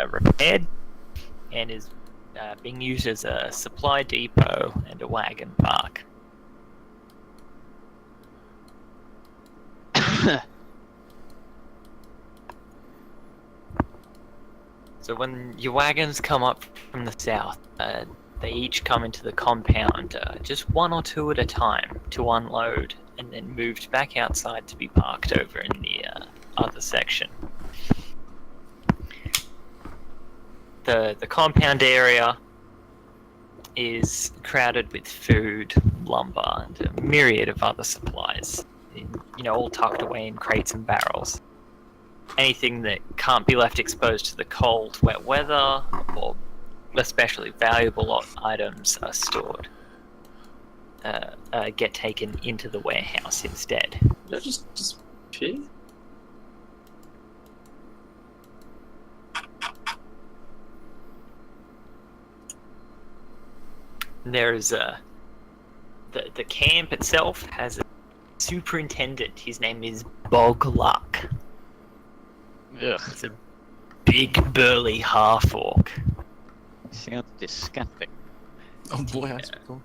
repaired and is being used as a supply depot and a wagon park. So when your wagons come up from the south, they each come into the compound, just one or two at a time, to unload, and then moved back outside to be parked over in the other section. The compound area is crowded with food, lumber, and a myriad of other supplies, all tucked away in crates and barrels. Anything that can't be left exposed to the cold, wet weather, or especially valuable items are stored, get taken into the warehouse instead. No, just pee? There's the camp itself has a superintendent. His name is Bogluck. Ugh. He's a big burly half-orc. Sounds disgusting. Oh boy, that's cool.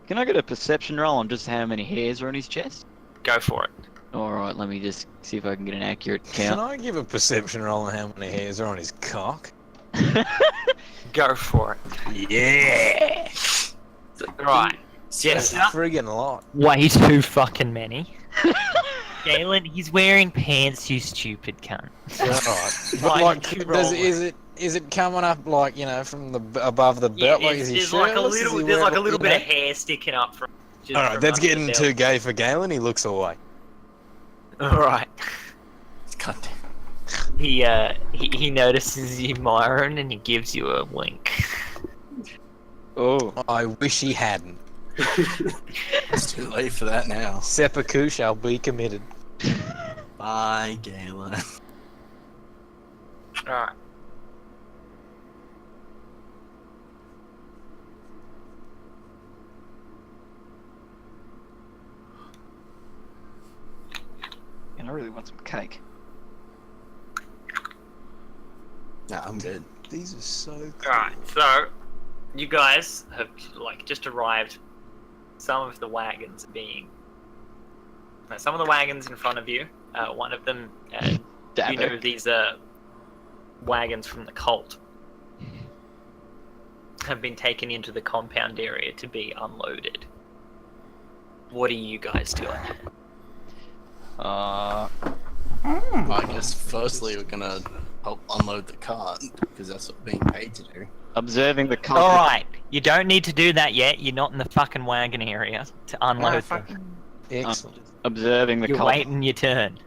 Can I get a perception roll on just how many hairs are on his chest? Go for it. Alright, let me just see if I can get an accurate Can count. I give a perception roll on how many hairs are on his cock? Go for it. Yeah! Right. Yes, Yes. friggin' lot. Way too fucking many. Galen, he's wearing pants, you stupid cunt. Alright. Why But like, did you roll is it coming up like, from the above the belt? Like, is he there's like a shirtless? Is little, he there's like a wearing- little bit of hair sticking up from. Alright, that's getting too gay for Galen. He looks away. All right. God damn. He notices you, Myron, and he gives you a wink. Oh. I wish he hadn't. It's too late for that now. Seppuku shall be committed. Bye, Galen. All right. And I really want some cake. Nah, I'm good. These are so cool. Alright, so you guys have just arrived. Some of the wagons some of the wagons in front of you. One of them, these wagons from the cult have been taken into the compound area to be unloaded. What are you guys doing? I guess firstly we're gonna help unload the cart, because that's what we're being paid to do. Observing the cult. Alright, you don't need to do that yet. You're not in the fucking wagon area to unload them. Excellent. Observing the You're cult. waiting your turn.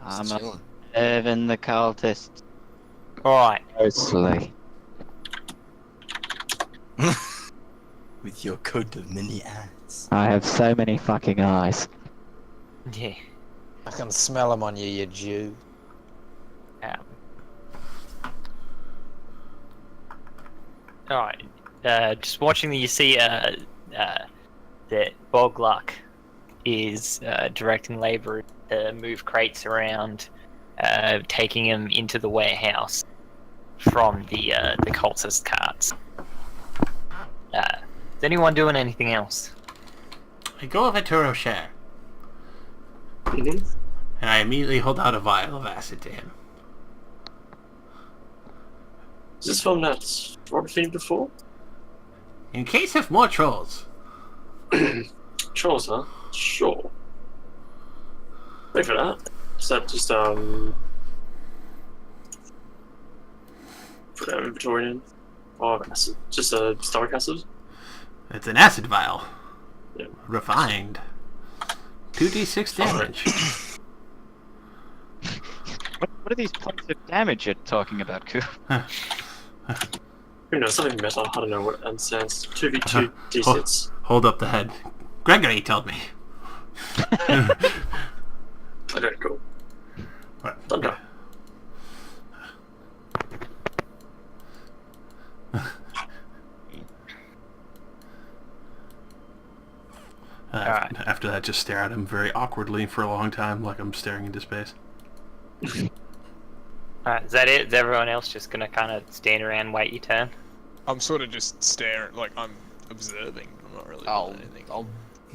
I'm Just chilling. observing the cultists. Alright. Closely. With your coat of many eyes. I have so many fucking eyes. Yeah. I can smell them on you, you Jew. Alright. Just watching you see that Bogluck is directing labourers to move crates around, taking them into the warehouse from the cultist carts. Is anyone doing anything else? I go over to Rocher, and I immediately hold out a vial of acid to him. Is this from that Robert fiend before? In case of more trolls. Trolls, huh? Sure. Wait for that. Is that just, put that inventory in? Oh, acid. Just a stomach acid? It's an acid vial. Yeah. Refined. 2d6 damage. What are these points of damage you're talking about, Coop? Who knows? Something metal. I don't know what it stands. 2v2 d6. Hold up the head. Gregory told me. Okay, cool. What? Thunder. Alright. After that, just stare at him very awkwardly for a long time, like I'm staring into space. Alright, Alright, is that it? Is everyone else just gonna kind of stand around and wait your turn? I'm sort of just staring, like I'm observing. I'm not really I'll doing anything. I'll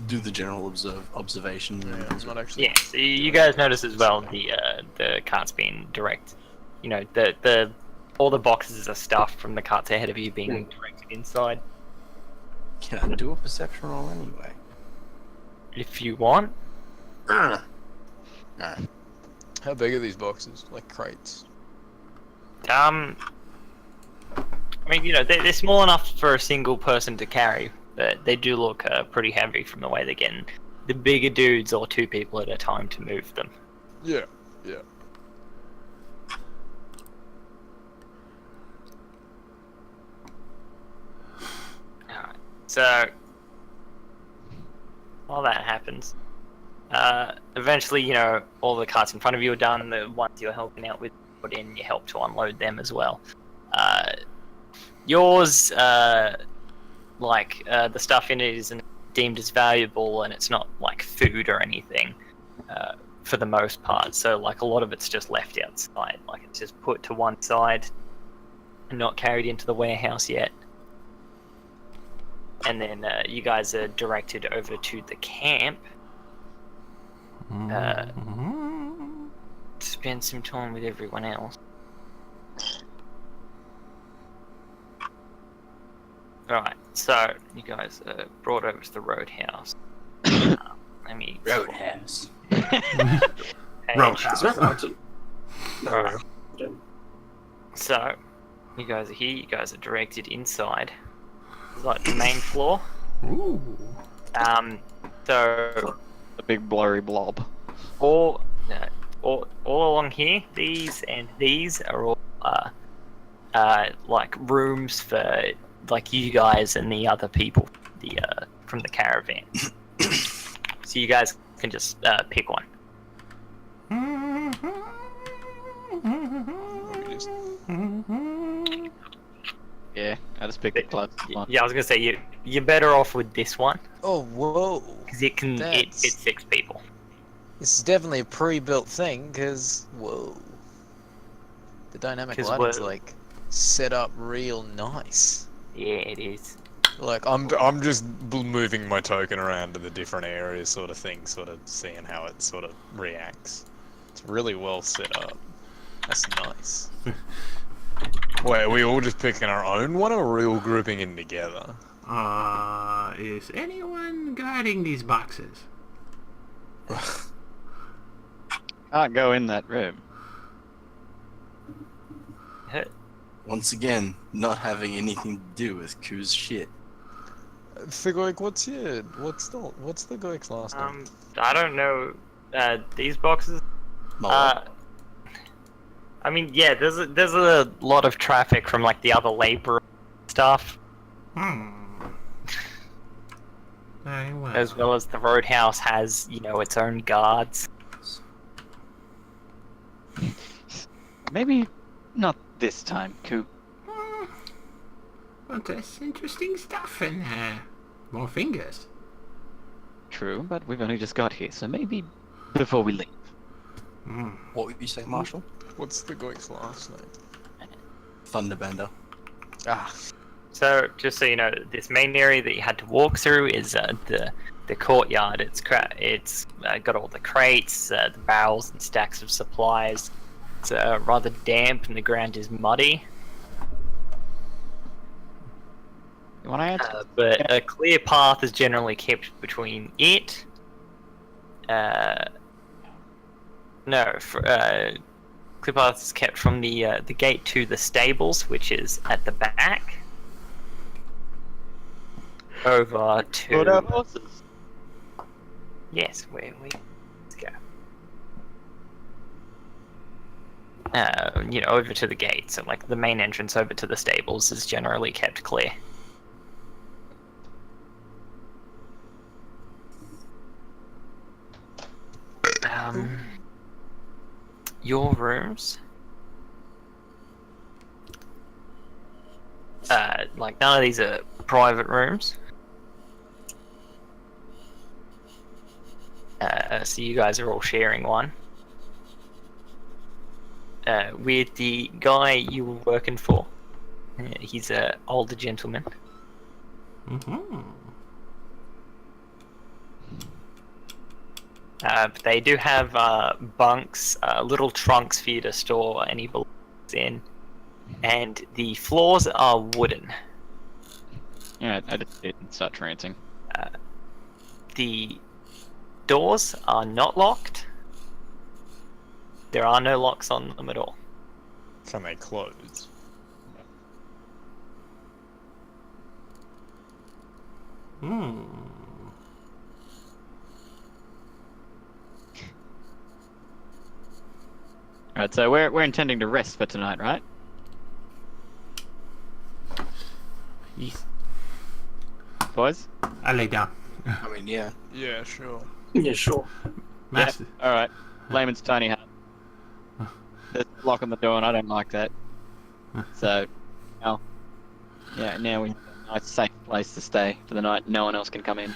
do the general observation. Yeah, I'm not actually. Yeah, so you guys notice as well the cart's being direct. You know, the all the boxes are stuff from the carts ahead of you being directed inside. Can I do a perception roll anyway? If you want. Nah. How big are these boxes? Like crates? I mean, you know, they're small enough for a single person to carry, but they do look pretty heavy from the way they're getting. The bigger dudes or 2 people at a time to move them. Yeah, yeah. Alright, so while that happens, eventually, you know, all the carts in front of you are done. The ones you're helping out with, put in, you help to unload them as well. Yours, the stuff in it isn't deemed as valuable, and it's not like food or anything, for the most part. So, like, a lot of it's just left outside. Like, it's just put to one side and not carried into the warehouse yet. And then you guys are directed over to the camp. To spend some time with everyone else. Alright, so you guys are brought over to the roadhouse. Let me... Roadhouse. Roadhouse. Alright. So, you guys are here, you guys are directed inside. It's like the main floor. Ooh. So... A big blurry blob. all along here, these and these are all like rooms for like you guys and the other people from the caravan. So you guys can just pick one. Yeah, I just picked the closest one. Yeah, I was gonna say you're better off with this one Oh, whoa. because it That's- fits 6 people. This is definitely a pre-built thing, because, whoa. The dynamic 'Cause lighting's, we're- like, set up real nice. Yeah, it is. Like I'm just moving my token around to the different areas, sort of thing, sort of seeing how it sort of reacts. It's really well set up. That's nice. Wait, are we all just picking our own one, or are we all grouping in together? Is anyone guarding these boxes? Can't go in that room. Once again, not having anything to do with Koo's shit. Figoik, what's the Goik's last name? I don't know. These boxes. Mullet. I mean, yeah, there's a lot of traffic from like the other labor stuff, Very well. as well as the roadhouse has, you know, its own guards. Maybe not this time, Coop. Well, there's interesting stuff in there. More fingers. True, but we've only just got here, so maybe before we leave. What would you say, Marshall? What's the Goik's last name? Thunderbender. Ah, So, just so you know, this main area that you had to walk through is the courtyard. It's got all the crates, the barrels and stacks of supplies. It's rather damp and the ground is muddy. You want to answer? But a clear path is generally kept between it. Clear path is kept from the gate to the stables, which is at the back. Over Put our to horses. yes, where we let's go. You know, over to the gate. So, like, the main entrance over to the stables is generally kept clear. Your rooms, like, none of these are private rooms. So you guys are all sharing one. with the guy you were working for. He's an older gentleman. Mm-hmm. But they do have bunks, little trunks for you to store any belongings in, and the floors are wooden. Yeah, I didn't start trancing. The doors are not locked. There are no locks on them at all. Can they close? Hmm. Alright, so we're intending to rest for tonight, right? Yes. Boys? I lay down. I mean, yeah. Yeah, sure. Yeah, sure. Master. Alright. Layman's tiny hut. There's a lock on the door and I don't like that. So, now we have a nice safe place to stay for the night. No one else can come in.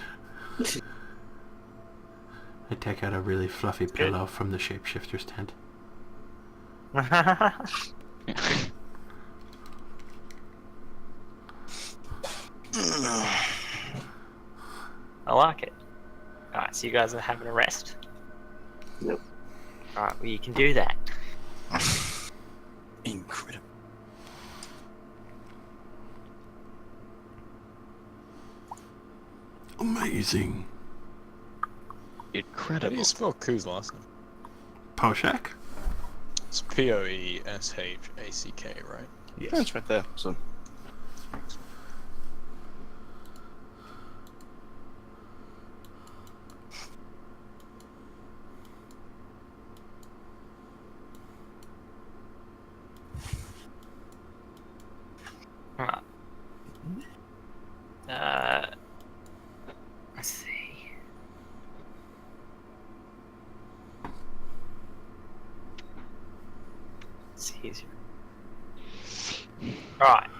I take out a really fluffy pillow from the shapeshifter's tent. I like it. Alright, so you guys are having a rest? Yep. Alright, well you can do that. Incredible. Amazing. How do Incredible. you spell Koo's last name? Poeshack? It's Poeshack, right? Yeah, it's right there. So Alright. Let's see. Alright.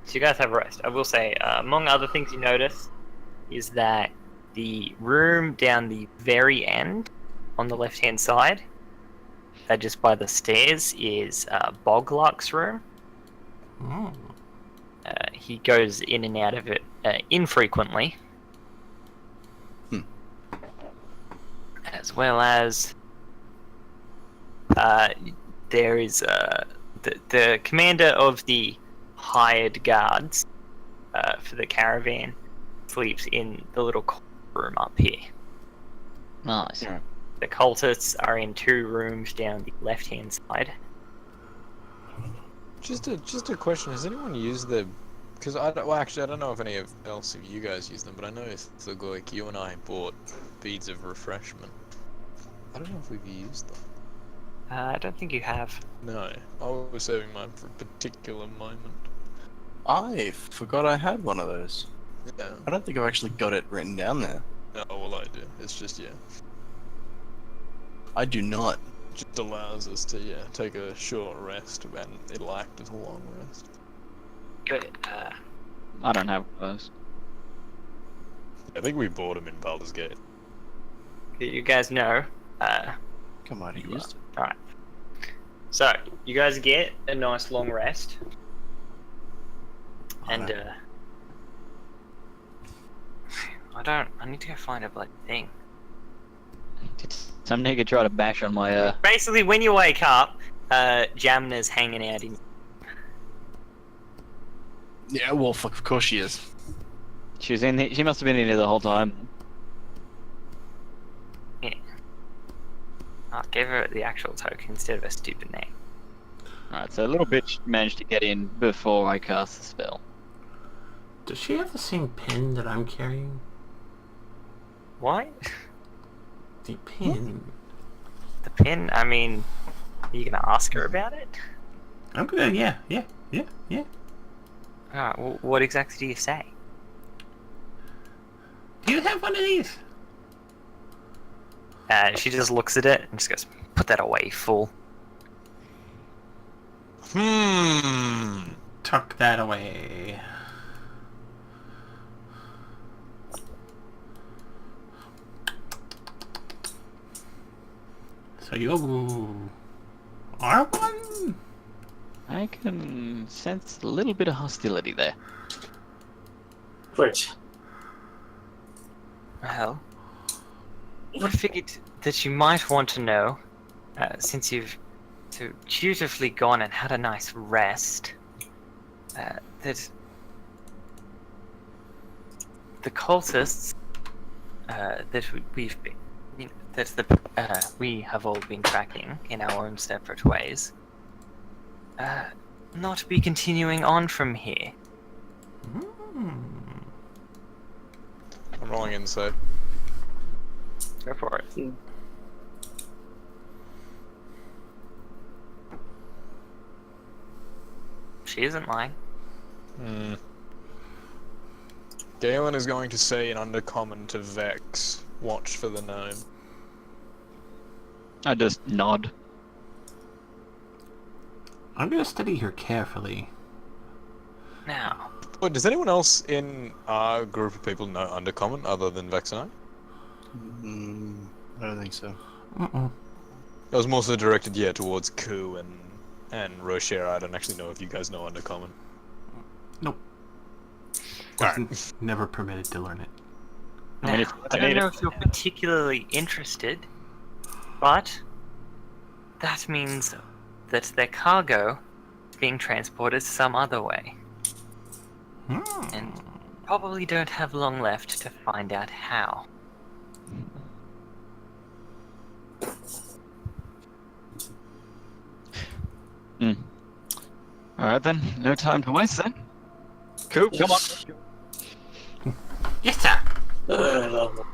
So you guys have a rest. I will say, among other things you notice, is that the room down the very end, on the left-hand side, just by the stairs, is Boglark's room. Oh. He goes in and out of it infrequently. As well as there is the commander of the hired guards for the caravan sleeps in the little room up here. Nice. Yeah. The cultists are in 2 rooms down the left-hand side. Just a question. Has anyone used the? Because I don't know if any else of you guys use them, but I know like you and I bought beads of refreshment. I don't know if we've used them. I don't think you have. No, I was saving mine for a particular moment. I forgot I had one of those. Yeah. I don't think I've actually got it written down there. No, well I do. It's just I do not. just allows us to take a short rest, and it'll act as a long rest. Good. I don't have those. I think we bought them in Baldur's Gate. You guys know. Come on, he used it. Alright. So, you guys get a nice long rest. And, I need to go find a bloody thing. Did some nigga try to bash on my, Basically, when you wake up, Jamna's hanging out in... Yeah, well, of course she is. She was in here, she must have been in here the whole time. I'll give her the actual token instead of a stupid name. Alright, so a little bitch managed to get in before I cast the spell. Does she have the same pin that I'm carrying? What? The pin. The pin? I mean, are you gonna ask her about it? I'm good, yeah. Alright, well, what exactly do you say? Do you have one of these? She just looks at it and just goes, "Put that away, fool." Tuck that away. So you R1? I can sense a little bit of hostility there. Great. Well, I figured that you might want to know, since you've so dutifully gone and had a nice rest, that the cultists that we've been, we have all been tracking in our own separate ways, not be continuing on from here. I'm rolling insight. Go for it. She isn't lying. Galen is going to say in Undercommon to Vex, watch for the gnome. I just nod. I'm gonna study her carefully. Now, Wait, does anyone else in our group of people know Undercommon other than Vex and I? I don't think so. It was more so directed, yeah, towards Ku and Rocher. I don't actually know if you guys know Undercommon. Nope. Wasn't never permitted to learn it. now, I don't know if you're particularly interested, but that means that their cargo is being transported some other way. And probably don't have long left to find out how. Alright then, no time to waste then. Cool, come on. Yes, sir. I'm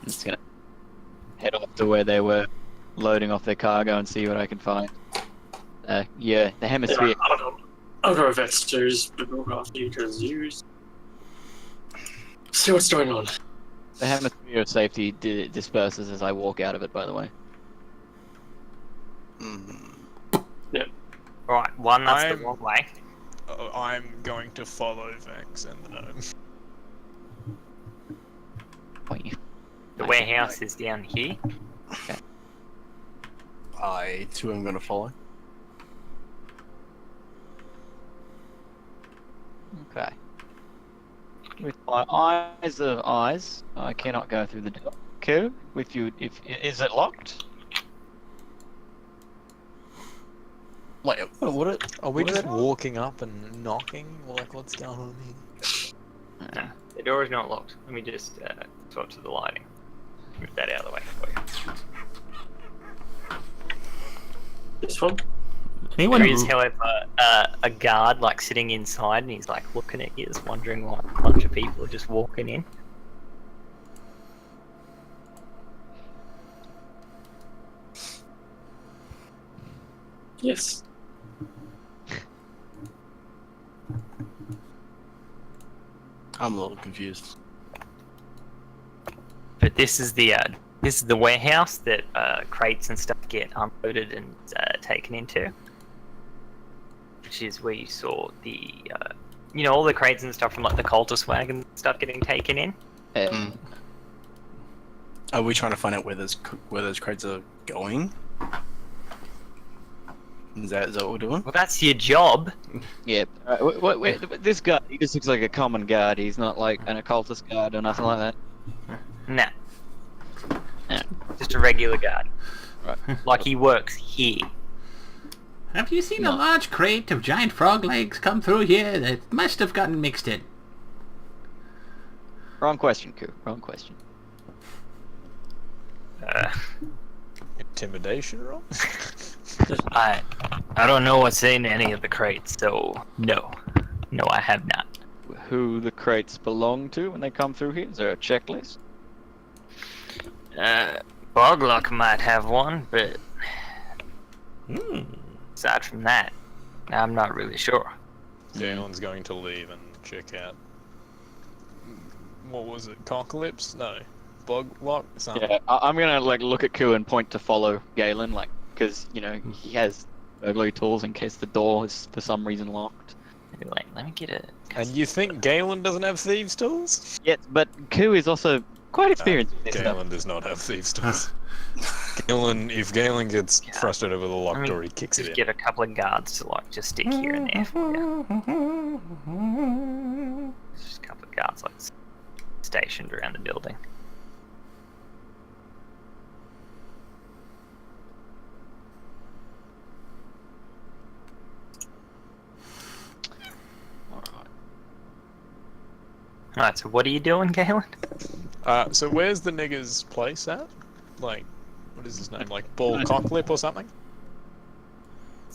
just gonna head off to where they were loading off their cargo and see what I can find. Yeah, the hemisphere. Yeah, I'll go with Vexter's bibliography because you see what's going on. The hemisphere of safety disperses as I walk out of it, by the way. Right, one, that's the wrong way. I'm going to follow Vex and the gnome. Wait. The warehouse is down here. I too am gonna follow. Okay. With my eyes of eyes, I cannot go through the door. Cool. With you, is it locked? Wait, what? Are we just walking up and knocking? Like, what's going on here? No, the door is not locked. Let me just swap to the lighting. Move that out of the way for you. This one? Anyone There is, who... however, a guard like sitting inside, and he's like looking at you, just wondering why a bunch of people are just walking in. Yes. I'm a little confused. But this is the warehouse that crates and stuff get unloaded and taken into, which is where you saw the all the crates and stuff from like the cultist wagon and stuff getting taken in. Are we trying to find out where those crates are going? Is that what we're doing? Well, that's your job. Yeah. This guy, he just looks like a common guard. He's not like an occultist guard or nothing like that. Nah. Yeah. Just a regular guard. Right. Like he works here. Have you seen a large crate of giant frog legs come through here that must have gotten mixed in? Wrong question, Koo. Wrong question. Intimidation roll? I don't know what's in any of the crates, so no, I have not. Who the crates belong to when they come through here? Is there a checklist? Boglock might have one, but aside from that, I'm not really sure. Galen's going to leave and check out. What was it? Cocklips? No. Boglock? Something. Yeah, I'm gonna like look at Koo and point to follow Galen, like, because he has burglary tools in case the door is for some reason locked. Wait, let me get it. And you think Galen doesn't have thieves' tools? Yes, but Koo is also quite experienced with this stuff. Galen does not have thieves' tools. If Galen gets frustrated with the locked mean, door, he kicks it Just in. get a couple of guards to like just stick here and there for you. Just a couple of guards like stationed around the building. Alright, so what are you doing, Galen? So where's the nigger's place at? Like, what is his name? Like Ball Cocklip or something?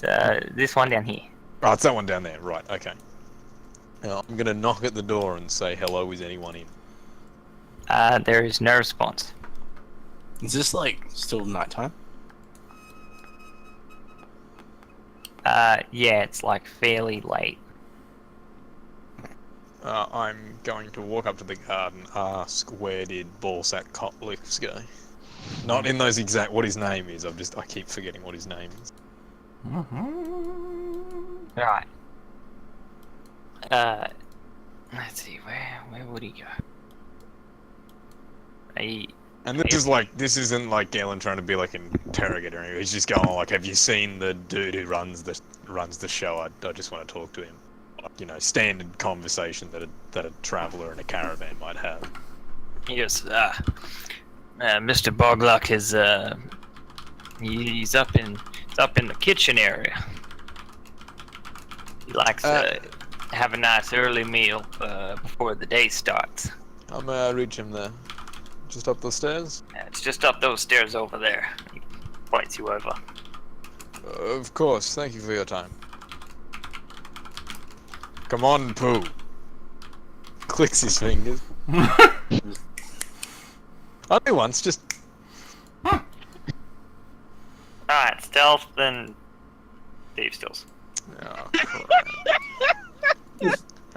This one down here. Oh, it's that one down there. Right, okay. Now, I'm gonna knock at the door and say, hello, is anyone in? There is no response. Is this like still nighttime? Yeah, it's like fairly late. I'm going to walk up to the guard and ask, where did Ballsack Cocklif's go? Not in those exact what his name is. I keep forgetting what his name is. Right. Let's see, where would he go? And this isn't like Galen trying to be like an interrogator. He's just going like, have you seen the dude who runs the show? I just want to talk to him. You know, standard conversation that a traveller in a caravan might have. Yes, Mr. Bogluck is he's up in the kitchen area. He likes to have a nice early meal before the day starts. I'm gonna reach him there. Just up the stairs? It's just up those stairs over there. He points you over. Of course, thank you for your time. Come on, Pooh. Clicks his fingers. Only once, just... Alright, stealth, then Dave stills. Oh,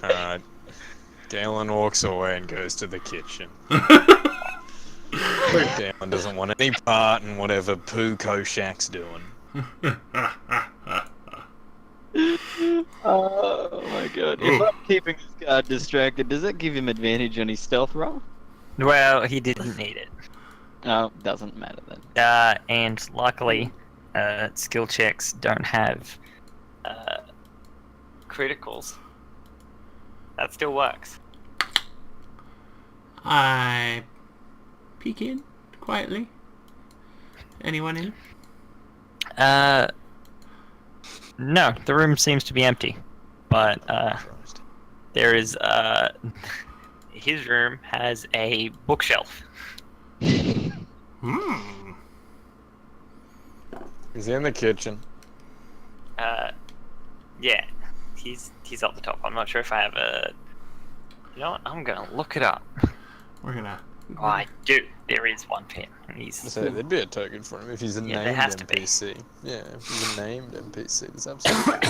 Alright. Galen walks away and goes to the kitchen. Galen doesn't want any part in whatever Pooh Poeshack's doing. Oh my god. If I'm keeping this guard distracted, does that give him advantage on his stealth roll? Well, he didn't need it. Oh, doesn't matter then. And luckily, skill checks don't have criticals. That still works. I peek in quietly. Anyone in? No, the room seems to be empty. But there is his room has a bookshelf. Hmm. He's in the kitchen. Yeah, he's up the top. I'm not sure if I have a. You know what? I'm gonna look it up. We're gonna. Oh, I do. There is one pin. And he's. So there'd be a token for him if he's a Yeah, there named has to be. NPC. Yeah, if he's a named NPC, there's absolutely.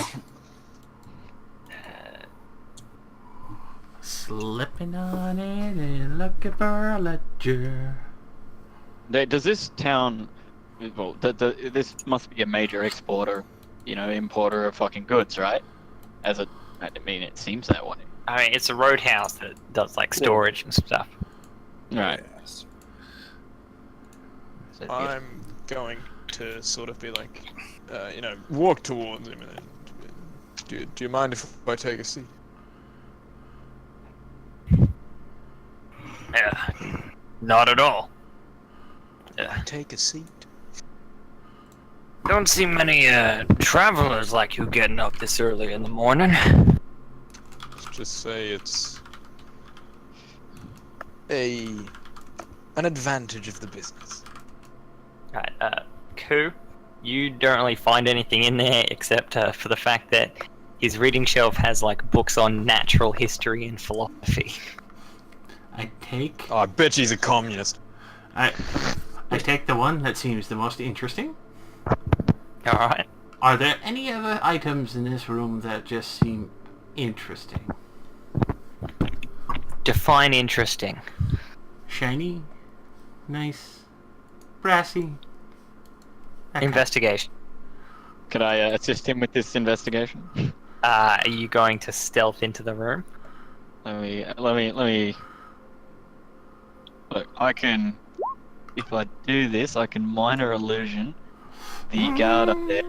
Slipping on it and looking for a ledger. Does this town... Well, this must be a major exporter, you know, importer of fucking goods, right? I mean, it seems that way. I mean, it's a roadhouse that does like storage and stuff. Right. Yes. So, I'm going to sort of be like, walk towards him and then, do you mind if I take a seat? yeah, not at all. Take a seat. Don't see many travelers like you getting up this early in the morning. Let's just say it's an advantage of the business. Right, Koo, you don't really find anything in there except for the fact that his reading shelf has like books on natural history and philosophy. I take. Oh, I bet she's a communist. I take the one that seems the most interesting. Alright. Are there any other items in this room that just seem interesting? Define interesting. Shiny, nice, brassy. Okay. Investigation. Could I assist him with this investigation? Are you going to stealth into the room? Let me. Look, I can if I do this, I can minor illusion the guard up there.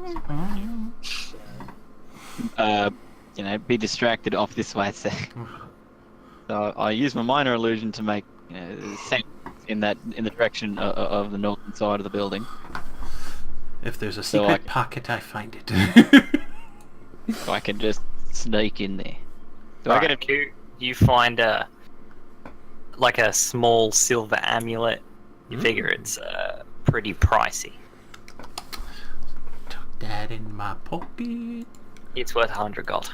Be distracted off this way. So I use my minor illusion to make sense in the direction of the northern side of the building. If there's a So secret pocket, I find it. So I can just sneak in there. Do I get a You find a small silver amulet. You figure it's pretty pricey. Tuck that in my pocket. It's worth 100 gold.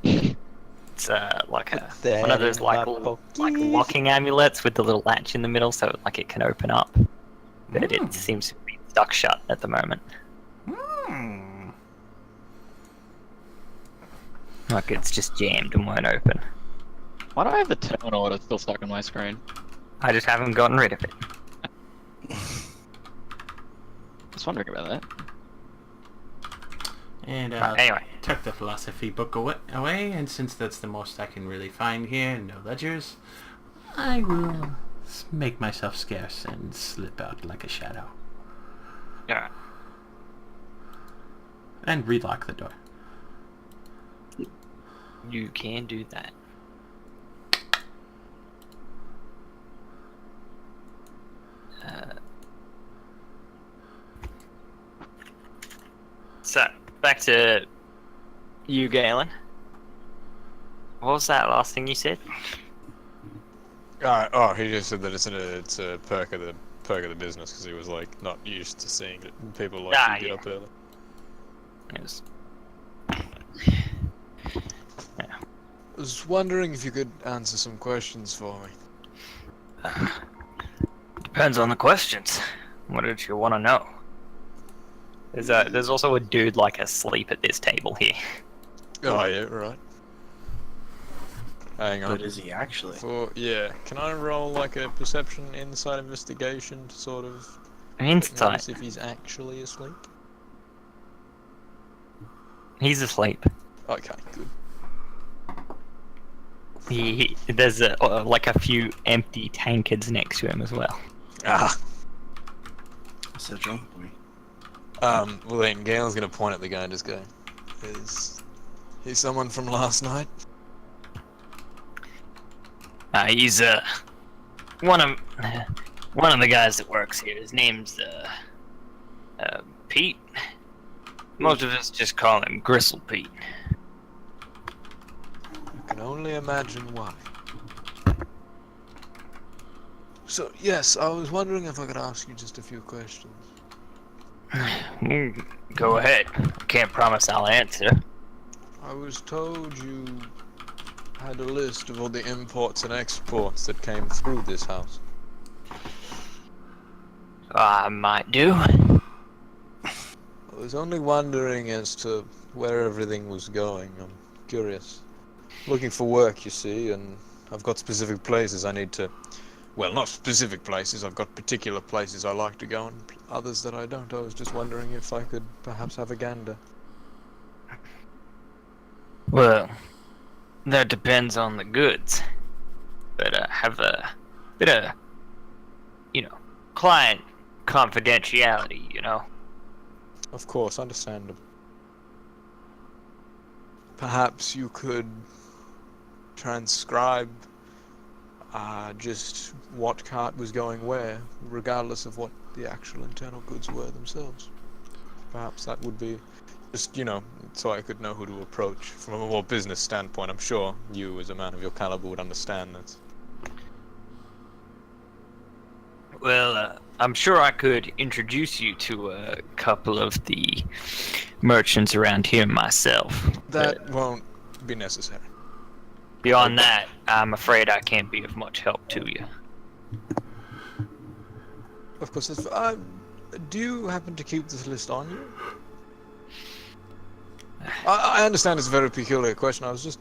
It's one of those like locking amulets with the little latch in the middle, so like it can open up. But it seems to be stuck shut at the moment. Like it's just jammed and won't open. Why do I have the terminal order still stuck on my screen? I just haven't gotten rid of it. Just wondering about that. And Anyway. tuck the philosophy book away, and since that's the most I can really find here, no ledgers, I will make myself scarce and slip out like a shadow. Yeah. And relock the door. You can do that. So, back to you, Galen. What was that last thing you said? He just said that it's a perk of the business because he was like not used to seeing people like you get up early. Yes. I was wondering if you could answer some questions for me. Depends on the questions. What did you want to know? There's also a dude like asleep at this table here. Oh yeah, right. Hang on. But is he actually? Can I roll like a perception insight investigation to sort of Insight. notice if he's actually asleep? He's asleep. Okay, good. There's like a few empty tankards next to him as well. Ah. What's that drunk boy? Well then, Galen's gonna point at the guy and just go, "Is he someone from last night?" He's one of the guys that works here. His name's Pete. Most of us just call him Gristle Pete. I can only imagine why. So yes, I was wondering if I could ask you just a few questions. Go ahead. Can't promise I'll answer. I was told you had a list of all the imports and exports that came through this house. I might do. I was only wondering as to where everything was going. I'm curious. Looking for work, you see, and I've got specific places I need to... Well, not specific places, I've got particular places I like to go and others that I don't. I was just wondering if I could perhaps have a gander. Well, that depends on the goods. But have a bit of, client confidentiality, Of course, understandable. Perhaps you could transcribe just what cart was going where, regardless of what the actual internal goods were themselves. Perhaps that would be just, so I could know who to approach from a more business standpoint. I'm sure you, as a man of your caliber, would understand this. Well, I'm sure I could introduce you to a couple of the merchants around here myself. That won't be necessary. Beyond that, I'm afraid I can't be of much help to you. Of course, do you happen to keep this list on you? I understand it's a very peculiar question. I was just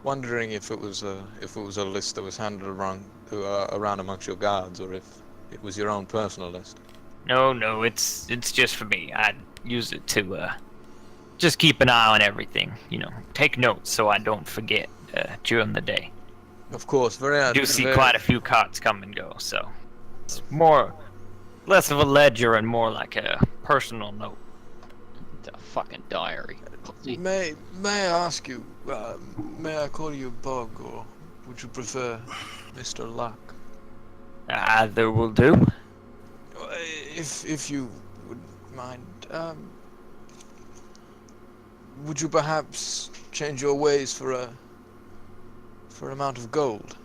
wondering if it was a list that was handled around amongst your guards, or if it was your own personal list. No, it's just for me. I'd use it to just keep an eye on everything. Take notes so I don't forget during the day. Of course, I do see quite a few carts come and go, so. It's less of a ledger and more like a personal note. It's a fucking diary. May I ask you, may I call you Bug, or would you prefer Mr. Luck? Either will do. If you would mind, would you perhaps change your ways for an amount of gold?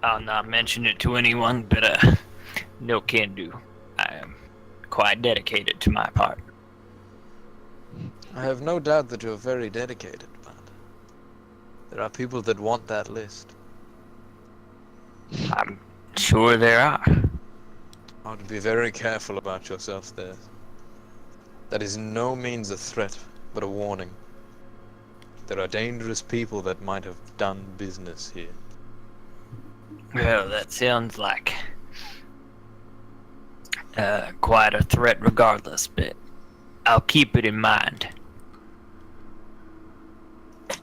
I'll not mention it to anyone, but no can do. I am quite dedicated to my part. I have no doubt that you're very dedicated, but there are people that want that list. I'm sure there are. I would be very careful about yourself there. That is in no means a threat, but a warning. There are dangerous people that might have done business here. Well, that sounds like quite a threat regardless, but I'll keep it in mind.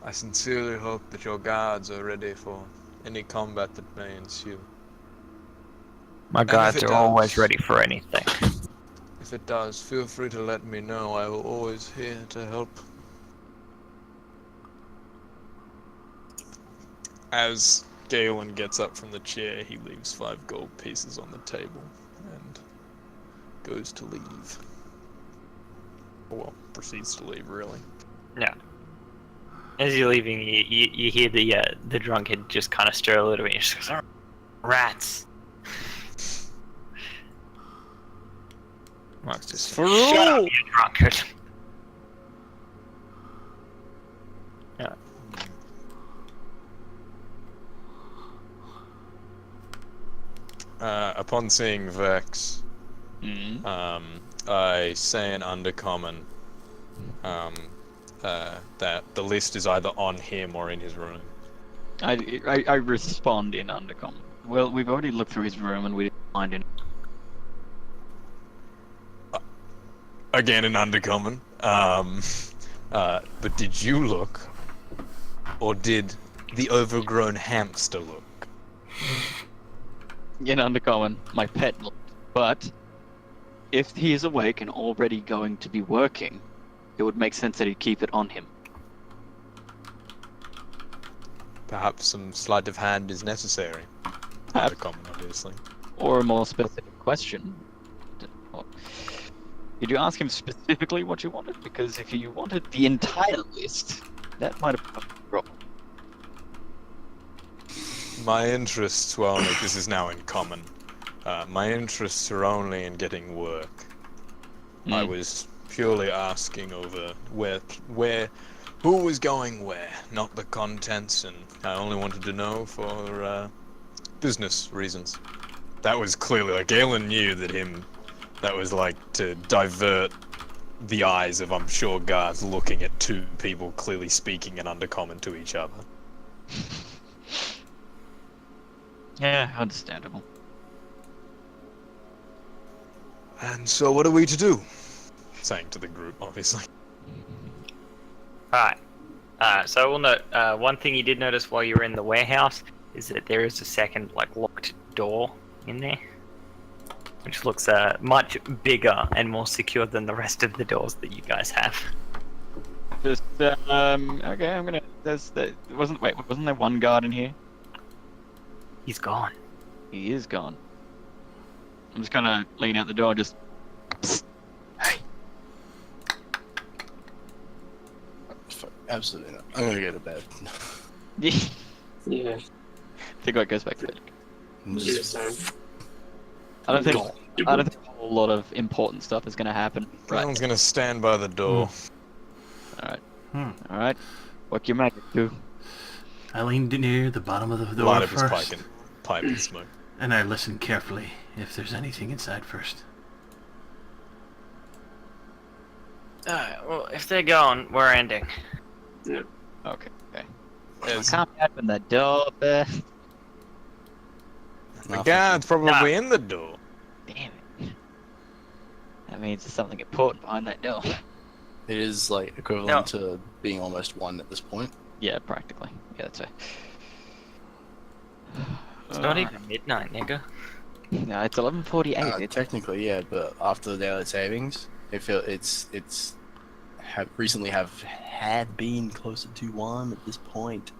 I sincerely hope that your guards are ready for any combat that may ensue. My if guards it are does- always ready for anything. If it does, feel free to let me know. I will always here to help. As Galen gets up from the chair, he leaves 5 gold pieces on the table and goes to leave. Well, proceeds to leave, really. Yeah. As you're leaving, you hear the drunkard just kind of stir a little bit. He just goes, "Rats." Mark's just For shut up, all. you drunkard. Yeah. Upon seeing Vex, Mm. I say in Undercommon that the list is either on him or in his room. I respond in Undercommon. Well, we've already looked through his room and we didn't find it. Again in Undercommon. But did you look? Or did the overgrown hamster look? In Undercommon, my pet looked. But if he is awake and already going to be working, it would make sense that he'd keep it on him. Perhaps some sleight of hand is necessary. Perhaps. Undercommon, obviously. Or a more specific question. Did you ask him specifically what you wanted? Because if you wanted the entire list, that might have been a problem. My interests were only, this is now in common. My interests are only in getting work. I was purely asking over who was going where, not the contents, and I only wanted to know for business reasons. That was clearly, like, Galen knew that was like to divert the eyes of, I'm sure, guards looking at 2 people clearly speaking in Undercommon to each other. Yeah, understandable. And so what are we to do? Saying to the group, obviously. Alright. So I will note, one thing you did notice while you were in the warehouse is that there is a second, like, locked door in there. Which looks much bigger and more secure than the rest of the doors that you guys have. Just, okay, I'm gonna, wasn't there one guard in here? He's gone. He is gone. I'm just gonna lean out the door, just. Fuck, absolutely not. I'm gonna go to bed. Yeah. Yeah. I think it goes back to bed. Yes, I don't think a whole lot of important stuff is gonna happen. Galen's gonna stand by the door. Alright. Hmm. Alright. What you magic do? I leaned near the bottom of the door Light up his first, pipe and smoke. and I listened carefully if there's anything inside first. Alright, well, if they're gone, we're ending. Okay. Okay. I There's- can't open that door, but... The guard's probably in the door. Damn it. That means there's something important behind that door. It is like equivalent to being almost 1 at this point. Yeah, practically. Yeah, that's it. It's not even midnight, nigga. No, it's 11:48. It's Technically, yeah, but after the daylight savings, it's recently had been closer to 1 at this point.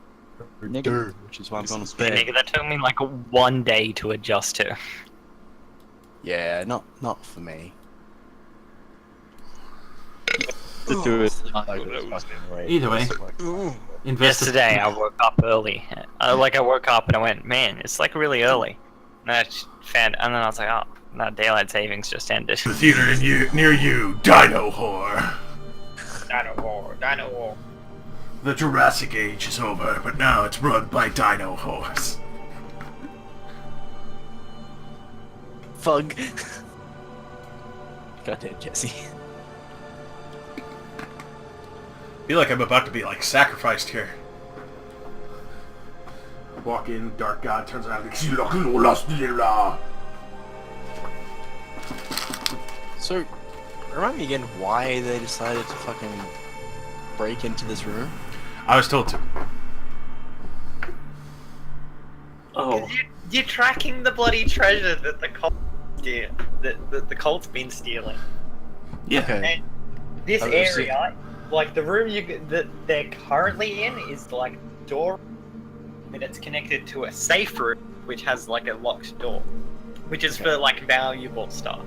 Nigga. Which is why I'm going to Yeah, bed. nigga, that took me like 1 day to adjust to. Yeah, not for me. the two is Either way, invest. Yesterday I woke up early. I woke up and I went, man, it's like really early. And and then I was like, oh, no, daylight savings just ended. The theater near you, Dino Whore. Dino War. The Jurassic Age is over, but now it's run by Dino Whores. Fug. Goddamn Jesse. Feel like I'm about to be like sacrificed here. Walk in, dark god turns around and So, remind me again why they decided to fucking break into this room? I was told to. Oh, You're tracking the bloody treasure that the cult that the cult's been stealing. Yeah. Okay. And this Oh, so- area, like the room that they're currently in, is like door, and it's connected to a safe room which has like a locked door, which is for like valuable stuff.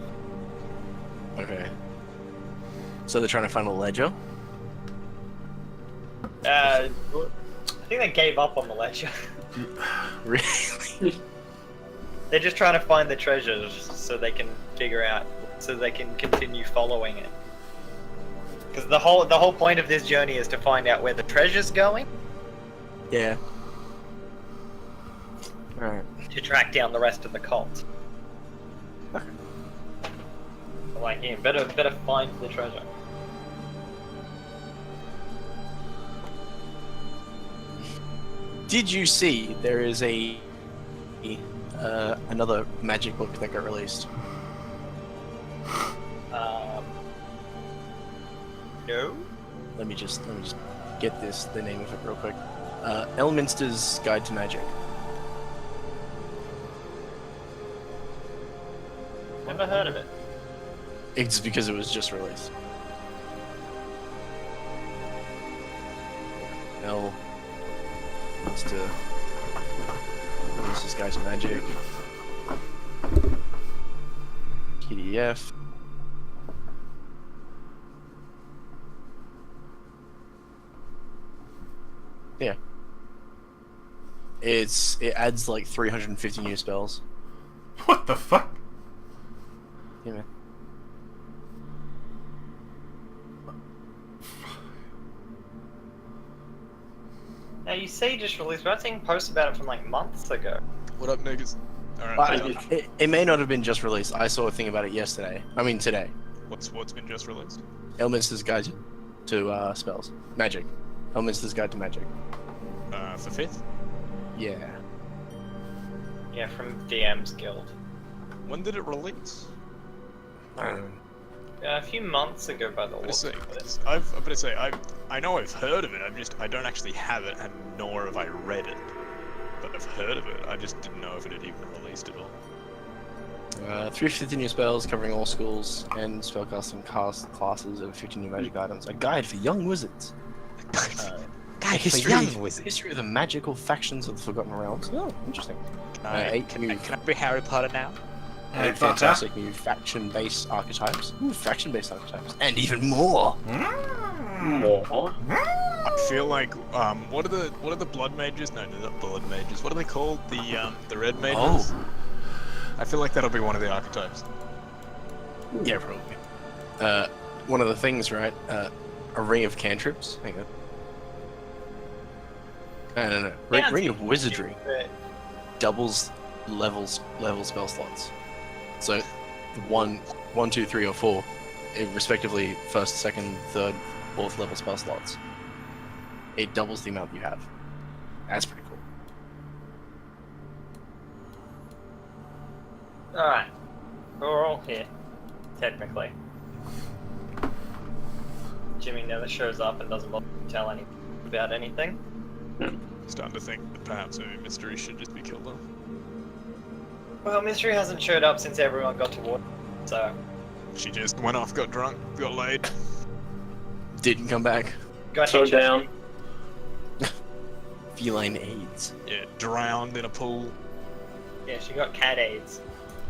Okay. So they're trying to find a ledger? I think they gave up on the ledger. Really? They're just trying to find the treasures so they can so they can continue following it. Because the whole point of this journey is to find out where the treasure's going, Yeah. Alright. to track down the rest of the cult. Like, yeah, better find the treasure. Did you see there is another magic book that got released? No. Let me just get the name of it real quick. Elminster's Guide to Magic. Never heard of it. It's because it was just released. Elminster's Guide to Magic. PDF. Yeah. It adds like 350 new spells. What the fuck? Yeah, man. Now you say just released, but I've seen posts about it from like months ago. What up, niggas? Alright, It may not have been just released. I saw a thing about it yesterday. I mean today. what's been just released? Elminster's Guide to Spells. Magic. Elminster's Guide to Magic. For 5th? Yeah. Yeah, from DM's Guild. When did it release? A few months ago, by the I'm looks gonna of it. say, I'm gonna say, I know I've heard of it. I don't actually have it, and nor have I read it. But I've heard of it. I just didn't know if it had even released at all. 350 new spells covering all schools and spellcasting classes of 50 new magic items. A guide for young wizards. History of the magical factions of the Forgotten Realms. Oh, interesting. Can I be Harry Potter now? And fantastic new faction-based archetypes. Ooh, faction-based archetypes. And even more! more. I feel like what are the blood mages? No, they're not blood mages. What are they called? The red mages. Oh. I feel like that'll be one of the archetypes. Yeah, probably. One of the things, right? A ring of cantrips. Hang on. No. Ring of wizardry doubles level spell slots. So, 1, 2, 3, or 4, respectively, first, second, third, fourth level spell slots. It doubles the amount you have. That's pretty cool. Alright. We're all here, technically. Jimmy never shows up and doesn't bother to tell anyone about anything. Starting to think that perhaps maybe Mystery should just be killed off. Well, Mystery hasn't showed up since everyone got to water, so... She just went off, got drunk, got laid. Didn't come back. Got So HSV. down. Feline AIDS. Yeah, drowned in a pool. Yeah, she got cat AIDS.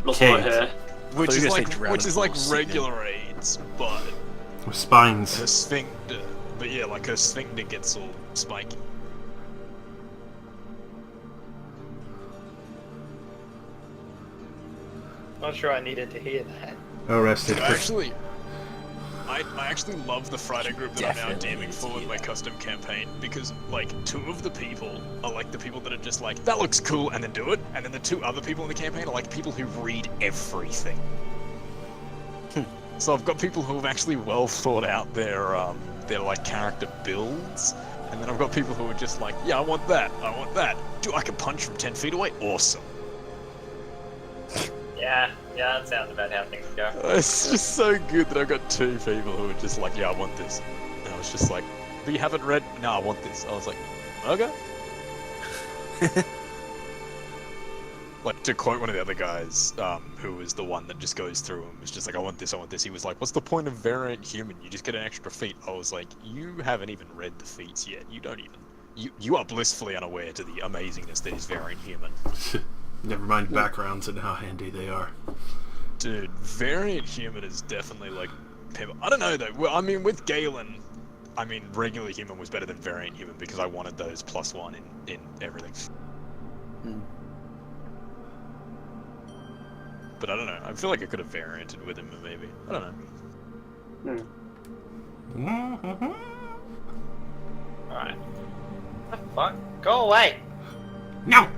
Lost my AIDS. hair. Which thought you is were gonna like say drowned which is in a like pool, regular AIDS, but With spines. her sphincter. But yeah, like her sphincter gets all spiky. Not sure I needed to hear that. Arrested for Actually, I actually love the Friday group that I'm now Definitely DMing for with see my that. custom campaign because like 2 of the people are like the people that are just like that looks cool and then do it, and then the 2 other people in the campaign are like people who read everything. So I've got people who have actually well thought out their like character builds, and then I've got people who are just like, yeah, I want that, Dude, I can punch from 10 feet away, awesome. Yeah, that sounds about how things go. It's just so good that I've got 2 people who are just like, yeah, I want this. And I was just like, but you haven't read? No, I want this. I was like, okay. Like, to quote one of the other guys, who was the one that just goes through and was just like, I want this. He was like, what's the point of variant human? You just get an extra feat. I was like, you haven't even read the feats yet. You don't even... You are blissfully unaware to the amazingness that is variant human. Never mind backgrounds and how handy they are. Dude, variant human is definitely like... I don't know though. Well, I mean, with Galen, I mean, regular human was better than variant human because I wanted those +1 in everything. But I don't know. I feel like I could have varianted with him, maybe. I don't know. Alright. The fuck? Go away! No!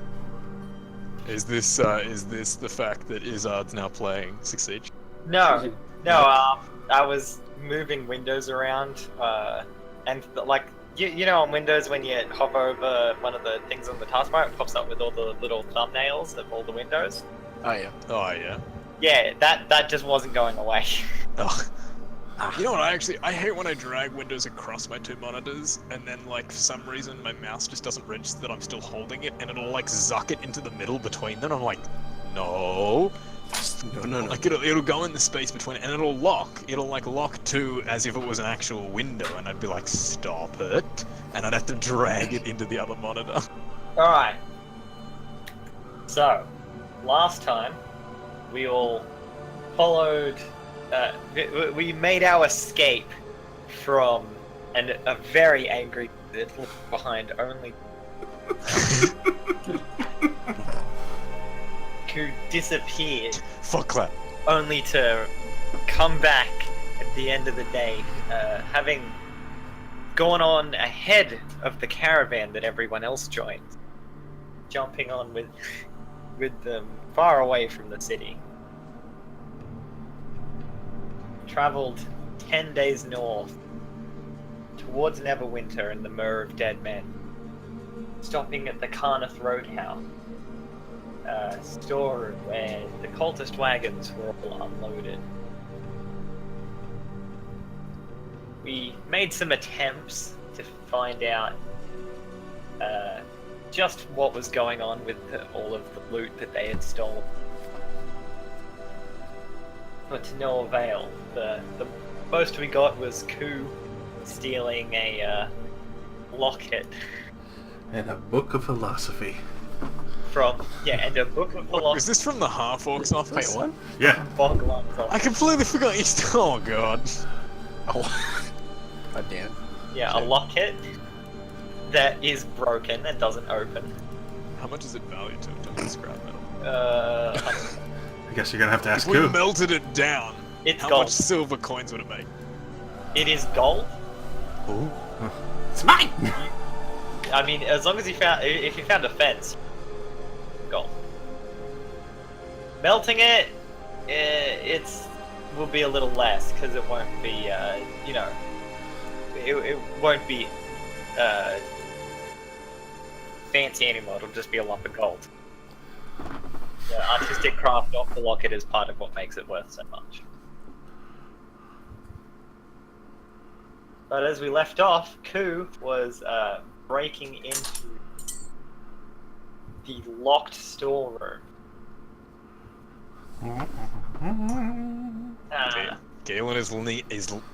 Is this the fact that Izzard's now playing 6 Siege? No, I was moving windows around, and like, you know on Windows when you hover over one of the things on the taskbar, it pops up with all the little thumbnails of all the windows? Oh yeah. Oh, yeah. Yeah, that just wasn't going away. Oh. You know what, I hate when I drag windows across my 2 monitors, and then, like, for some reason, my mouse just doesn't register that I'm still holding it, and it'll, like, zuck it into the middle between them. I'm like, no. No. Like, it'll go in the space between it, and it'll lock. It'll, like, lock to as if it was an actual window, and I'd be like, stop it. And I'd have to drag it into the other monitor. Alright. So, last time, we all followed... we made our escape from a very angry that left behind only who disappeared Fuck that. only to come back at the end of the day, having gone on ahead of the caravan that everyone else joined, jumping on with them far away from the city. Travelled 10 days north towards Neverwinter and the Mur of Dead Men, stopping at the Carnath Roadhouse, store where the cultist wagons were all unloaded. We made some attempts to find out just what was going on with all of the loot that they had stolen. But to no avail. The most we got was Ku stealing a locket And a book of philosophy. and a book of Was philosophy this from the Half-Orcs office? Wait, what? Yeah. I completely forgot you still... Oh, God. Oh. God damn. Yeah, a locket that is broken and doesn't open. How much is it valued to in terms of scrap metal? I guess you're gonna have to ask If we who. melted it down, It's how gold. much silver coins would it make? It is gold. It's mine! I mean, as long as if you found a fence, gold. Melting it, will be a little less because it won't be, it won't be fancy anymore. It'll just be a lump of gold. The artistic craft off the locket is part of what makes it worth so much. But as we left off, Ku was breaking into the locked storeroom Galen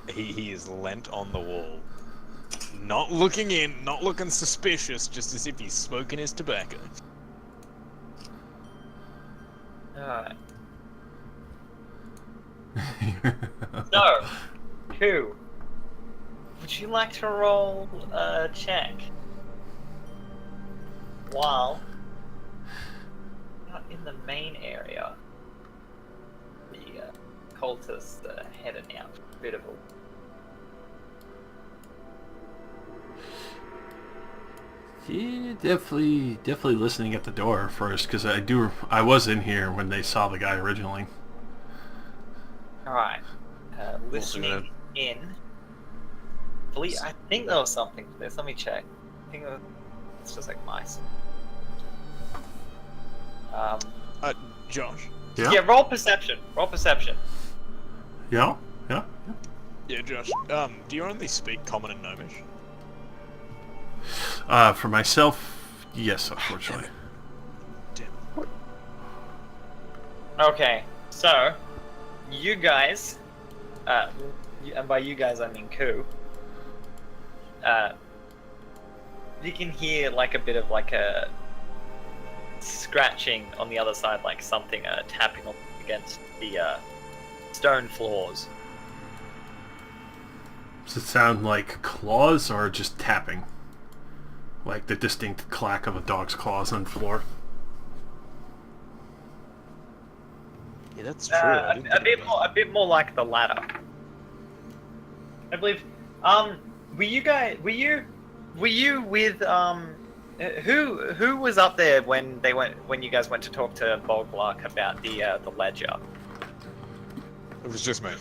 he is leant on the wall, not looking in, not looking suspicious, just as if he's smoking his tobacco. Alright. So, who? Would you like to roll a check? While not in the main area, the cultists are heading out for a bit of a... Yeah, definitely listening at the door first, because I was in here when they saw the guy originally. Alright. Listening in. I think there was something to this. Let me check. I think it's just like mice. Josh. Yeah. Yeah, roll perception. Roll perception. Yeah. Yeah, Josh. Do you only speak Common and Gnomish? For myself, yes, unfortunately. Damn. Okay, so you guys, and by you guys I mean Ku. You can hear like a bit of like a scratching on the other side, like something tapping against the stone floors. Does it sound like claws or just tapping? Like the distinct clack of a dog's claws on the floor? Yeah, that's true. A bit more like the latter. I believe. Were you with who was up there when you guys went to talk to Bolglark about the ledger? It was just me.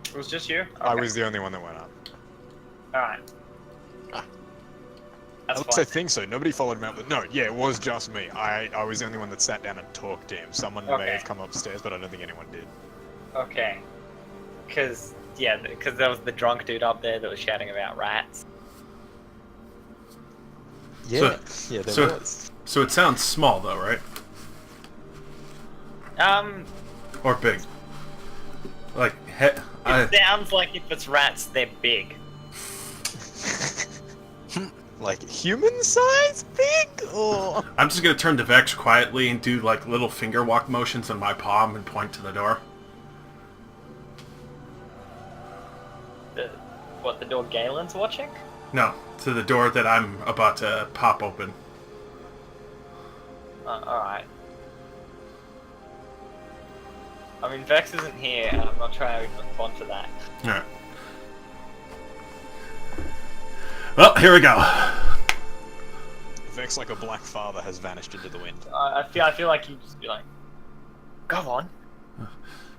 It was just you? Okay. I was the only one that went up. Alright. That's At least I fine. think so. Nobody followed him out. But no, yeah, it was just me. I was the only one that sat down and talked to him. Someone may have come upstairs, but I don't think anyone did. Okay. Because there was the drunk dude up there that was shouting about rats. Yeah, there was. So it sounds small though, right? Or big? Like, It sounds like if it's rats, they're big. Like human size big? Or I'm just gonna turn to Vex quietly and do like little finger walk motions on my palm and point to the door. The door Galen's watching? No, to the door that I'm about to pop open. Alright. I mean, Vex isn't here, and I'm not trying to respond to that. Alright. Well, here we go. Vex, like a black father, has vanished into the wind. I feel like you'd just be like, go on.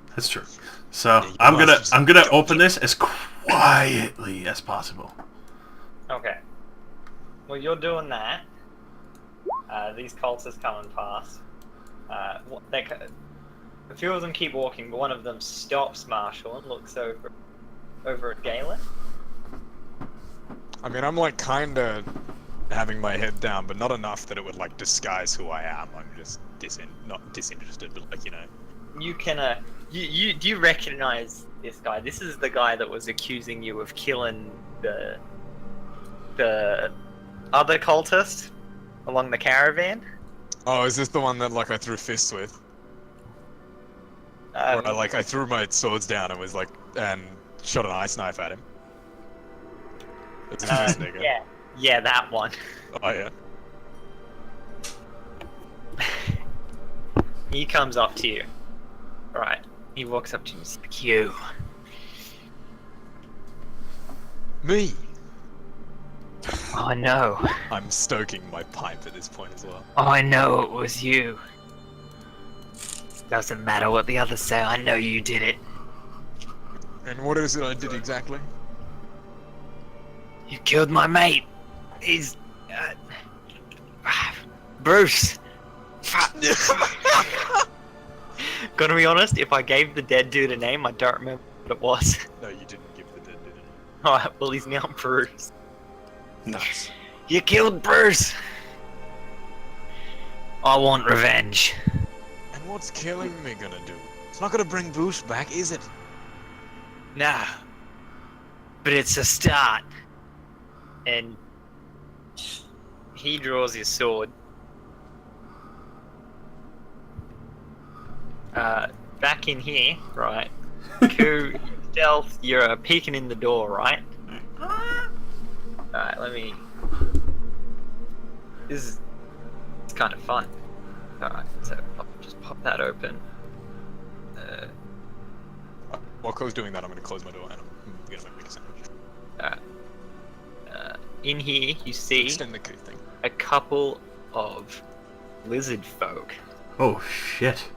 That's true. So you I'm must gonna just open this as quietly as possible. Okay. Well, you're doing that. These cultists coming past. A few of them keep walking, but one of them stops Marshall and looks over at Galen. I mean, I'm like kinda having my head down, but not enough that it would like disguise who I am. I'm just not disinterested, but like, you know. You can do you recognize this guy? This is the guy that was accusing you of killing the other cultist along the caravan. Oh, is this the one that like I threw fists with? Where I threw my swords down and was like and shot an ice knife at him. It's a fist nigga. Yeah, that one. Oh yeah. He comes up to you. Right. He walks up to you and he's like, you. Me. Oh, I know. I'm stoking my pipe at this point as well. Oh, I know it was you. Doesn't matter what the others say, I know you did it. And what is it I did exactly? You killed my mate. He's... Bruce. Gonna be honest, if I gave the dead dude a name, I don't remember what it was. No, you didn't give the dead dude a name. Alright, well he's now Bruce. Nice. You killed Bruce! I want revenge. And what's killing me gonna do? It's not gonna bring boost back, is it? Nah. But it's a start. And he draws his sword. Back in here, right? Ku, stealth, you're peeking in the door, right? Alright, let me... It's kind of fun. Alright, so I'll just pop that open. While Co's doing that, I'm gonna close my door and I'm gonna make a sandwich. Alright. In here, you see Extend the key thing. a couple of lizard folk Oh shit.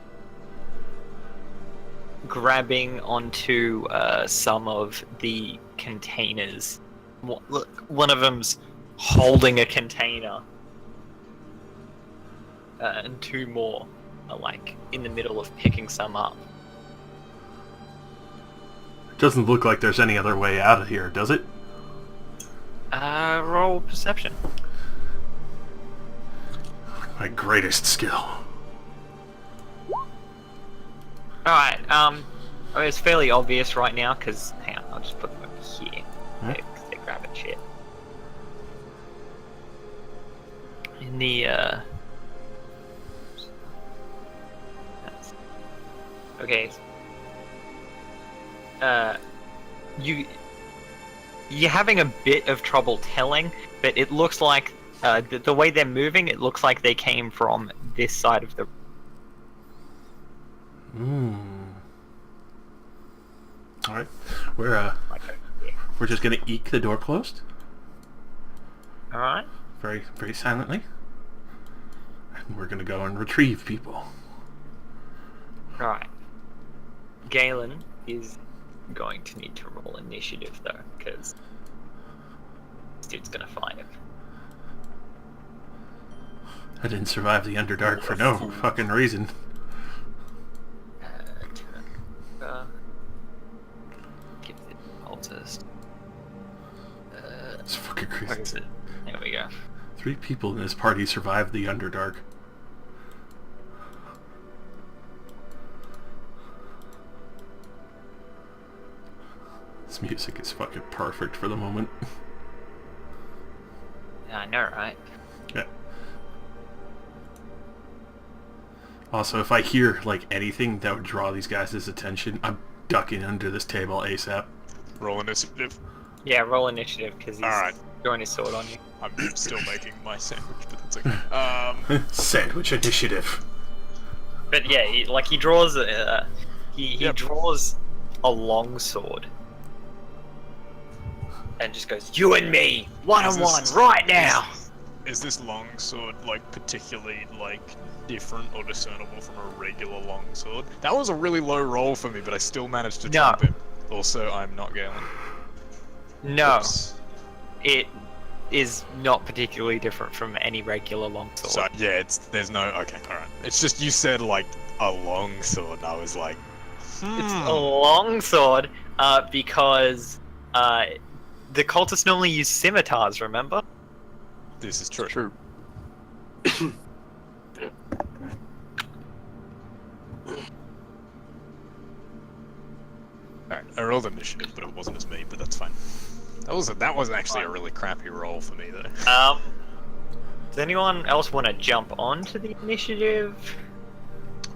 grabbing onto some of the containers. Look, one of them's holding a container, and two more are like in the middle of picking some up. Doesn't look like there's any other way out of here, does it? Roll perception. My greatest skill. Alright, I mean, it's fairly obvious right now, because, hang on, I'll just put them over here. Hmm? They're grabbing shit. In the, okay. You're having a bit of trouble telling, but it looks like, the way they're moving, it looks like they came from this side of the... Alright. We're just gonna eke the door closed. Alright. Very, very silently. And we're gonna go and retrieve people. Right. Galen is going to need to roll initiative though, because this dude's gonna find him. I didn't survive the Underdark for no fucking reason. Give the cultist. It's fucking Where is crazy. it? There we go. 3 people in this party survived the Underdark. This music is fucking perfect for the moment. Yeah, I know, right? Yeah. Also, if I hear, like, anything that would draw these guys' attention, I'm ducking under this table ASAP. Roll initiative. Yeah, roll initiative, because he's Alright. throwing his sword on you. I'm still making my sandwich, but that's okay. Sandwich initiative. But yeah, he draws, he Yep. draws a long sword. And just goes, you and me, one-on-one, right now! Is this longsword, like, particularly, like, different or discernible from a regular longsword? That was a really low roll for me, but I still managed to No. jump it. Also, I'm not Galen. No, Oops. it is not particularly different from any regular longsword. So, yeah, there's no, okay, alright. It's just you said, like, a longsword, and I was like, It's a long sword, because the cultists normally use scimitars, remember? This is true. True. Alright, I rolled initiative, but it wasn't as me, but that's fine. That was actually a really crappy roll for me, though. Does anyone else want to jump onto the initiative?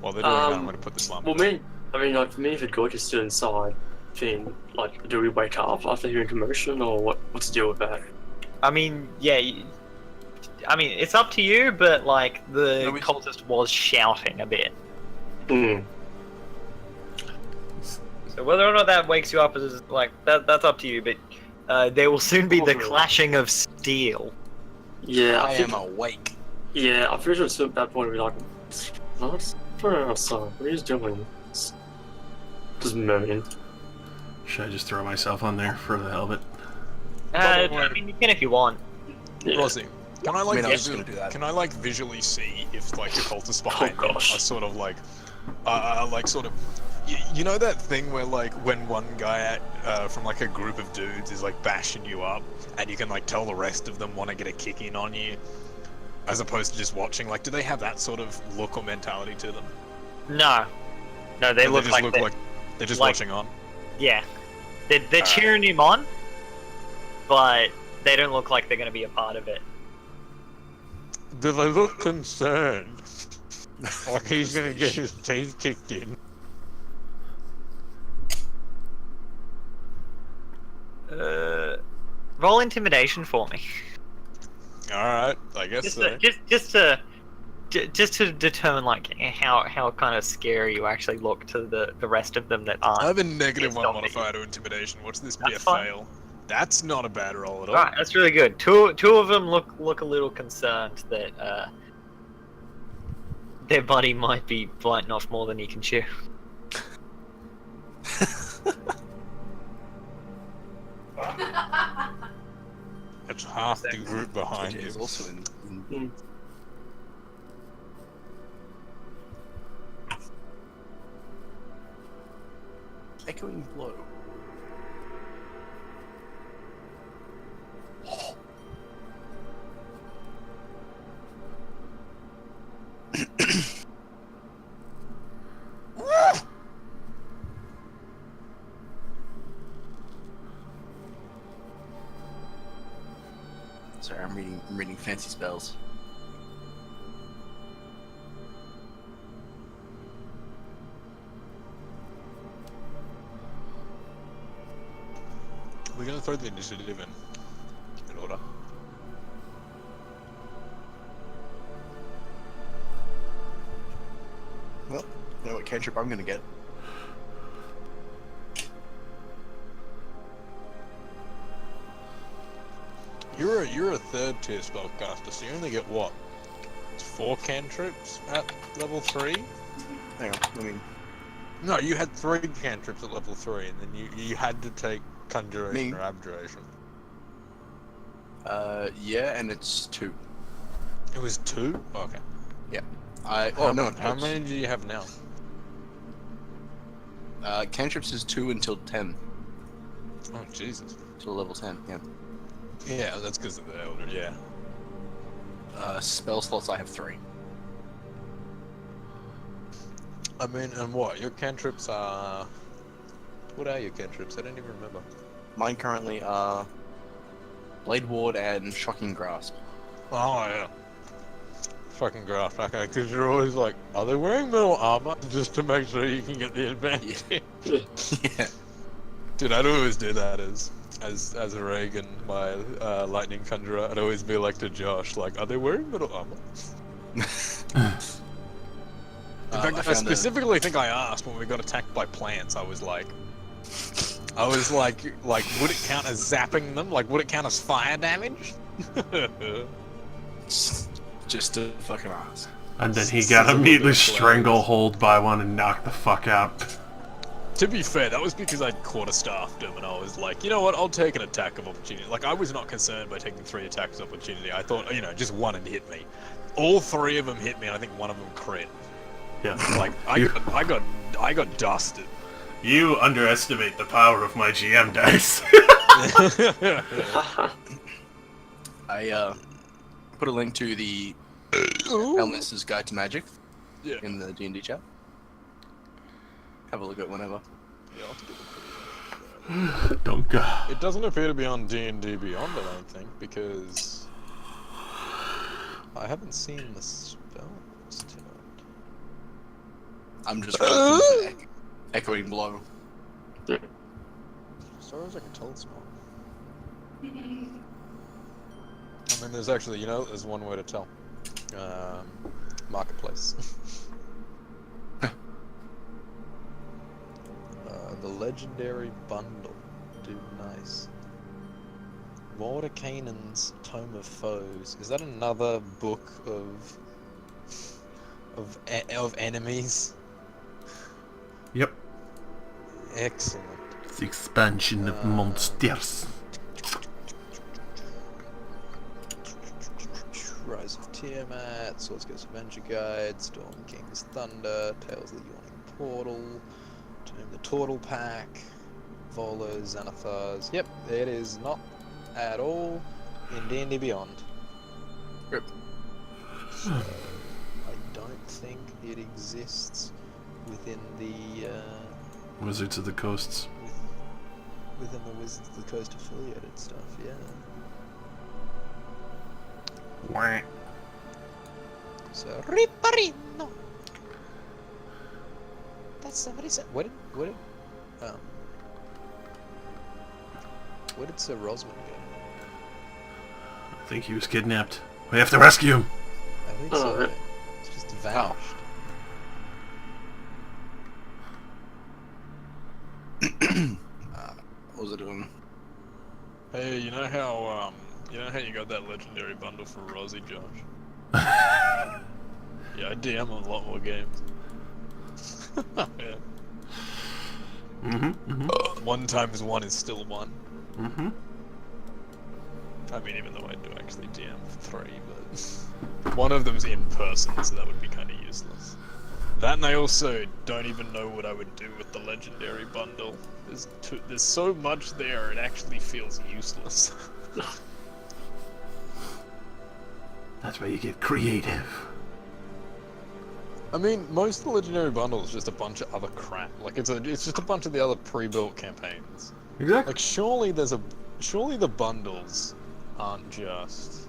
While they're doing that, I'm gonna put this lamp. Well, like for me, if Gorge is still inside, then like, do we wake up after hearing commotion, or what's the deal with that? I mean, yeah. I mean, it's up to you, but like the cultist was shouting a bit. Hmm. So whether or not that wakes you up is like that's up to you. But there will soon be the clashing of steel. Yeah, I I think. am awake. Yeah, I'm pretty sure it's at that point we're like, what's going on outside? What are you doing? Just moaning. Should I just throw myself on there for the hell of it? I mean, you can if you want. Yeah. Rossi, can I like I was just gonna do that. can I like visually see if like the cultists behind me are gosh. sort of like sort of you know that thing where like when one guy from like a group of dudes is like bashing you up and you can like tell the rest of them want to get a kick in on you as opposed to just watching, like do they have that sort of look or mentality to them? No, No, they look like they're just like- watching on. yeah. They're cheering him on, but they don't look like they're going to be a part of it. Do they look concerned? Like he's gonna get his teeth kicked in. Roll intimidation for me. Alright, I guess Just so. to determine like how kind of scary you actually look to the rest of them that aren't. I have a negative Yes, one don't modifier to intimidation. Watch this be That's a fine. fail. That's not a bad roll at all. Alright, that's really good. Two of them look a little concerned that their buddy might be biting off more than he can chew. It's half the group behind It you. is also in echoing blow. Sorry, I'm reading fancy spells. We're gonna throw the initiative in order. Well, you know what cantrip I'm gonna get? You're a third tier spellcaster, so you only get what? 4 cantrips at level 3? Hang on, let me. No, you had 3 cantrips at level 3, and then you had to take conjuration Me? or abjuration. Yeah, and it's 2. It was 2? Okay. How many do you have now? Cantrips is 2 until 10. Oh Jesus. Till level 10, yeah. Yeah, that's because of the elder. Yeah. Spell slots I have 3. I mean, and what? Your cantrips are... What are your cantrips? I don't even remember. Mine currently are Blade Ward and Shocking Grasp. Oh, yeah. Fucking graph. Okay, because you're always like, are they wearing metal armor? Just to make sure you can get the advantage. Yeah. Dude, I'd always do that as a Reagan, my lightning conjurer. I'd always be like to Josh, like, are they wearing metal armor? In fact, I specifically think I asked when we got attacked by plants. I was like, would it count as zapping them? Like, would it count as fire damage? Just to fucking ask. And then he got immediately stranglehold by one and knocked the fuck out. To be fair, that was because I'd quarterstaffed him, and I was like, you know what, I'll take an attack of opportunity. Like, I was not concerned by taking 3 attacks of opportunity. I thought, just one would hit me. All 3 of them hit me, and I think one of them crit. Yeah. Like, I got dusted. You underestimate the power of my GM dice. I put a link to the Elmis's Guide to Magic in the D&D chat. Have a look at it whenever. Yeah, I'll have to get Don't go. It doesn't appear to be on D&D Beyond, I don't think, because I haven't seen the spells tonight. I'm just writing Echoing Blow. As far as I can tell, it's not. I mean, there's actually, there's one way to tell. Marketplace. The Legendary Bundle. Dude, nice. Mordenkainen's Tome of Foes. Is that another book of enemies? Yep. Excellent. It's the expansion of monsters. Rise of Tiamat, Swords Ghost Adventure Guide, Storm King's Thunder, Tales of the Yawning Portal, Tomb the Turtle Pack, Volo, Xanathars. Yep, it is not at all in D&D Beyond. Yep. So, I don't think it exists within the Wizards of the Coasts. within the Wizards of the Coast affiliated stuff. Yeah. Wah. So Riparino. That's somebody said. Where did Sir Rosman go? I think he was kidnapped. We have to rescue him. I think Oh, so. really? It's just vanished. What was it doing? Hey, you know how you got that legendary bundle for Rosie, Josh? Yeah, I DM a lot more games. Yeah. One times one is still one. I mean, even though I do actually DM for 3, but one of them's in person, so that would be kind of useless. That, and I also don't even know what I would do with the legendary bundle. There's so much there, it actually feels useless. That's where you get creative. I mean, most of the legendary bundle is just a bunch of other crap. Like it's just a bunch of the other pre-built campaigns. Exactly. Like surely the bundles aren't just.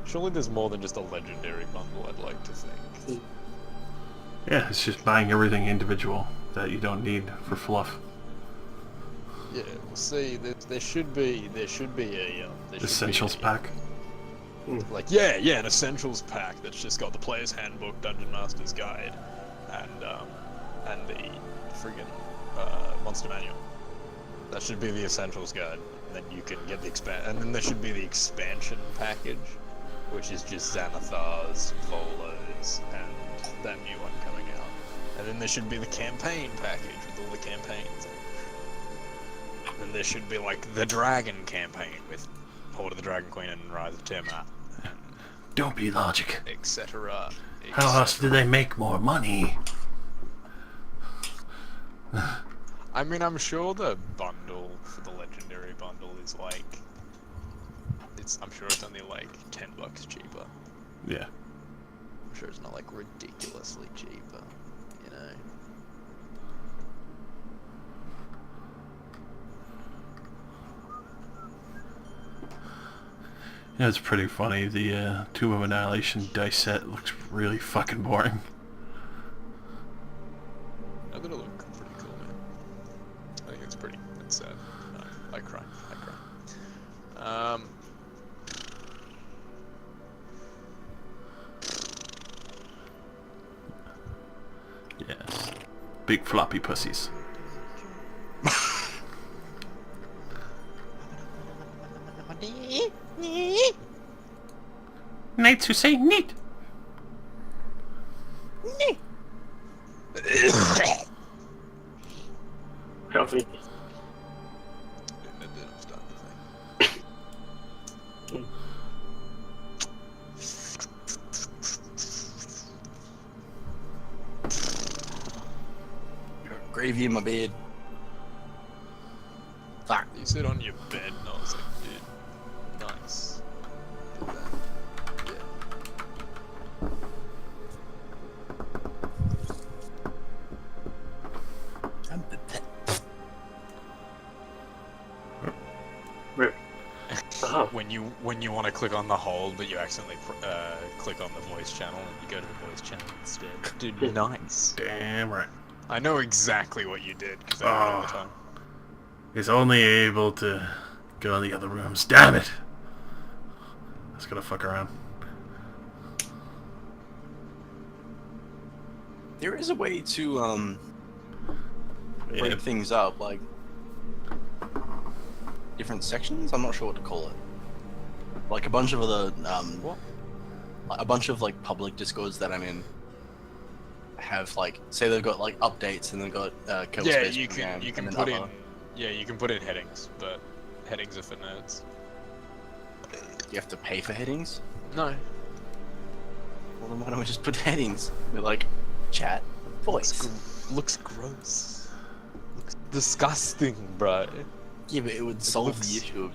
Surely there's more than just a legendary bundle. I'd like to think. Yeah, it's just buying everything individual that you don't need for fluff. Yeah, we'll see. There should be a Essentials pack. Like an essentials pack that's just got the player's handbook, dungeon master's guide, and the friggin' monster manual. That should be the essentials guide, and then you can get the and then there should be the expansion package, which is just Xanathars, Volos, and that new one coming out. And then there should be the campaign package with all the campaigns. And then there should be like the dragon campaign with Horde of the Dragon Queen and Rise of Tiamat. Don't be logic. Etc. How else do they make more money? I mean, I'm sure the bundle for the legendary bundle is like, I'm sure it's only like $10 cheaper. Yeah. I'm sure it's not like ridiculously cheaper, you know. Yeah, it's pretty funny. The Tomb of Annihilation dice set looks really fucking boring. I thought it looked pretty cool, man. I think it's sad. I cry. Yes. Big floppy pussies. Knights who say neat. Healthy. Gravy in my bed. Fuck. You sit on your bed and I was like, dude, nice. Did that. Oh. When you want to click on the hold, but you accidentally click on the voice channel, and you go to the voice channel instead. Dude, nice. Damn right. I know exactly what you did because I do it all the time. He's only able to go in the other rooms. Damn it! I was gonna fuck around. There is a way to break things up, like different sections. I'm not sure what to call it. Like a bunch of other a bunch of like public discords that I'm in have like, say they've got like updates and they've got Yeah, you can put in. Yeah, you can put in headings, but headings are for nerds. You have to pay for headings. No. Well, then why don't we just put headings? We're like, chat, voice. Looks gross. Looks disgusting, bro. Yeah, but it would solve the issue of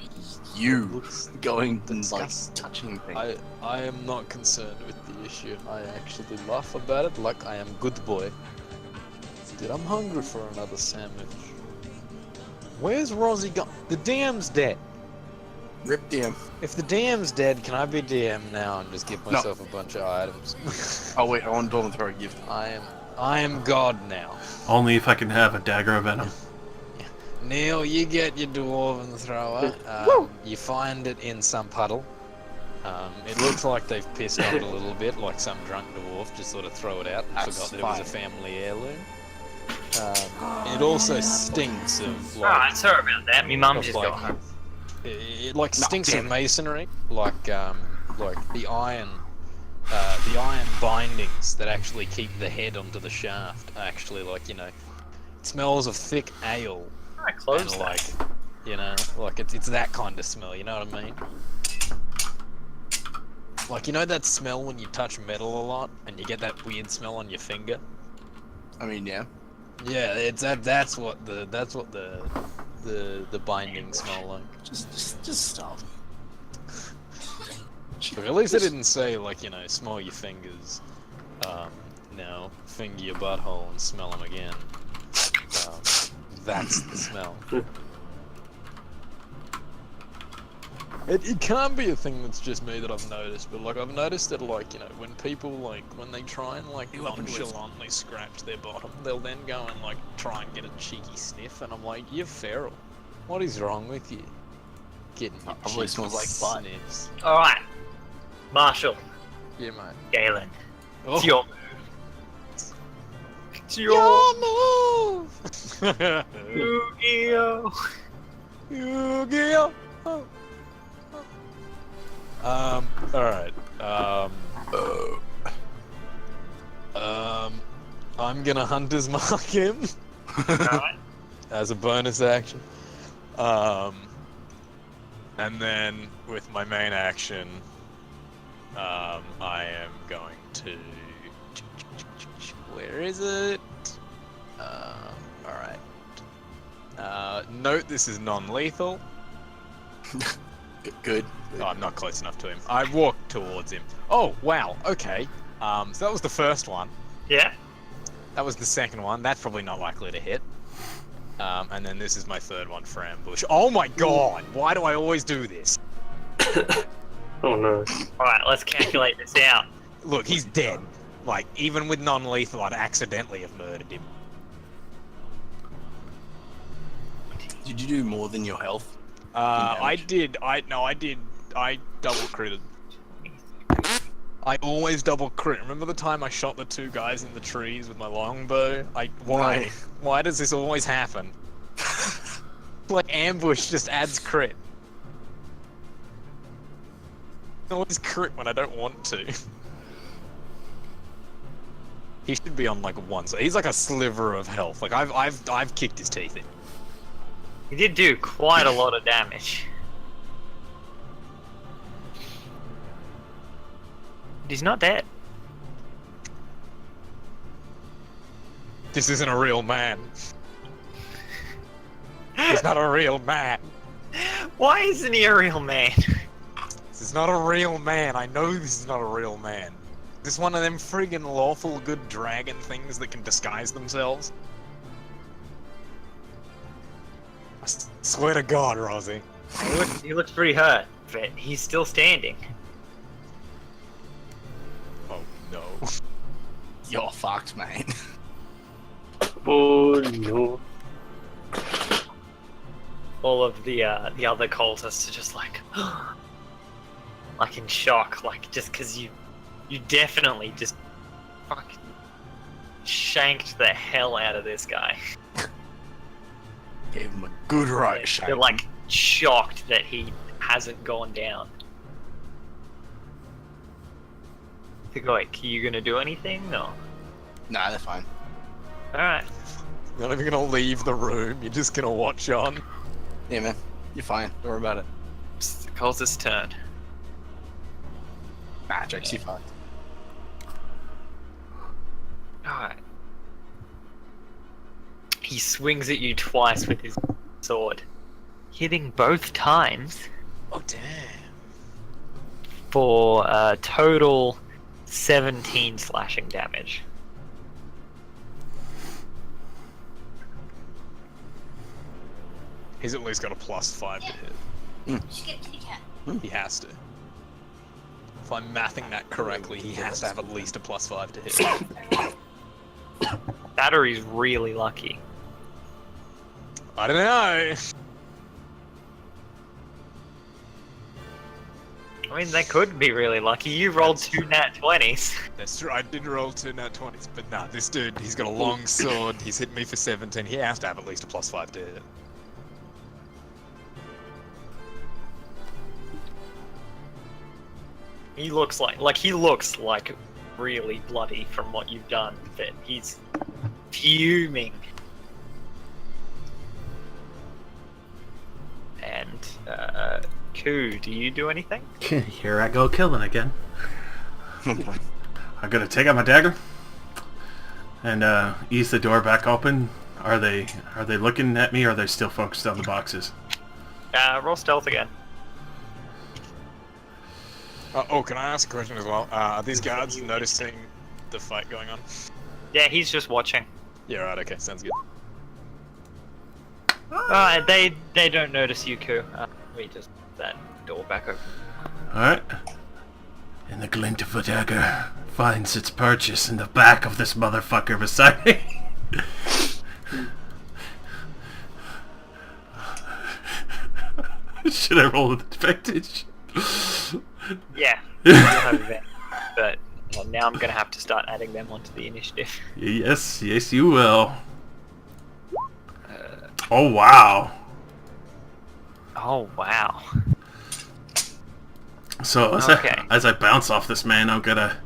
you going and like disgusting. touching things. I am not concerned with the issue. I actually laugh about it like I am good boy. Dude, I'm hungry for another sandwich. Where's Rosie gone? The DM's dead. Rip DM. If the DM's dead, can I be DM now and just give myself a bunch of items? Oh wait, I want to throw a gift. I am God now. Only if I can have a dagger of venom. Neil, you get your dwarven thrower. You find it in some puddle. It looks like they've pissed on it a little bit, like some drunk dwarf just sort of throw it out and That's forgot that it was a fine. family heirloom. It also stinks of like, Alright, sorry about that. My mum of, just like, got home. it like stinks damn of it. masonry, like the iron bindings that actually keep the head onto the shaft. Actually, like, you know, it smells of thick ale. I closed And that. like, you know, like it's that kind of smell, you know what I mean? Like, you know that smell when you touch metal a lot and you get that weird smell on your finger? I mean, yeah. Yeah, it's that's what the bindings smell like. Just stop. But at least it didn't say, like, you know, smell your fingers. No, finger your butthole and smell them again. That's the smell. It can't be a thing that's just me that I've noticed, but like I've noticed that, like, you know, when people like when they try and like nonchalantly scratch their bottom, they'll then go and like try and get a cheeky sniff, and I'm like, you're feral. What is wrong with you? Getting your Probably cheeky smells like butt. sniffs. Alright. Marshall, Yeah, mate. Galen. Oh. It's your move. It's your move! Yu-Gi-Oh! Yu-Gi-Oh! Alright. I'm gonna Hunter's Mark him Alright. as a bonus action. And then with my main action, I am going to. Where is it? Alright. Note this is non-lethal. Good. Oh, I'm not close enough to him. I walked towards him. Oh, wow, okay. So that was the first one. Yeah. That was the second one. That's probably not likely to hit. And then this is my third one for ambush. Oh my god! Why do I always do this? Oh no. Alright, let's calculate this out. Look, he's dead. Like, even with non-lethal, I'd accidentally have murdered him. Did you do more than your health? I did. I double critted. I always double crit. Remember the time I shot the two guys in the trees with my longbow? Why? Why does this always happen? Like, ambush just adds crit. I always crit when I don't want to. He should be on like one, so he's like a sliver of health. Like I've kicked his teeth in. He did do quite a lot of damage. But he's not dead. This isn't a real man. He's not a real man. Why isn't he a real man? This is not a real man. I know this is not a real man. This is one of them friggin' lawful good dragon things that can disguise themselves. I swear to God, Rosie. He looks pretty hurt, but he's still standing. Oh no. You're fucked, mate. Oh no. All of the other cultists are just like, like in shock, like just because you definitely just fucking shanked the hell out of this guy. Gave him a good right shake. They're like shocked that he hasn't gone down. Think like, are you gonna do anything? No. Nah, they're fine. Alright. You're not even gonna leave the room. You're just gonna watch on. Yeah, man. You're fine. Don't worry about it. It's the cultist's turn. Nah, Jax, you're fucked. Alright. He swings at you twice with his sword, hitting both times Oh damn. for a total 17 slashing damage. He's at least got a +5 to hit. You should get a kitty cat. He has to. If I'm mathing that correctly, he has to have at least a +5 to hit. Battery's really lucky. I don't know. I mean, they could be really lucky. You rolled 2 nat 20s. That's true. I did roll 2 nat 20s, but nah, this dude, he's got a long sword. He's hit me for 17. He has to have at least a +5 to hit. He looks like really bloody from what you've done, but he's fuming. And, Koo, do you do anything? Here I go killing again. I'm gonna take out my dagger and ease the door back open. Are they looking at me, or are they still focused on the boxes? Roll stealth again. Oh, can I ask a question as well? Are these guards noticing the fight going on? Yeah, he's just watching. Yeah, right, okay, sounds good. They don't notice you, Koo. We just that door back open. Alright. And the glint of a dagger finds its purchase in the back of this motherfucker beside me. Should I roll with advantage? Yeah, you'll have advantage, but well, now I'm gonna have to start adding them onto the initiative. Yes, you will. Oh wow. Oh wow. So Okay. as I bounce off this man, I'm gonna.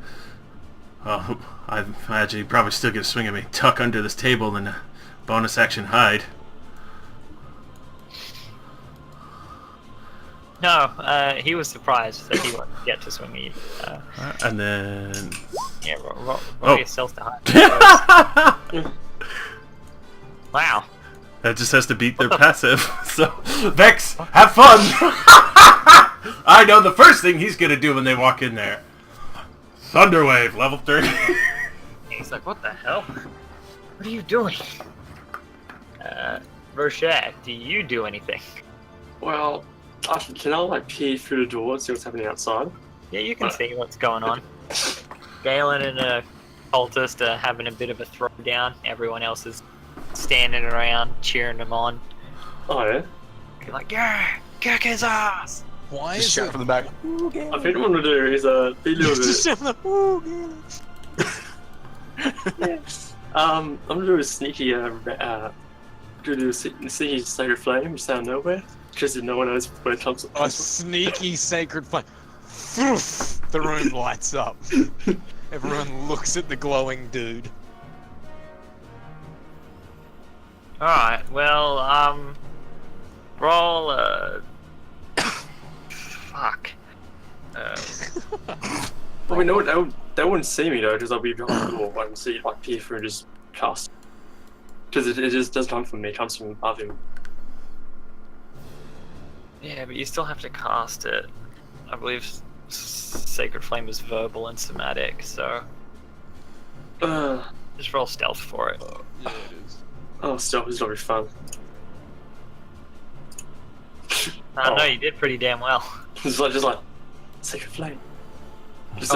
I imagine he probably still get a swing at me. Tuck under this table and bonus action hide. No, he was surprised that he wouldn't get to swing at you. And then. Yeah, roll Oh. your stealth to hide. Wow. That just has to beat their passive. So, Vex, have fun! I know the first thing he's gonna do when they walk in there. Thunderwave, level 3. He's like, what the hell? What are you doing? Poeshack, do you do anything? Well, can I like peer through the door and see what's happening outside? Yeah, you can see what's going on. Galen and a cultist are having a bit of a throwdown. Everyone else is standing around, cheering them on. Oh yeah? You're like, yeah, kick his ass! Why Just is shout it? from the back. I think what I'm gonna do is be a little Just bit. shout the I'm gonna do a sneaky sneaky sacred flame just out of nowhere, because no one knows where it comes. A sneaky sacred flame. The room lights up. Everyone looks at the glowing dude. Alright, well, roll, fuck. I mean, they wouldn't see me though, because I'll be behind the door. I can see like peer through and just cast. Because it just doesn't come from me; it comes from above him. Yeah, but you still have to cast it. I believe Sacred Flame is verbal and somatic, so just roll stealth for it. Yeah, it is. Oh, stealth is gonna be fun. No, you did pretty damn well. Just like sacred flame. Just,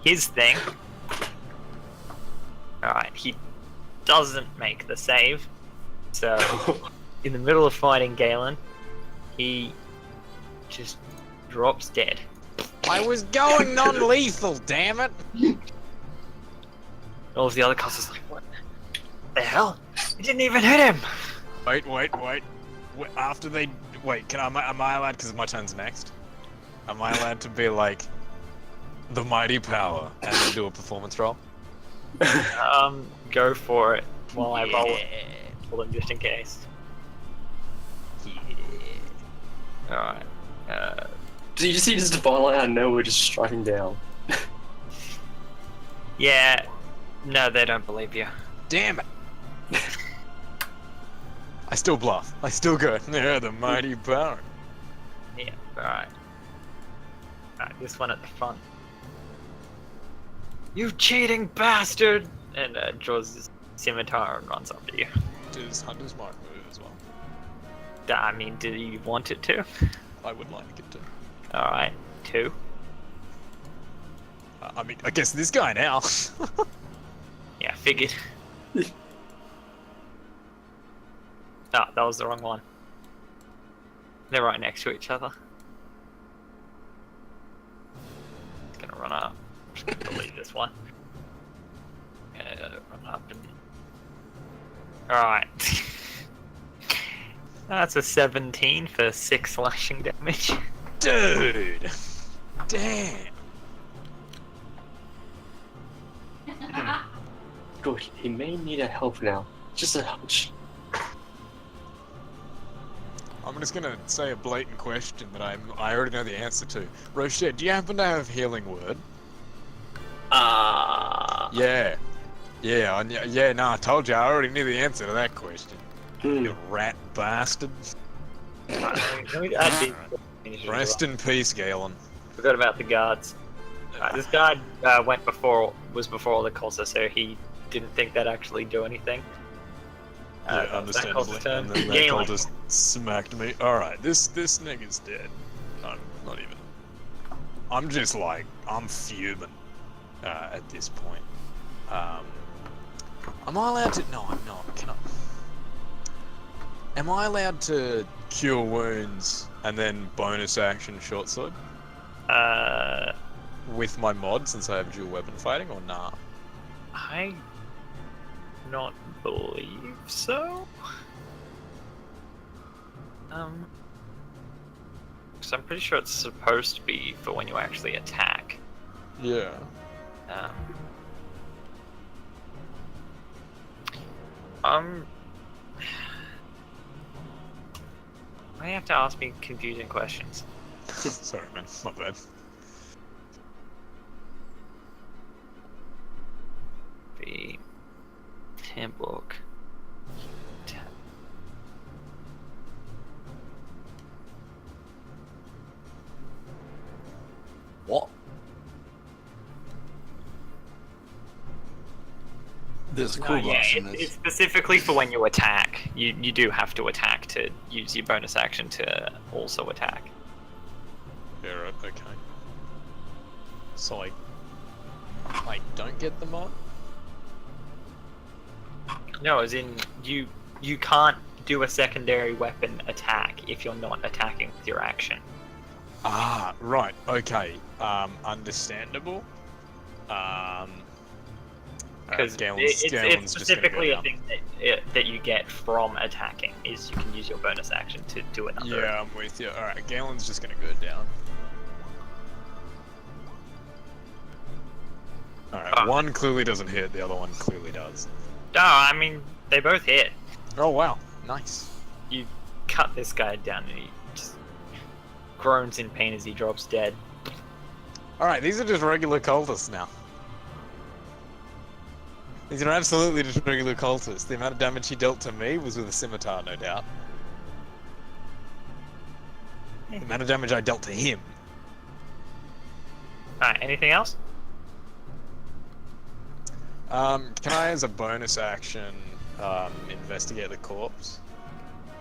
His thing. Alright, he doesn't make the save. So, in the middle of fighting Galen, he just drops dead. I was going non-lethal, damn it! All of the other casters like, what the hell? He didn't even hit him! Wait. After they... Wait, am I allowed, because my turn's next? Am I allowed to be like, the mighty power, and then do a performance roll? Go for it while I roll it for them just in case. Alright. Did you just see this divine light out of nowhere just striking down? Yeah. No, they don't believe you. Damn it! I still bluff. I still go, yeah, the mighty power. Yeah, alright. Alright, this one at the front. You cheating bastard! And draws his scimitar and runs up to you. does Hunter's Mark move as well? I mean, do you want it to? I would like it to. Alright, 2. I mean, I guess this guy now. Yeah, figured. Oh, that was the wrong one. They're right next to each other. It's gonna run up. I'm just gonna delete this one. Run up and... Alright. That's a 17 for 6 slashing damage. Dude! Damn! Good, he may need a help now. Just a hunch. I'm just gonna say a blatant question that I already know the answer to. Rochette, do you happen to have Healing Word? Yeah. Yeah, no, I told you, I already knew the answer to that question. You rat bastard. Rest in peace, Galen. Forgot about the guards. This guy was before all the cultists, so he didn't think that'd actually do anything. Yeah, understandably. And then that Galen. cultist smacked me. Alright, this nigga's dead. I'm not even... I'm just like, I'm fuming at this point. Am I allowed to... No, I'm not. Can I... Am I allowed to cure wounds and then bonus action short sword? With my mod, since I have dual weapon fighting, or nah? I not believe so. Because I'm pretty sure it's supposed to be for when you actually attack. Yeah. I have to ask me confusing questions. Sorry, man. My bad. The handbook. What? There's a cool Yeah, boss in it's this. specifically for when you attack. You do have to attack to use your bonus action to also attack. Yeah, right, okay. So I don't get the mod? No, as in you can't do a secondary weapon attack if you're not attacking with your action. Ah, right, okay. Understandable. Because it's specifically a thing that you get from attacking, is you can use your bonus action to do another. Yeah, I'm with you. Alright, Galen's just gonna go down. Alright, one clearly doesn't hit, the other one clearly does. No, I mean, they both hit. Oh wow, nice. You cut this guy down and he just groans in pain as he drops dead. Alright, these are just regular cultists now. These are absolutely just regular cultists. The amount of damage he dealt to me was with a scimitar, no doubt. The amount of damage I dealt to him. Alright, anything else? Can I, as a bonus action, investigate the corpse?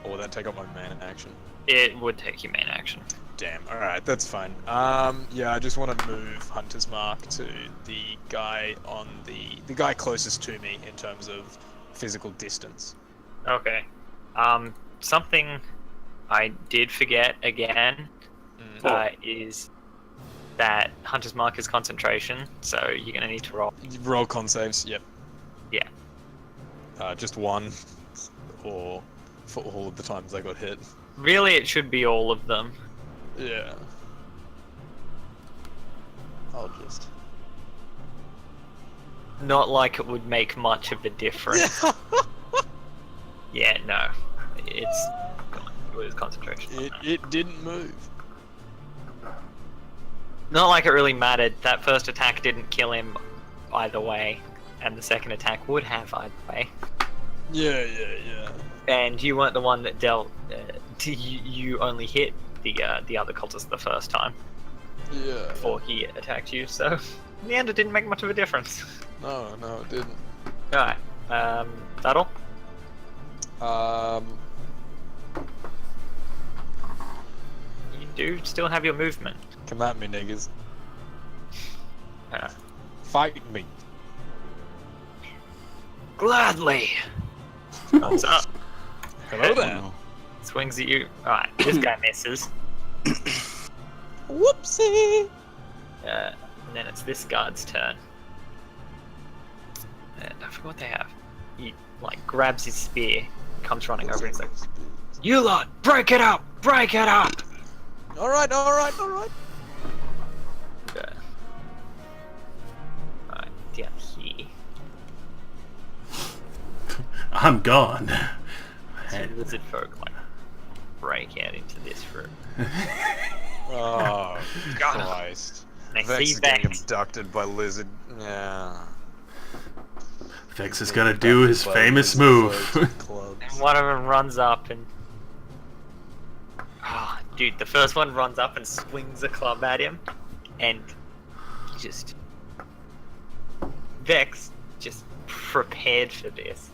Or will that take up my main action? It would take your main action. Damn, alright, that's fine. Yeah, I just want to move Hunter's Mark to the guy on the guy closest to me in terms of physical distance. Okay. Something I did forget again is that Hunter's Mark is concentration, so you're gonna need to roll. Roll con saves, yep. Yeah. Just one, or for all of the times I got hit. Really, it should be all of them. Yeah. I'll just... Not like it would make much of a difference. Yeah, no. It's gone. It was concentration. It didn't move. Not like it really mattered. That first attack didn't kill him either way, and the second attack would have either way. Yeah. And you weren't the one that dealt. You only hit the other cultist the first time. Yeah. Before he attacked you, so in the end it didn't make much of a difference. No, it didn't. Alright. That all? You do still have your movement. Come at me, niggas. Uh, Fight me. Gladly. What's up? Hello there. Swings at you. Alright, this guy misses. Whoopsie. And then it's this guard's turn. And I forgot what they have. He like grabs his spear, comes running over and he's like, "You lot, break it up! Break it up!" Alright. Alright, down here. I'm gone. So lizard folk like break out into this room. Oh, Christ. And I Vex see is getting Vex. abducted by lizard. Yeah. Vex is gonna do his famous move. And one of them runs up and... Ah, dude, the first one runs up and swings a club at him. And just... Vex, just prepared for this,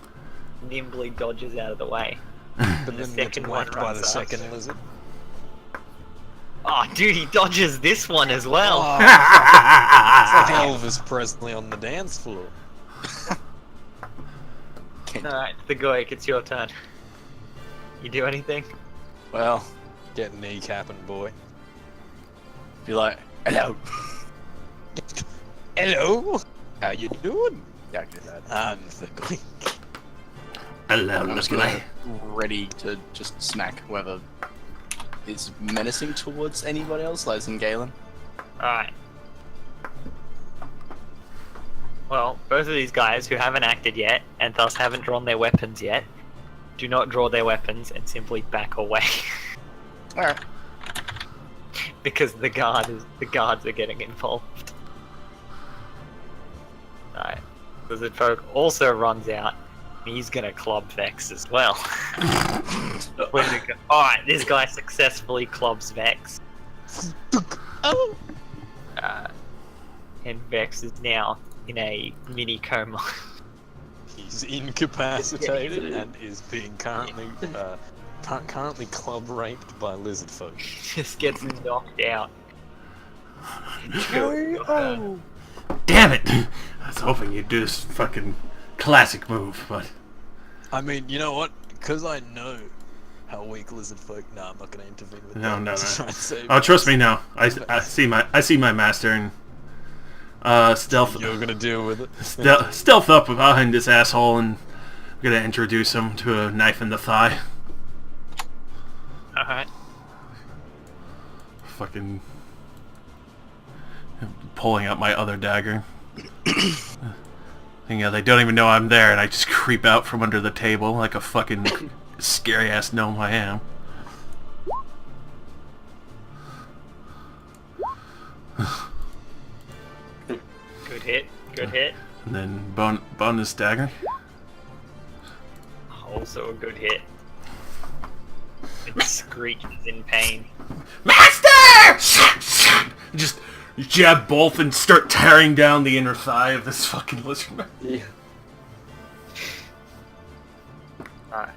nimbly dodges out of the way. But The then gets second one whacked by runs the up. second lizard. Oh, dude, he dodges this one as well. Oh, it's like Elvis Presley on the dance floor. Alright, the Goik, it's your turn. You do anything? Well, Get kneecapping, boy. be like, hello. Hello. How you doing? Yeah, I can do that. I'm the queen. Hello, I'm just lovely. gonna ready to just smack whoever is menacing towards anybody else, like in Galen. Alright. Well, both of these guys who haven't acted yet, and thus haven't drawn their weapons yet, do not draw their weapons and simply back away. Alright. Because the guards are getting involved. Alright. Lizard folk also runs out. He's gonna club Vex as well. Alright, this guy successfully clubs Vex. Oh. And Vex is now in a mini coma. He's incapacitated and is being currently club raped by lizard folk. Just gets knocked out. Oh. Damn it! I was hoping you'd do this fucking classic move, but I mean, you know what? Because I know how weak lizard folk. No, I'm not going to intervene with No, them no, to no. try and save oh, trust me us. now. I see my master and stealth You're going to deal with it. stealth up behind this asshole and I'm gonna introduce him to a knife in the thigh. Alright. Fucking pulling out my other dagger. And yeah, they don't even know I'm there, and I just creep out from under the table like a fucking scary ass gnome I am. Good hit. Good hit. And then bonus dagger. Also a good hit. It screeches in pain. Master! Just jab both and start tearing down the inner thigh of this fucking lizard man. Yeah. Alright.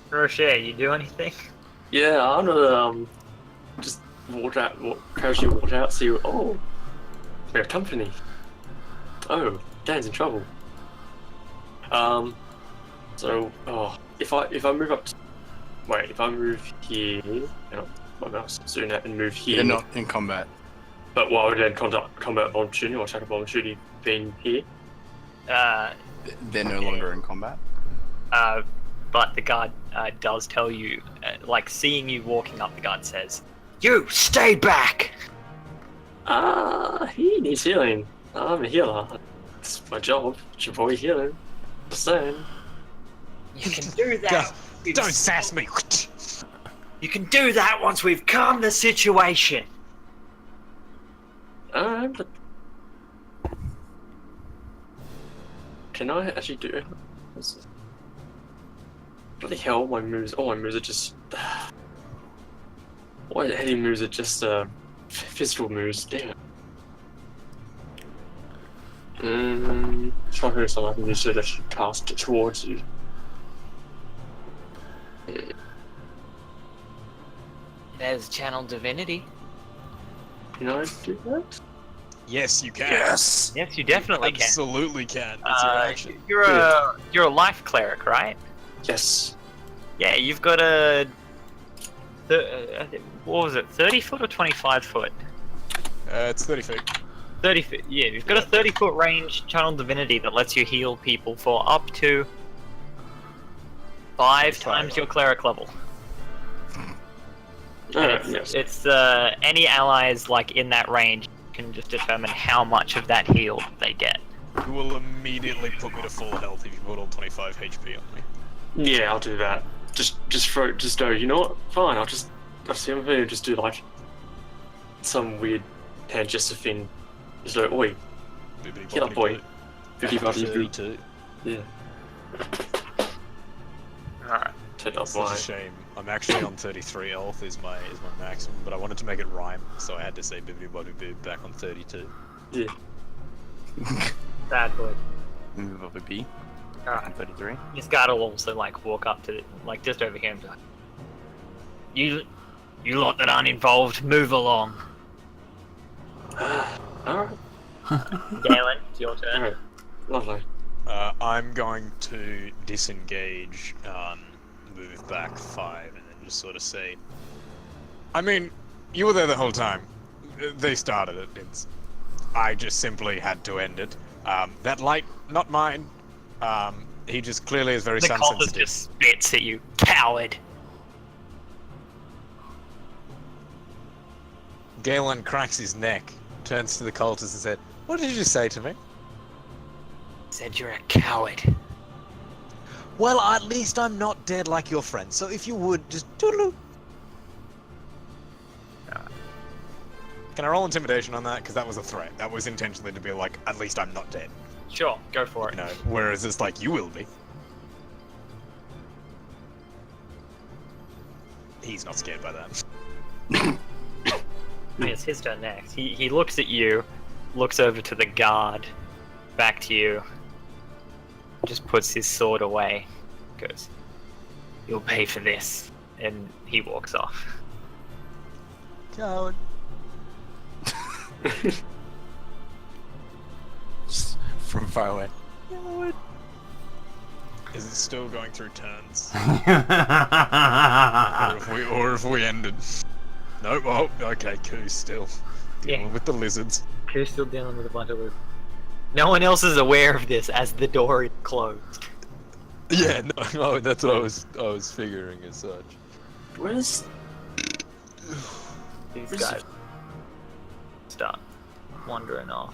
Rocher, you do anything? Yeah, I'm gonna just casually walk out, see. Oh, we have company. Oh, Dan's in trouble. So, if I move up, if I move here, my mouse zoom out and move here. They're not in combat. But why would then combat opportunity or attack opportunity being here? They're no longer in combat. But the guard does tell you, like seeing you walking up, the guard says, "You stay back." He needs healing. I'm a healer. It's my job. Should probably heal him. Just saying. You can do that. Don't sass me! You can do that once we've calmed the situation. But can I actually do it? What the hell? My moves. All my moves are just. All my heavy moves are just physical moves. Damn it. Try to do something I can use to just cast it towards you. There's Channel Divinity. Can I do that? Yes, you can. Yes. Yes, you definitely can. Absolutely can. It's your action. You're a life cleric, right? Yes. Yeah, you've got a. What was it? 30 foot or 25 foot? It's 30 feet. 30 foot. Yeah, you've got a 30-foot range Channel Divinity that lets you heal people for up to 5 times your cleric level. It's any allies like in that range can just determine how much of that heal they get. You will immediately put me to full health if you put all 25 HP on me. Yeah, I'll do that. Just go. You know what? Fine. I'll see. I'm gonna just do like some weird hand gesture thing. Just like, oi, get up, boy. 32. Yeah. Alright. Turn up It's such a my. shame. I'm actually on 33 health is my maximum, but I wanted to make it rhyme, so I had to say bibbidi bobbidi bib back on 32. Yeah. Bad boy. Move up a B. Alright. 33. This guard will also like walk up to like just over here and be like, You lot that aren't involved, move along. Alright. Galen, it's your turn. Alright. Lovely. I'm going to disengage, move back 5, and then just sort of say, I mean, you were there the whole time. They started it. I just simply had to end it. That light, not mine. He just clearly is very The cultist sensitive. just spits at you, coward. Galen cracks his neck, turns to the cultist and said, "What did you say to me?" Said you're a coward. Well, at least I'm not dead like your friend, so if you would, just toodaloo. Can I roll intimidation on that? Because that was a threat. That was intentionally to be like, at least I'm not dead. Sure, go for it. You know, whereas it's like, you will be. He's not scared by that. It's his turn next. He looks at you, looks over to the guard, back to you, just puts his sword away, goes, "You'll pay for this," and he walks off. Coward. From far away. Is it still going through turns? Yeah. or if we ended? Nope. Oh, okay. Koo's still dealing with the lizards. Koo's still dealing with a bunch of lizards. No one else is aware of this as the door is closed. Yeah, no, that's what I was figuring as such. Where's These guys start wandering off.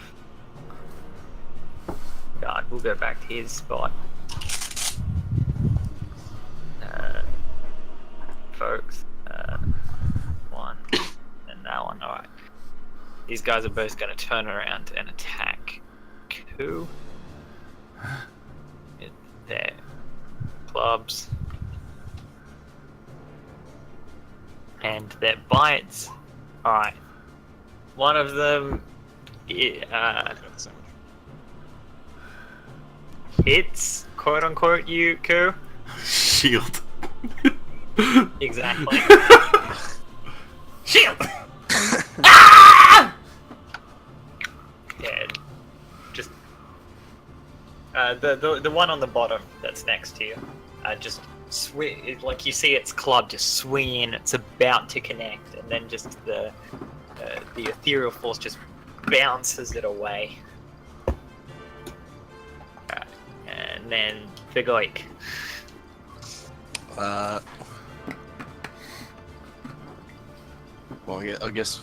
God, we'll go back to his spot. Folks, one and that one. All right, these guys are both going to turn around and attack Koo. Their clubs and their bites. All right, one of them hits, quote unquote, you, Koo. Shield. Exactly. Shield! Yeah, just the one on the bottom that's next to you, just like you see its club just swing in. It's about to connect, and then just the ethereal force just bounces it away. And then Figoik. Well, I guess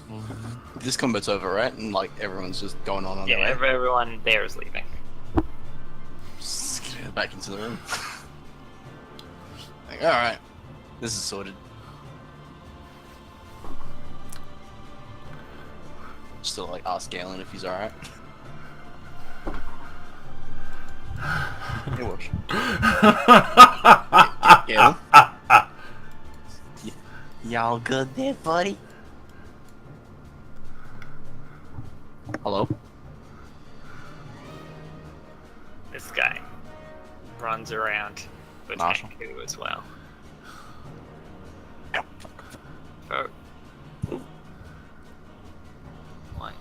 this combat's over, right? And like everyone's just going on Yeah, their way. everyone there is leaving. Just get back into the room. Like, all right, this is sorted. Still like ask Galen if he's all right. Hey, watch. Galen. Y'all good there, buddy? Hello? runs around for Marshall. Tanku as well. Oh. Right.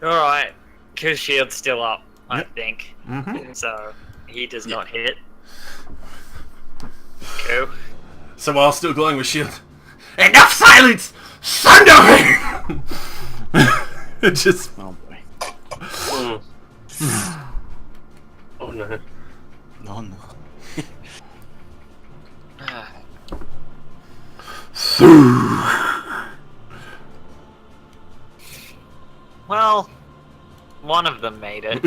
Alright. Q's shield's still up, I think. Mm-hmm. So, he does not hit. Cool. So while still glowing with shield, enough silence! Sunder! It just... Oh boy. Oh no. No, no. Well, one of them made it.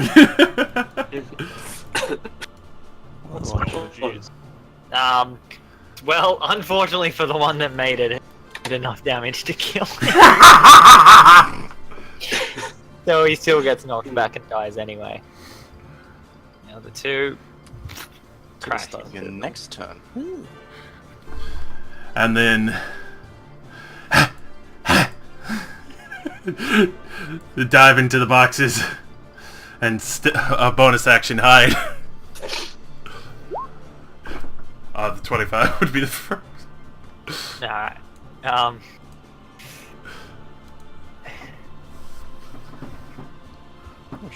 Well, unfortunately for the one that made it, it did enough damage to kill him. So he still gets knocked back and dies anyway. The other two crash. Your next turn. And then... dive into the boxes and a bonus action hide. The 25 would be the first. Alright.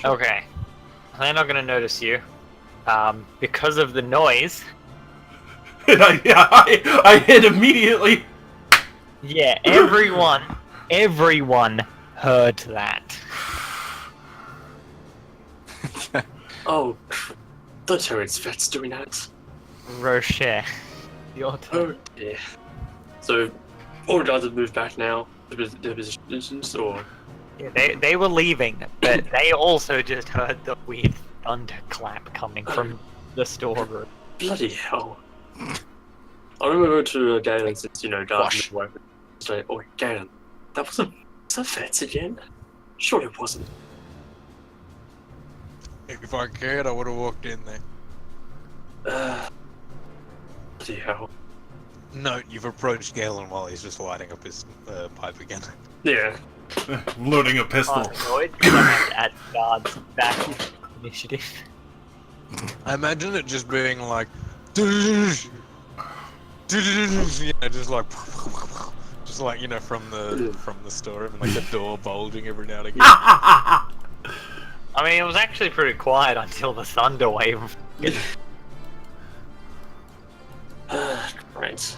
Okay. They're not gonna notice you. Because of the noise. And I hit immediately. Yeah, everyone heard that. Oh, don't tell me it's Vet's doing that. Rocher, your turn. Oh dear. So, all the guys have moved back now to their positions, or? Yeah, they were leaving, but they also just heard the weird thunderclap coming from the storeroom. Bloody hell. I remember to Galen since, guys moved away. It's like, oh, Galen, was that Vet's again? Surely it wasn't. If I cared, I would have walked in there. Bloody hell. Note, you've approached Galen while he's just lighting up his pipe again. Yeah. Loading a pistol. Annoyed because I have to add guards back to initiative. I imagine it just being like... just like... Just like, from the storeroom, and like the door bulging every now and again. I mean, it was actually pretty quiet until the thunder wave. Right.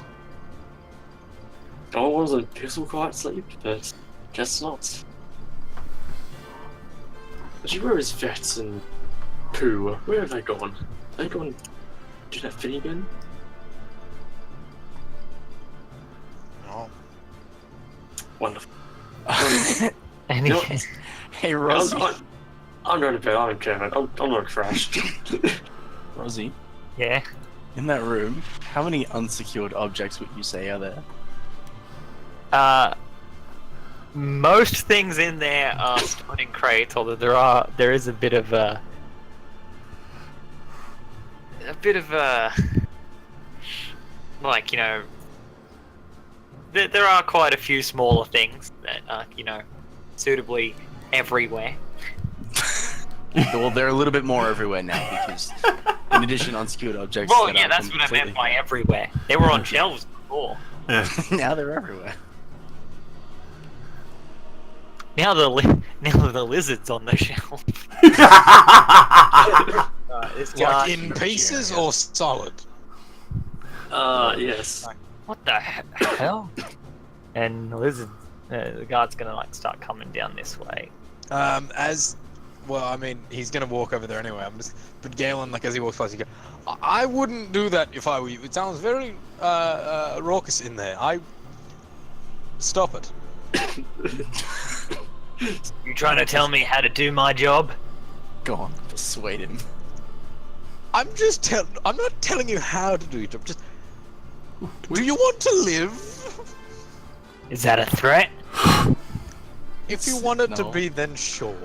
I was a peaceful quiet sleep, but guess not. Actually, where is Vet and Pooh? Where have they gone? Have they gone do that thing again? Oh. Wonderful. Anyway. Hey, Rosie. I'm going to bed, I don't care, man. I'm not crashed. Rosie, Yeah. in that room, how many unsecured objects would you say are there? Most things in there are stored in crates, although there is a bit of like, there are quite a few smaller things that are, suitably everywhere. Well, they're a little bit more everywhere now because, in addition to unsecured objects, Well, that yeah, are that's what I meant completely- by everywhere. They were on shelves before. Now they're everywhere. Now the lizard's on the shelf. This guy. Like in pieces or solid? Yes. What the hell? And the lizard, the guard's gonna start coming down this way. Well, I mean, he's gonna walk over there anyway. But Galen, as he walks past, he goes, I wouldn't do that if I were you. It sounds very raucous in there. Stop it. You trying to tell me how to do my job? Go on, persuade him. I'm not telling you how to do your job. Just, do you want to live? Is that a threat? If you want it to No. be, then sure.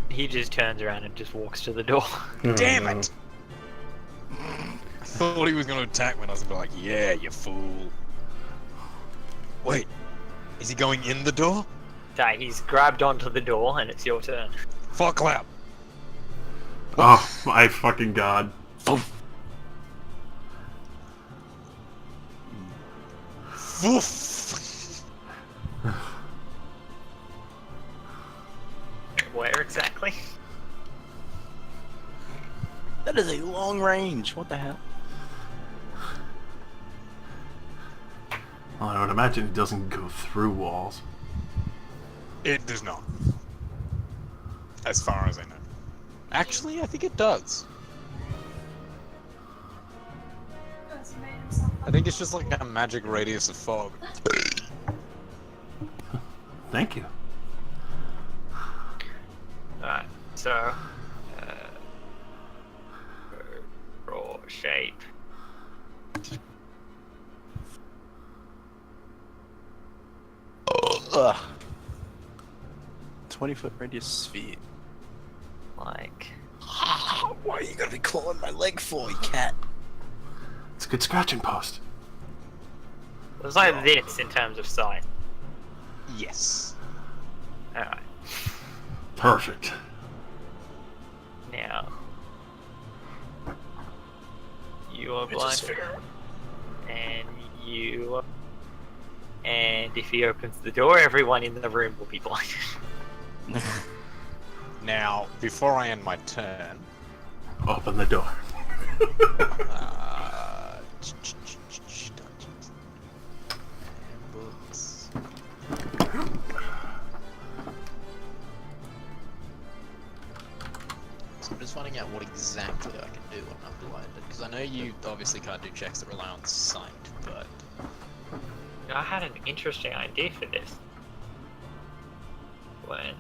He just turns around and just walks to the door. Damn it! I thought he was going to attack when I was like, yeah, you fool. Wait, is he going in the door? Die, he's grabbed onto the door, and it's your turn. Fuck clap. Oh my fucking god. Woof. Where exactly? That is a long range. What the hell? Well, I would imagine it doesn't go through walls. It does not. As far as I know. Actually, I think it does. I think it's just like a magic radius of fog. Thank you. Alright, so... raw shape. Ugh. 20-foot radius sphere. Like... Why are you gonna be clawing my leg for, you cat? It's a good scratching post. It was like this in terms of size. Yes. Alright. Perfect. Now... You are blind. And you are... And if he opens the door, everyone in the room will be blinded. Now, before I end my turn, Open the door. books. So I'm just finding out what exactly I can do when I'm blinded, because I know you obviously can't do checks that rely on sight, but I had an interesting idea for this. When...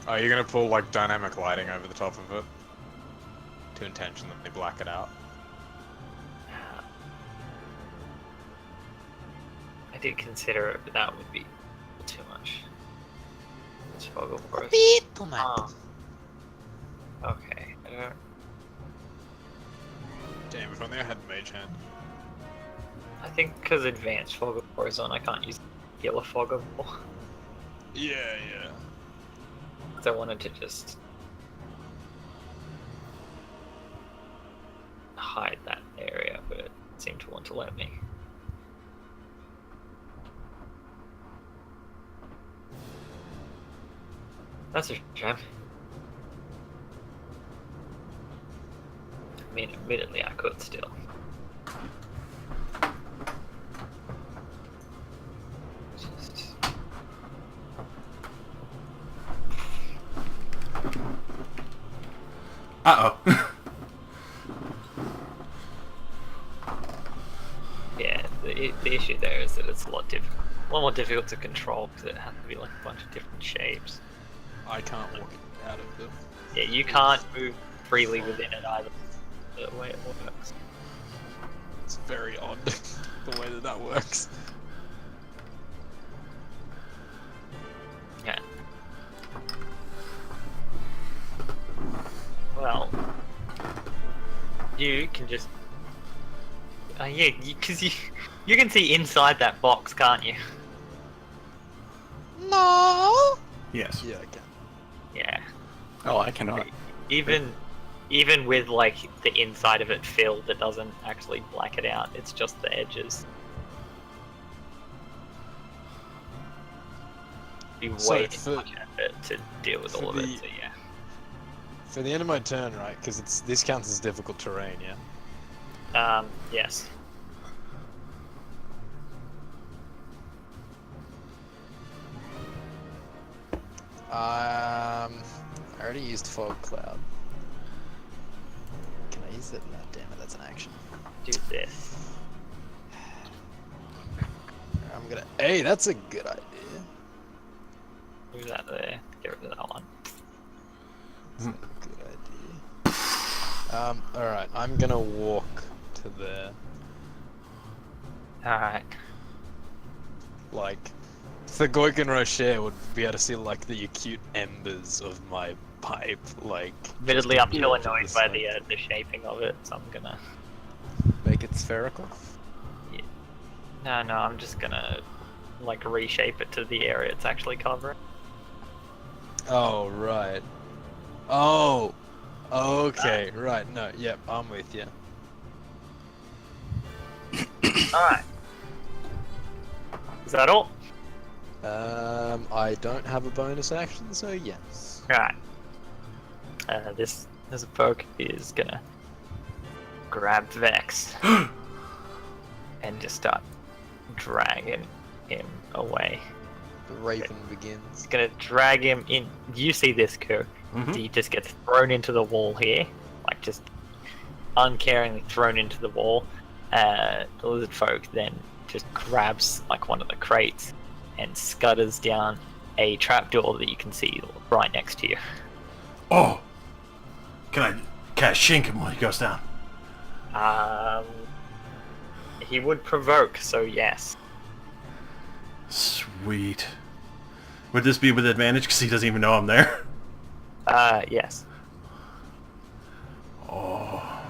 are you gonna pull like dynamic lighting over the top of it to intentionally black it out? I did consider it, but that would be too much. It's fog of course. Okay. Damn, if only I had Mage Hand. I think because advanced fog of war is on, I can't use yellow fog of war. Yeah, yeah. So I wanted to just hide that area, but it seemed to want to let me. That's a shame. I mean, admittedly, I could still. Just... Uh-oh. Yeah, the issue there is that it's a lot more difficult to control because it has to be like a bunch of different shapes. I can't walk out of them. Yeah, you can't move freely within it either. The way it works. It's very odd, the way that works. Yeah. Well, you can just... yeah, because you can see inside that box, can't you? No. Yes. Yeah, I can. Yeah. Oh, I cannot. Even with like the inside of it filled, it doesn't actually black it out. It's just the edges. Be So way too much effort to deal with all of it. So yeah. For the end of my turn, right? Because this counts as difficult terrain, yeah. Yes. I already used fog cloud. Can I use it? No, damn it, that's an action. Do this. I'm gonna. Hey, that's a good idea. Move that there. Get rid of that one. That's a good idea. Alright, I'm gonna walk to there. Alright. Like, the Goiken Rocher would be able to see, like, the acute embers of my pipe, like... Admittedly, I'm still just annoyed by the shaping of it, so I'm gonna... make it spherical? No, I'm just gonna like reshape it to the area it's actually covering. Oh, right. Oh! Okay, right. No, yep, I'm with you. Alright. Is that all? I don't have a bonus action, so yes. Alright. This folk is gonna grab Vex and just start dragging him away. The raping begins. He's gonna drag him in. You see this, Kirk? He just gets thrown into the wall here, like just uncaringly thrown into the wall. The lizard folk then just grabs like one of the crates and scutters down a trapdoor that you can see right next to you. Oh! Can I shink him when he goes down? He would provoke, so yes. Sweet. Would this be with advantage because he doesn't even know I'm there? Yes. Oh.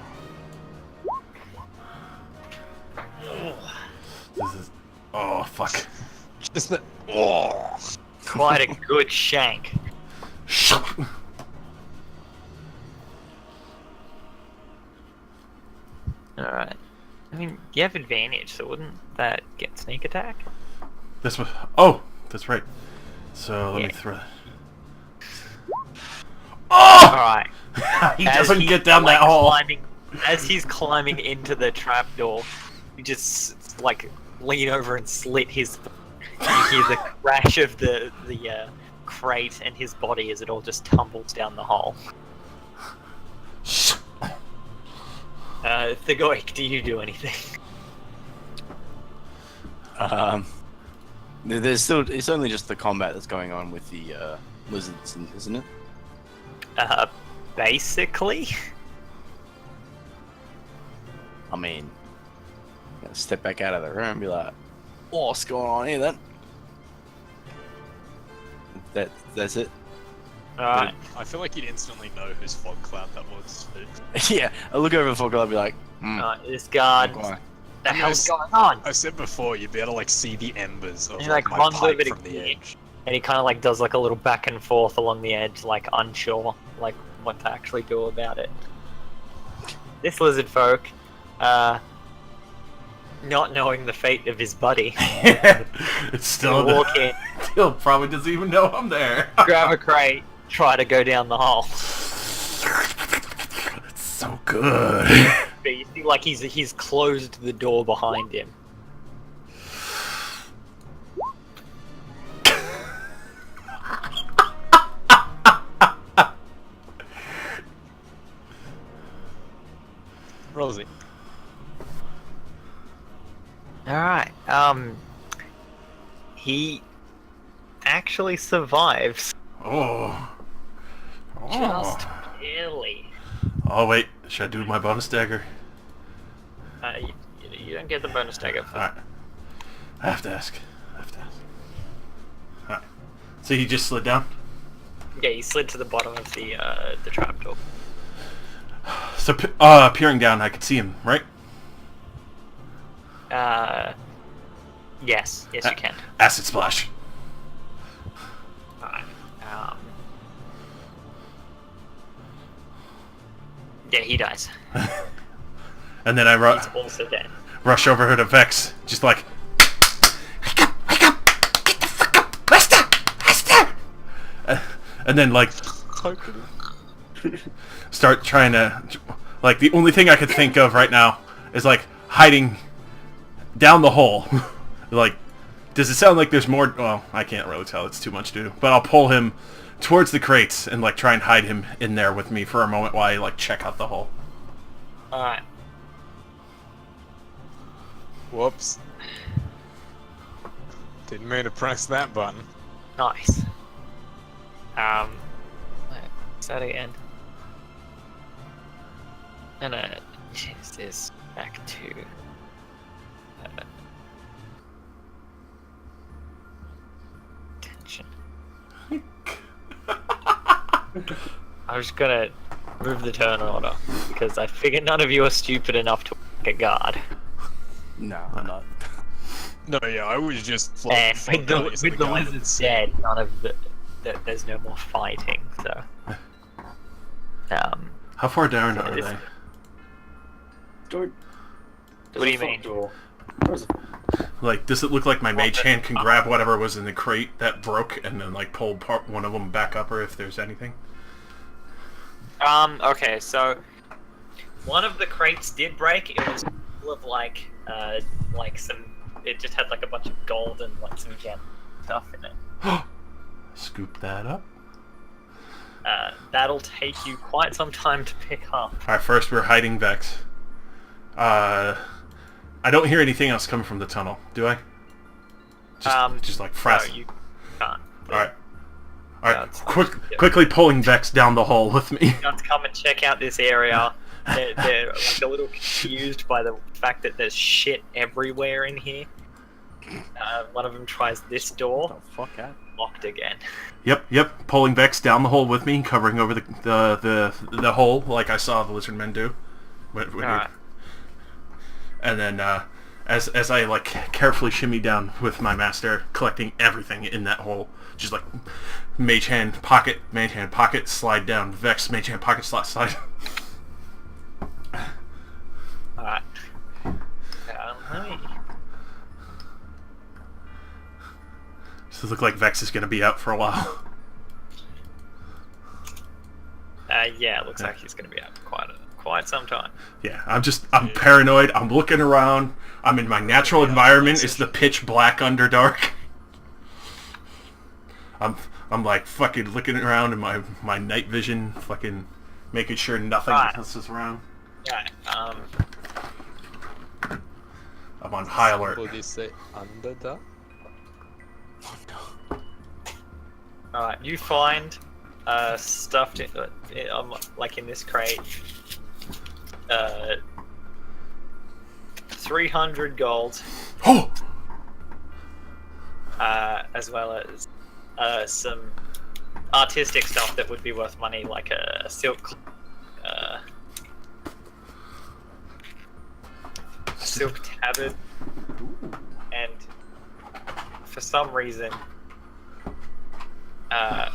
This is... Oh, fuck. Just the... Oh! Quite a good shank. Alright. I mean, you have advantage, so wouldn't that get sneak attack? This one... Oh! That's right. So, let me throw that. Oh! Alright. He doesn't get down that hole. As he's climbing into the trapdoor, you just, like, lean over and slit his... You hear the crash of the crate and his body as it all just tumbles down the hole. Thagoik, do you do anything? There's still... It's only just the combat that's going on with the lizards, isn't it? Basically. I mean, gotta step back out of the room and be like, what's going on here then? That's it. Alright. I feel like you'd instantly know whose fog cloud that was. Yeah, I look over the fog and I'll be like, This guard. why? The hell's going on? I said before, you'd be able to like see the embers of He like, like my runs pipe over to from the Gear, edge. and he kind of like does like a little back and forth along the edge, like unsure, like what to actually do about it. This lizard folk, not knowing the fate of his buddy, It's still... walk in, Still probably doesn't even know I'm there. grab a crate, try to go down the hole. It's so good. But you see, like he's closed the door behind him. Rosie. Alright, he actually survives. Oh. Just barely. Oh, wait. Should I do my bonus dagger? You don't get the bonus dagger for Alright. I have to ask. Alright. So he just slid down? Yeah, he slid to the bottom of the trapdoor. So, peering down, I could see him, right? Yes, you can. Acid splash. Alright, yeah, he dies. And then I He's also dead. rush over to Vex, just like, wake up, get the fuck up, Lester. And then like, start trying to, like, the only thing I could think of right now is like hiding down the hole. Like, does it sound like there's more? Well, I can't really tell. It's too much to do. But I'll pull him towards the crates and like try and hide him in there with me for a moment while I like check out the hole. Alright. Whoops. Didn't mean to press that button. Nice. Let's that again. And change this back to tension. I was gonna move the turn order because I figured none of you are stupid enough to a guard. No, I'm not. No, yeah, I was just And flying with the lizards dead, none of there's no more fighting. So, How far down are this- they? Door. What do you mean? Door. Where's the Like, does it look like my mage hand can grab whatever was in the crate that broke and then like pull one of them back up, or if there's anything? Okay, so one of the crates did break. It was full of like some. It just had like a bunch of gold and like some gem stuff in it. Scoop that up. That'll take you quite some time to pick up. Alright, first we're hiding Vex. I don't hear anything else coming from the tunnel, do I? Just like No, frazzle. you can't. Alright. No, Alright, it's- quickly pulling Vex down the hole with me. You have to come and check out this area. They're like a little confused by the fact that there's shit everywhere in here. One of them tries this door, What the fuck out? locked again. Yep, pulling Vex down the hole with me, covering over the hole like I saw the lizard men do. Alright. And then as I like carefully shimmy down with my master, collecting everything in that hole, just like mage hand pocket, slide down, Vex, mage hand pocket, slide. Alright. Let me... So it look like Vex is gonna be out for a while. Yeah, it looks like he's going to be out for quite some time. Yeah, I'm paranoid. I'm looking around. I'm in my natural environment. It's the pitch black Underdark. I'm like fucking looking around in my night vision, fucking making sure nothing else is around. Yeah. I'm on high alert. Would you say Underdark? Alright, you find stuffed in, like in this crate, 300 gold, Oh! as well as some artistic stuff that would be worth money, like a silk tabard, and for some reason, I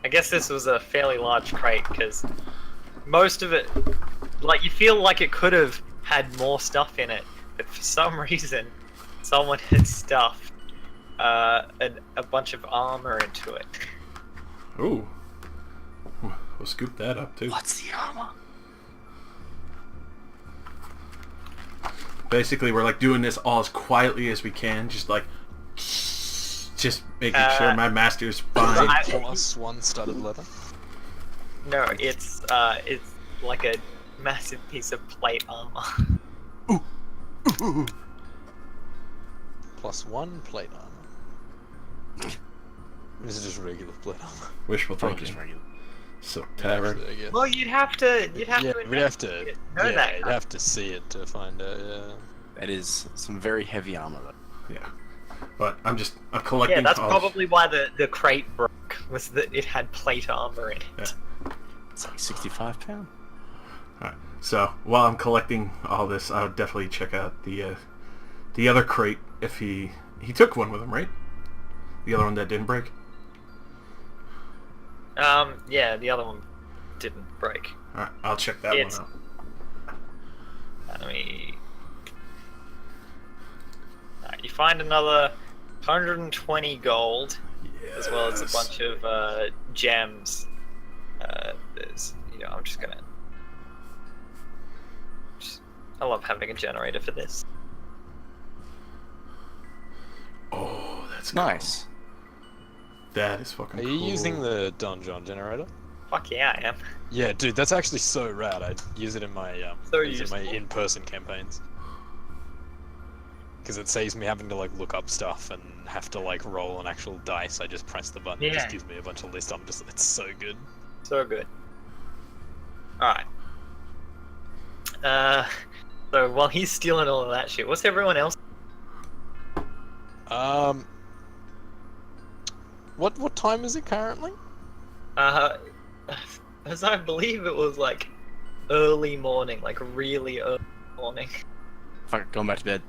guess this was a fairly large crate because most of it, like, you feel like it could have had more stuff in it, but for some reason, someone had stuffed a bunch of armor into it. Ooh. We'll scoop that up too. What's the armor? Basically, we're like doing this all as quietly as we can, just making sure my master's fine. Plus one studded leather. No, it's like a massive piece of plate armor. Plus one plate armor. This is just regular plate armor. Wishful Probably thinking. just regular. Silk tabard. Actually, I guess. Well, you'd have to We'd know that. you'd have to see it to find out, yeah. That is some very heavy armor though. Yeah. But I'm collecting. Yeah, that's all- probably why the crate broke, was that it had plate armor in it. Yeah. It's like 65 pounds. Alright. So while I'm collecting all this, I would definitely check out the other crate. If he took one with him, right? The other one that didn't break. Yeah, the other one didn't break. Alright, I'll check that It's- one out. Let me... You find another 120 gold, as well as a bunch of gems. I'm just gonna... I love having a generator for this. Oh, that's Nice. cool. That is fucking Are cool. you using the donjon generator? Fuck yeah, I am. Yeah, dude, that's actually so rad. I use it in my So use it in my useful. in-person campaigns. Because it saves me having to like look up stuff and have to like roll an actual dice. I just press the button. It Yeah. just gives me a bunch of lists. It's so good. So good. Alright. So while he's stealing all of that shit, what's everyone else? What time is it currently? As I believe it was like early morning, like really early morning. Fuck, going back to bed.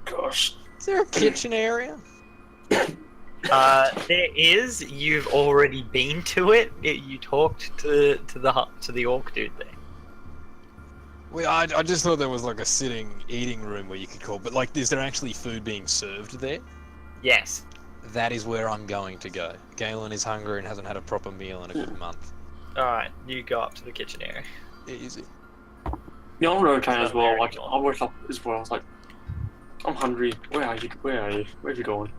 Gosh. Is there a kitchen area? There is. You've already been to it. You talked to the orc dude there. Well, I just thought there was like a sitting eating room where you could call, but like, is there actually food being served there? Yes. That is where I'm going to go. Galen is hungry and hasn't had a proper meal in a good month. Alright, you go up to the kitchen area. Easy. Yeah, I'm okay as well. Like, I woke up as well. I was like, I'm hungry. Where are you? Where are you? Where have you gone?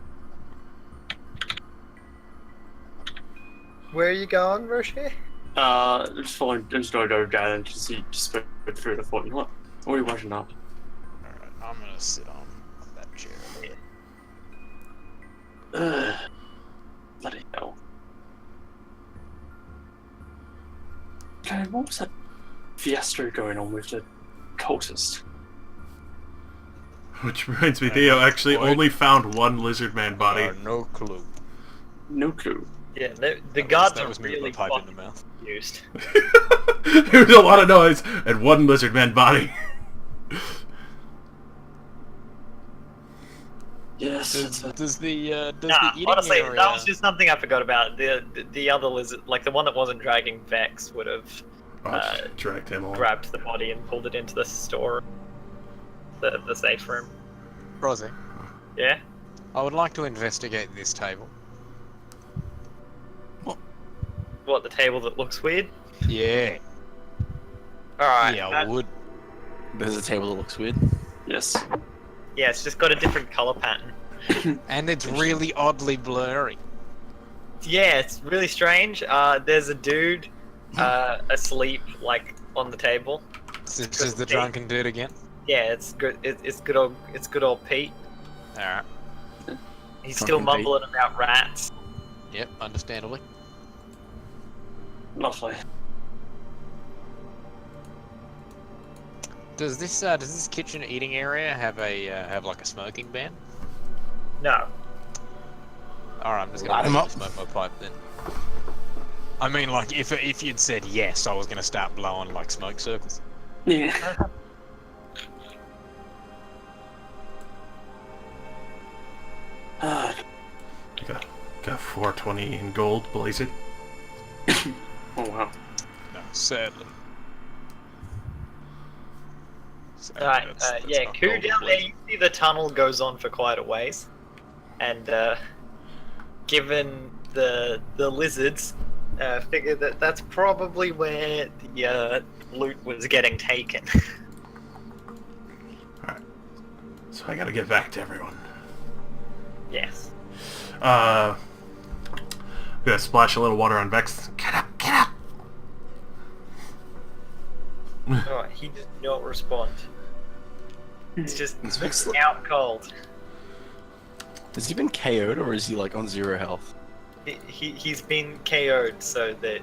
Where are you going, Rocher? Just following, just gonna go down and just eat, just spit food. I thought, you know what? What are you waking up? Alright, I'm gonna sit on that chair. Bloody hell. Okay, what was that fiasco going on with the cultist? Which reminds me, Theo actually only found one lizard man body. No clue. No clue. Yeah, the guards That are was me with really my pipe in fucking the mouth. confused. There was a lot of noise and one lizard man body. Yes. Does the Nah, eating honestly, area... that was just something I forgot about. The other lizard, like the one that wasn't dragging Vex, would have Dragged him along. grabbed the body and pulled it into the store, the safe room. Rosie, Yeah. I would like to investigate this table. What, the table that looks weird? Yeah. Alright. Yeah, I would. There's a table that looks weird. Yes. Yeah, it's just got a different color pattern. And it's really oddly blurry. Yeah, it's really strange. There's a dude asleep, like, on the table. This is the drunken dude again? Yeah, it's good. It's good old Pete. Alright. He's still Drunken Pete. mumbling about rats. Yep, understandably. Lovely. Does this kitchen eating area have have like a smoking ban? No. Alright, I'm just Light gonna 'em up. actually smoke my pipe then. I mean, like, if you'd said yes, I was gonna start blowing like smoke circles. Yeah. Got 420 in gold, blaze it. Oh wow. No, sadly. Alright, That's yeah, not Koo gold, down there, please. you see the tunnel goes on for quite a ways. And, given the lizards, figure that that's probably where the, loot was getting taken. Alright. So I gotta get back to everyone. Yes. I'm gonna splash a little water on Vex. Get up, get up! Alright, he does not respond. It's just Is Vex, out cold. has he been KO'd or is he like on 0 health? He's been KO'd so that,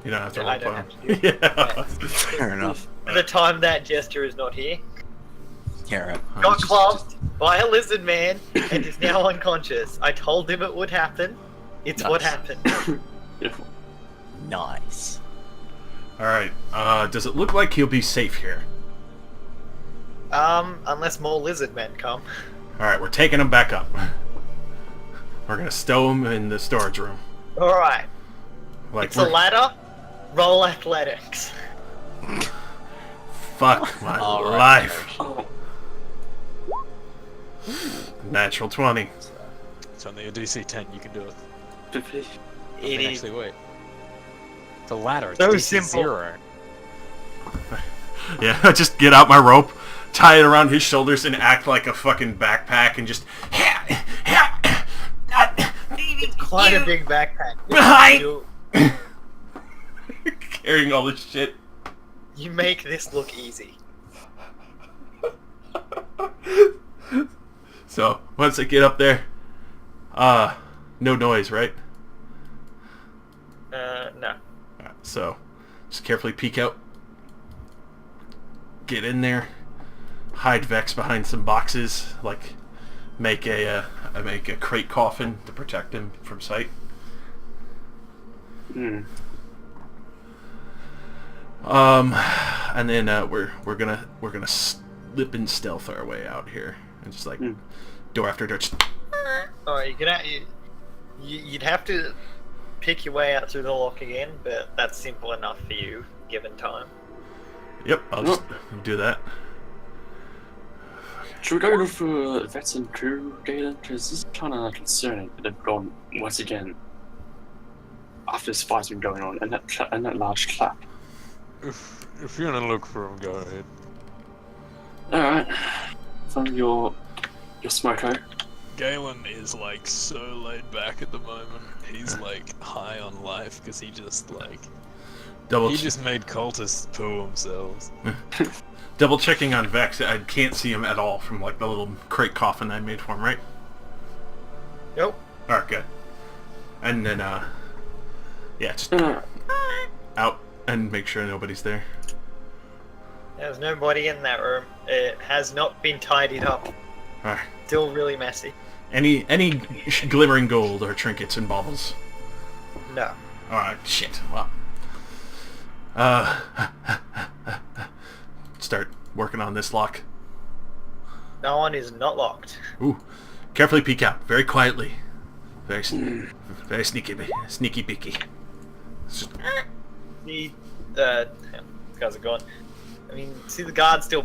You don't have to I don't roleplay have to him. do it. Yeah. Fair enough. By the time that jester is not here, Yeah, right. got clubbed by a lizard man and is now unconscious. I told him it would happen. It's what Nice. happened. Beautiful. Nice. Alright, does it look like he'll be safe here? Unless more lizard men come. Alright, we're taking him back up. We're gonna stow him in the storage room. Alright, Like, it's a ladder. Roll athletics. fuck my Alright. life. Oh, Natural 20. It's only a DC 10, you can do it. 50. It Wait, is. actually, wait. The ladder, it's So DC simple. 0. Yeah, just get out my rope, tie it around his shoulders, and act like a fucking backpack, and just Quite a big backpack. Behind- You, carrying all this shit. you make this look easy. So once I get up there, no noise, right? No. Alright, so just carefully peek out, get in there, hide Vex behind some boxes, like make a crate coffin to protect him from sight. Hmm. And then we're gonna slip and stealth our way out here, and just like door after door. Alright, you'd have to pick your way out through the lock again, but that's simple enough for you, given time. Yep, I'll just do that. Should we go look for vets and crew, Galen? Because this is kind of concerning that they've gone once again after this fight's been going on, and that large clap. If you're gonna look for him, go ahead. Alright. From your smoko. Galen is like so laid back at the moment. He's like high on life because he just like he just made cultists poo themselves. Double checking on Vex. I can't see him at all from like the little crate coffin I made for him, right? Nope. Alright, good. And then yeah, just out and make sure nobody's there. There's nobody in that room. It has not been tidied up. Alright. Still really messy. Any glimmering gold or trinkets and baubles? No. Alright, shit. Well. Start working on this lock. No one is not locked. Ooh. Carefully peek out. Very quietly. Very sneaky peeky. Guys are gone. I mean, see the guards still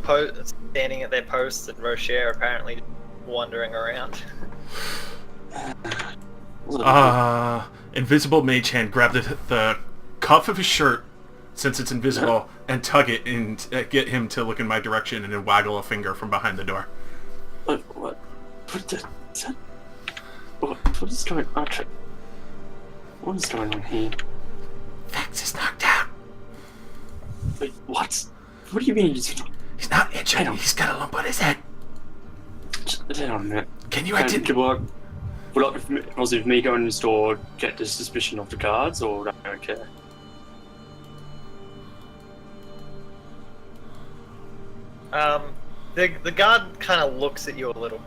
standing at their posts, and Rocher apparently wandering around. Invisible mage hand grab the cuff of his shirt, since it's invisible, and tug it and get him to look in my direction, and then waggle a finger from behind the door. What is going on? What is going on here? Vex is knocked out. Wait, what? What do you mean he's not? He's not injured. He's got a lump on his head. Hang on a minute. Can you identify? If me going in the store get the suspicion of the guards, or I don't care? The guard kind of looks at you a little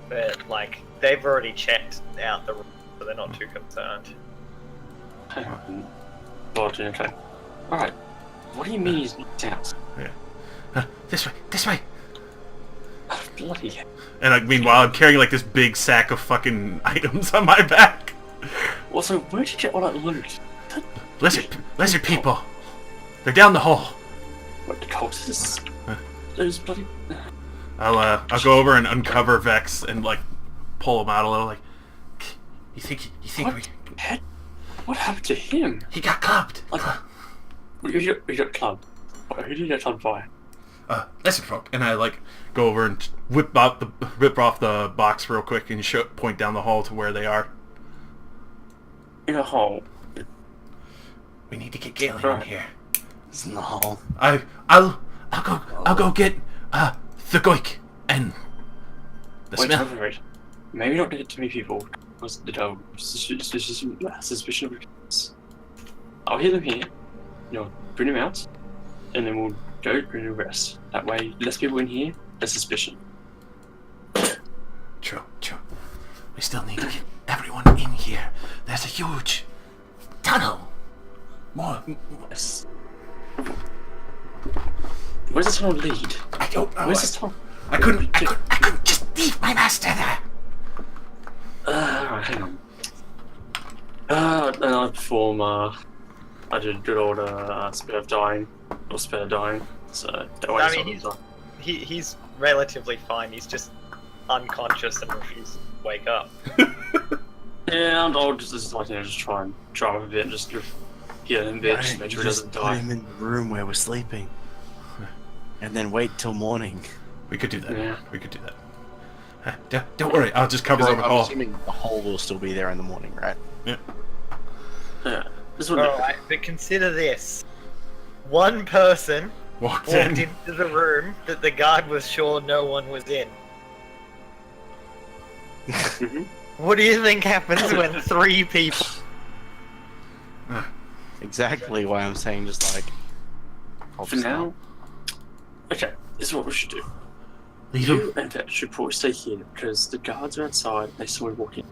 bit, like they've already checked out the room, so they're not too concerned. Hang on. Okay. Alright. What do you mean he's knocked out? Yeah. This way. Bloody hell. And meanwhile, I'm carrying like this big sack of fucking items on my back. Also, where'd you get all that loot? Lizard people. They're down the hole. What, the cultists? Those bloody... I'll go over and uncover Vex and like pull him out a little. Like, you think What happened to him? He got clubbed. Like, you got clubbed. Who did you get clubbed by? Listen, folk. And I like go over and rip off the box real quick and point down the hall to where they are. In a hole. We need to get Galen in here. It's in the hall. I'll go get the goik and the smell. Wait. Maybe not get too many people. Because the suspicion of recruits. I'll hit them here. Bring them out, and then we'll go bring the rest. That way, less people in here, less suspicion. True. We still need to get everyone in here. There's a huge tunnel. More. Yes. Where's the tunnel lead? I don't know. Where's the tunnel? I couldn't just leave my master there. Hang on. And I perform, I did good old, spare dying. So, that way I mean, he's relatively fine, he's just unconscious and refuses to wake up. Yeah, I'll just try and drive him a bit and just heal him a bit, just make sure he doesn't die. Put him in the room where we're sleeping. And then wait till morning. We could do that. Yeah. We could do that. Don't worry, I'll just cover over I'm all. assuming the hole will still be there in the morning, right? Yeah. Yeah. This one. Alright, but consider this. One person Walked walked in. into the room that the guard was sure no one was in. What do you think happens when 3 people... Exactly why I'm saying just like... For now... Okay, this is what we should do. Leave You him. and Vet should probably stay here, because the guards are outside, they saw me walk in.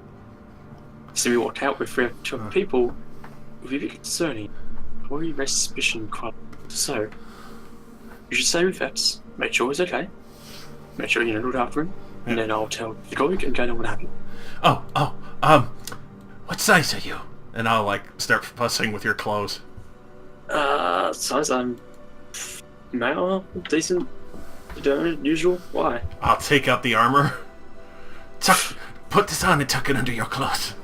So we walked out with 2 other people, it would be a bit concerning. Probably raise suspicion quite So, you should stay with Vex, make sure he's okay, make sure you look after him, and then I'll tell the Goik and Gator what happened. What size are you? And I'll, like, start fussing with your clothes. Size, male, decent, usual, why? I'll take out the armor. Put this on and tuck it under your clothes.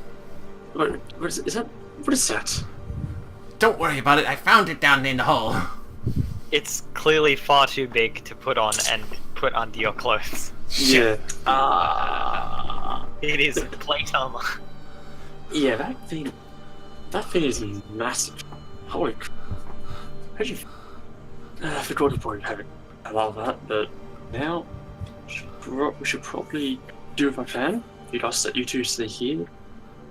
What is that? Don't worry about it, I found it down in the hole. It's clearly far too big to put on and put under your clothes. Yeah. It is plate armor. Yeah, that thing is massive. Holy crap. How'd you... I forgot to probably have it. I love that, but now we should probably do if I can. You two stay here.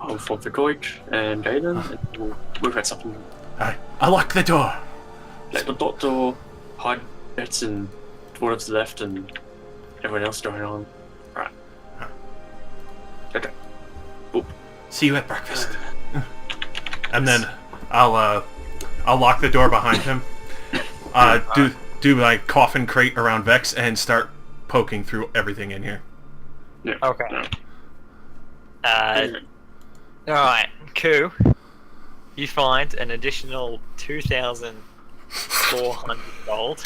I'll inform the Goik and Galen, and we'll work out something. I'll lock the door. Let the doctor hide bets and whatever's left and everyone else going on. Right. Okay. Cool. See you at breakfast. And then I'll lock the door behind him. Do my coffin crate around Vex and start poking through everything in here. Yeah. Okay. Yeah. Alright, Ku. You find an additional 2,400 gold.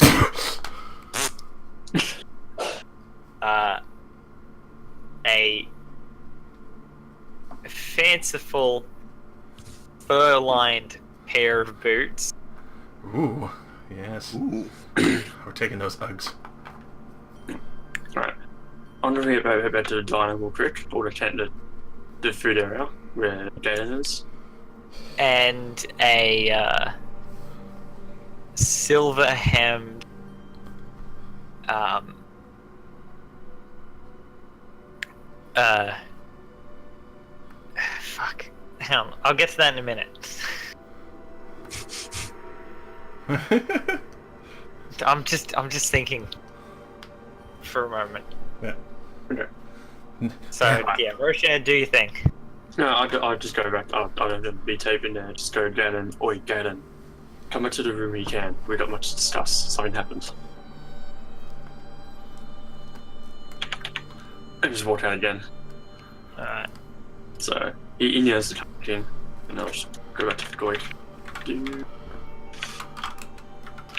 A fanciful fur-lined pair of boots. Ooh, yes. Ooh. We're taking those Uggs. Alright. I'm gonna head back to the diner real quick, or the food area where Galen is. And a silver hemmed fuck. Hang on, I'll get to that in a minute. I'm just thinking for a moment. Yeah. Okay. So yeah, Roshan, do you think? No, I'll just go back. I don't have to be taping there. Just go down and Galen, come into the room when you can. We got much to discuss. Something happened. And just walk out again. Alright. So he knows to come in, and I'll just go back to the Goik.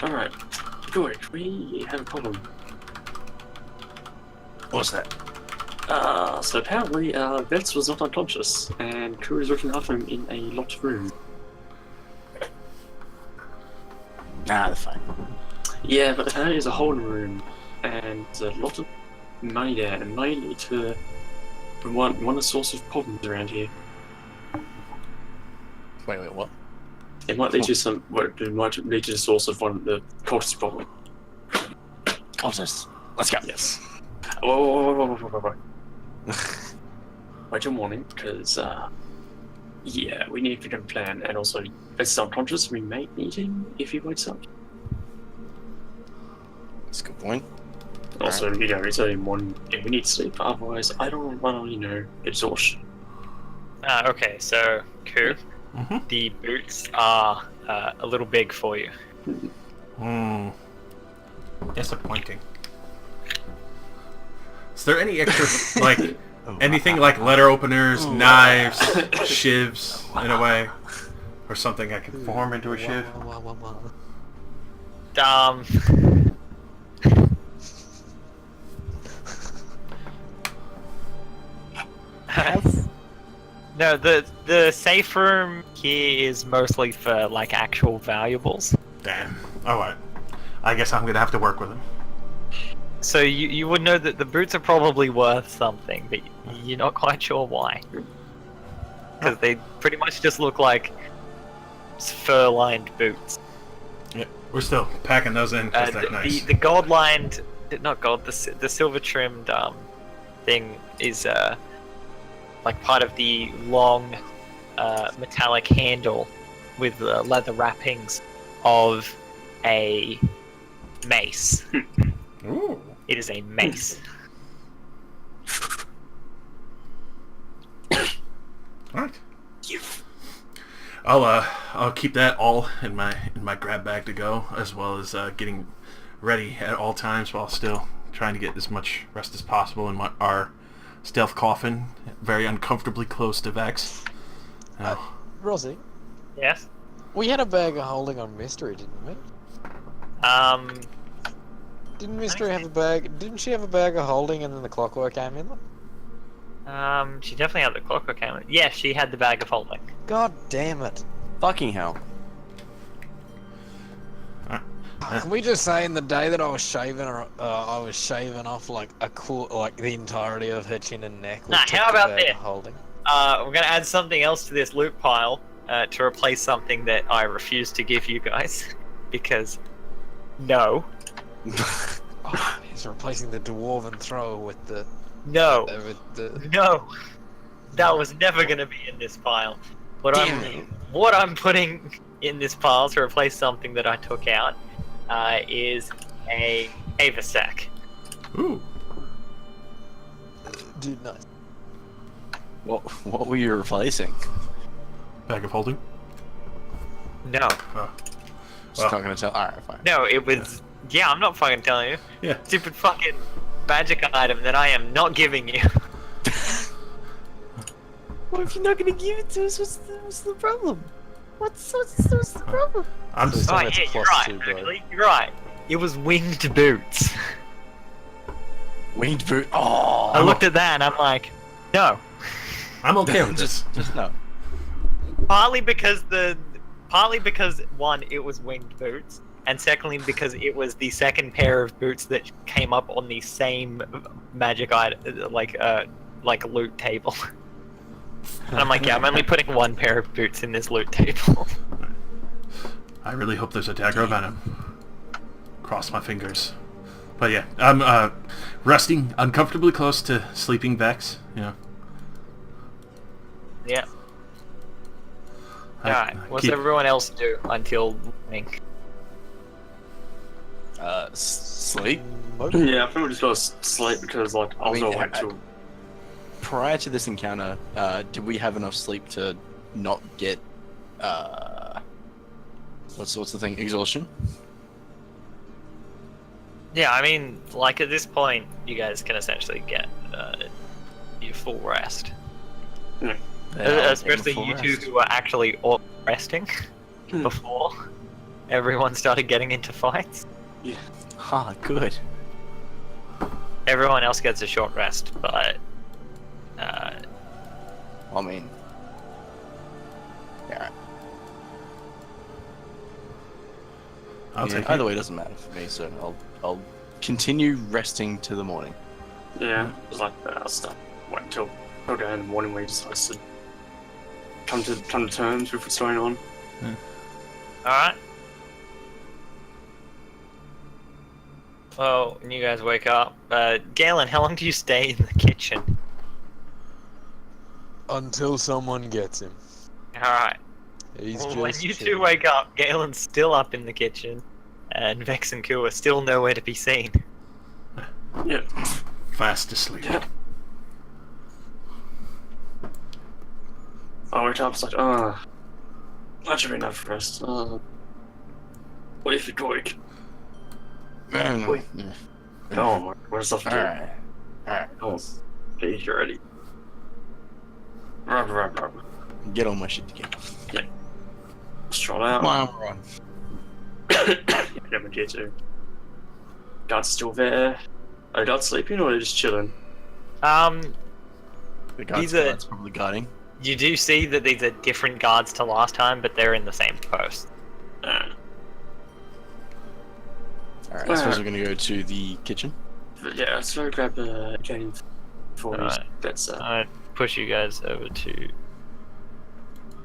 Alright, Goik, we have a problem. What's that? So apparently, Vets was not unconscious, and Ku is looking after him in a locked room. Nah, they're fine. Yeah, but apparently there's a hole in the room, and there's a lot of money there, and money lead to one source of problems around here. Wait, what? It might lead to it might lead to the source of one of the cultist problem. Cultists. Let's go. Yes. Whoa. Wait till morning, because, yeah, we need to get a plan, and also, if he's unconscious, we may need him if he wakes up. That's a good point. Also, you know, it's early morning, and we need sleep, otherwise, I don't want to, exhaustion. Okay, so, Ku, the boots are a little big for you. Disappointing. Is there any extra, like, anything like letter openers, knives, shivs, in a way? Or something I can form into a shiv? No, the safe room here is mostly for, like, actual valuables. Damn. Alright. I guess I'm gonna have to work with him. So you would know that the boots are probably worth something, but you're not quite sure why. Because they pretty much just look like fur-lined boots. Yeah, we're still packing those in because they're nice. The gold-lined, not gold, the silver-trimmed thing is like part of the long metallic handle with the leather wrappings of a mace. Ooh. It is a mace. Right. I'll keep that all in my grab bag to go, as well as getting ready at all times while still trying to get as much rest as possible in our stealth coffin, very uncomfortably close to Vex. Rosie, Yes. we had a bag of holding on Mystery, didn't we? Didn't Mystery have a bag? Didn't she have a bag of holding and then the clockwork came in? She definitely had the clockwork helmet. Yeah, she had the bag of holding. God damn it! Fucking hell. Can we just say, in the day that I was shaving off like like the entirety of her chin and neck. Nah, how about this? this? Holding. We're gonna add something else to this loot pile to replace something that I refuse to give you guys because no. Oh, he's replacing the dwarven thrower with the. No. The... No. That was never gonna be in this pile. What I'm putting in this pile to replace something that I took out is a Poeshack. Ooh. Dude, nice. What were you replacing? Bag of holding? No. Just not gonna tell. Alright, fine. No, it was. Yeah, I'm not fucking telling you. Yeah. Stupid fucking magic item that I am not giving you. What if you're not gonna give it to us? What's the problem? What's the problem? I'm just. Oh yeah, you're right. Actually, you're right. It was winged boots. Winged boot. Oh. I looked at that and I'm like, no. I'm okay with this. Just no. Partly because one, it was winged boots, and secondly because it was the second pair of boots that came up on the same magic item, like loot table. And I'm like, yeah, I'm only putting one pair of boots in this loot table. I really hope there's a dagger of venom. Cross my fingers. But yeah, I'm resting uncomfortably close to sleeping Vex. You know. Yeah. Alright, what's everyone else do until morning? Sleep. Yeah, I think we just gotta sleep because like I was mean, awake till. Prior to this encounter, did we have enough sleep to not get what's the thing? Exhaustion? Yeah, I mean, like at this point, you guys can essentially get your full rest. Yeah. Especially you two who were actually all resting before everyone started getting into fights. Yeah. Ah, good. Everyone else gets a short rest, but I mean, yeah. Either way, it doesn't matter for me. So I'll continue resting to the morning. Yeah, it was like I'll start wait until go in the morning where you decide to come to terms with what's going on. alright. Well, when you guys wake up, Galen, how long do you stay in the kitchen? Until someone gets him. Alright. He's Well, just when you two chilling. wake up, Galen's still up in the kitchen, and Vex and Ku are still nowhere to be seen. Yeah. Fast asleep. Yeah. I wake up, it's like, I should be enough rest. What if you're awake? Wait. Oh, where's stuff to do? Alright. Oh, okay, you're ready. Rub. Get all my shit together. Stroll out. Come on, run. Yeah, my G2. Guards still there. Are the guards sleeping or are they just chilling? The These are- guard's probably guarding. You do see that these are different guards to last time, but they're in the same post. Uh, Alright, I suppose we're gonna go to the kitchen. but yeah, let's go grab a game for you. Alright. That's I push you guys over to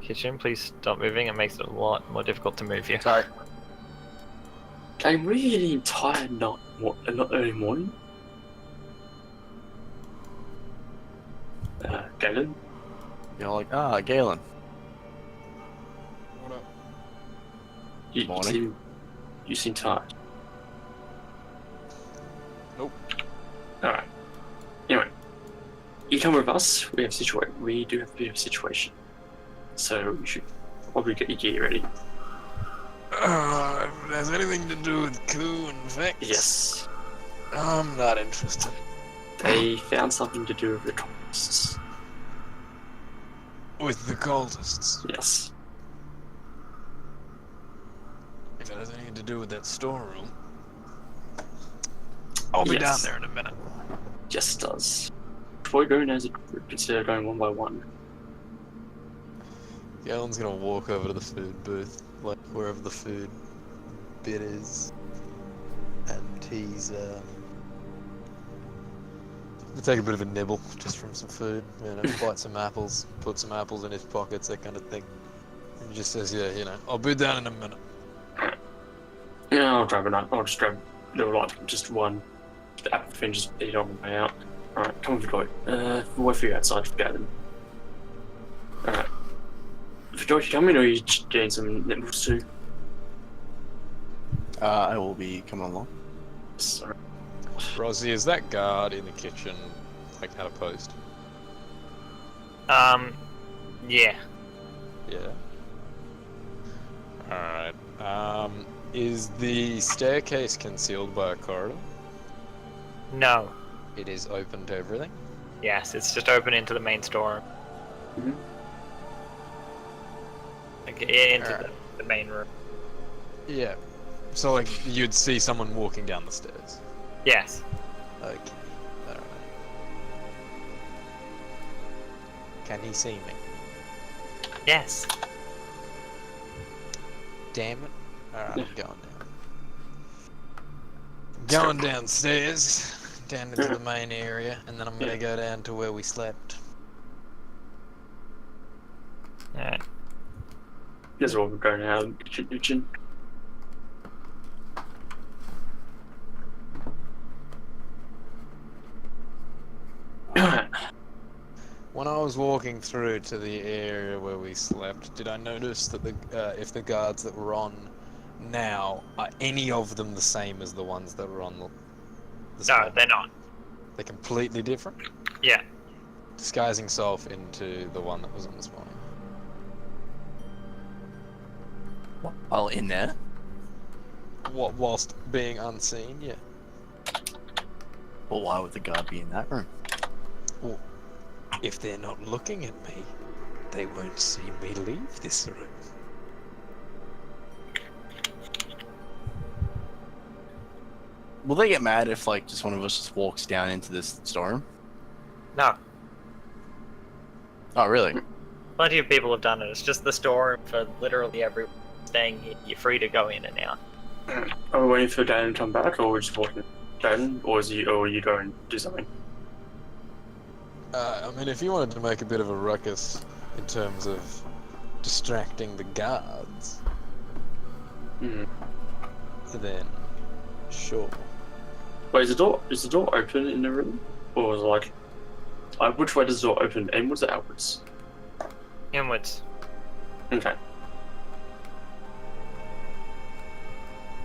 kitchen. Please stop moving. It makes it a lot more difficult to move you. Sorry. I'm really getting tired, not early morning. Galen? You're like, Galen. What up? You seem tired. Nope. Alright. Anyway, you come with us. We do have a bit of a situation. So we should probably get your gear ready. If it has anything to do with coup and Vex, Yes. I'm not interested. They found something to do with the cultists. With the cultists. Yes. If it has anything to do with that storeroom, I'll be down there in a minute. Just does. Before we go in as a group instead of going one by one. Alan's gonna walk over to the food booth, like wherever the food bit is, and he's gonna take a bit of a nibble just from some food, bite some apples, put some apples in his pockets, that kind of thing. And he just says, yeah, I'll be down in a minute. Yeah, I'll grab I'll just grab just one. The apple thing, just eat on the way out. Alright, come on, Vidoy. We'll wait for you outside for Gavin. Alright. Vidoy, you come in or are you getting some nipples too? I will be coming along. Sorry. Rosie, is that guard in the kitchen, like, at a post? Yeah. Yeah. Alright. Is the staircase concealed by a corridor? No. It is open to everything? Yes, it's just open into the main store. Mm-hmm. Like, into the main room. Yeah. So, like, you'd see someone walking down the stairs? Yes. Okay. Alright. Can he see me? Yes. Damn it. Alright, I'm going down. Going downstairs, down into the main area, and then I'm gonna go down to where we slept. Alright. You guys are all going out of the kitchen. When I was walking through to the area where we slept, did I notice that if the guards that were on now, are any of them the same as the ones that were on the No, they're not. They're completely different? Yeah. Disguising self into the one that was on this morning. While in there? What, whilst being unseen? Yeah. Well, why would the guard be in that room? Well, if they're not looking at me, they won't see me leave this room. Will they get mad if, like, just one of us just walks down into this storeroom? No. Oh, really? Plenty of people have done it. It's just the store for literally everyone staying here. You're free to go in and out. Are we waiting for Dan to come back, or are we just walking Dan, or are you going to do something? I mean, if you wanted to make a bit of a ruckus in terms of distracting the guards, then sure. Wait, is the door open in the room, or is it like which way does the door open? Inwards or outwards? Inwards. Okay.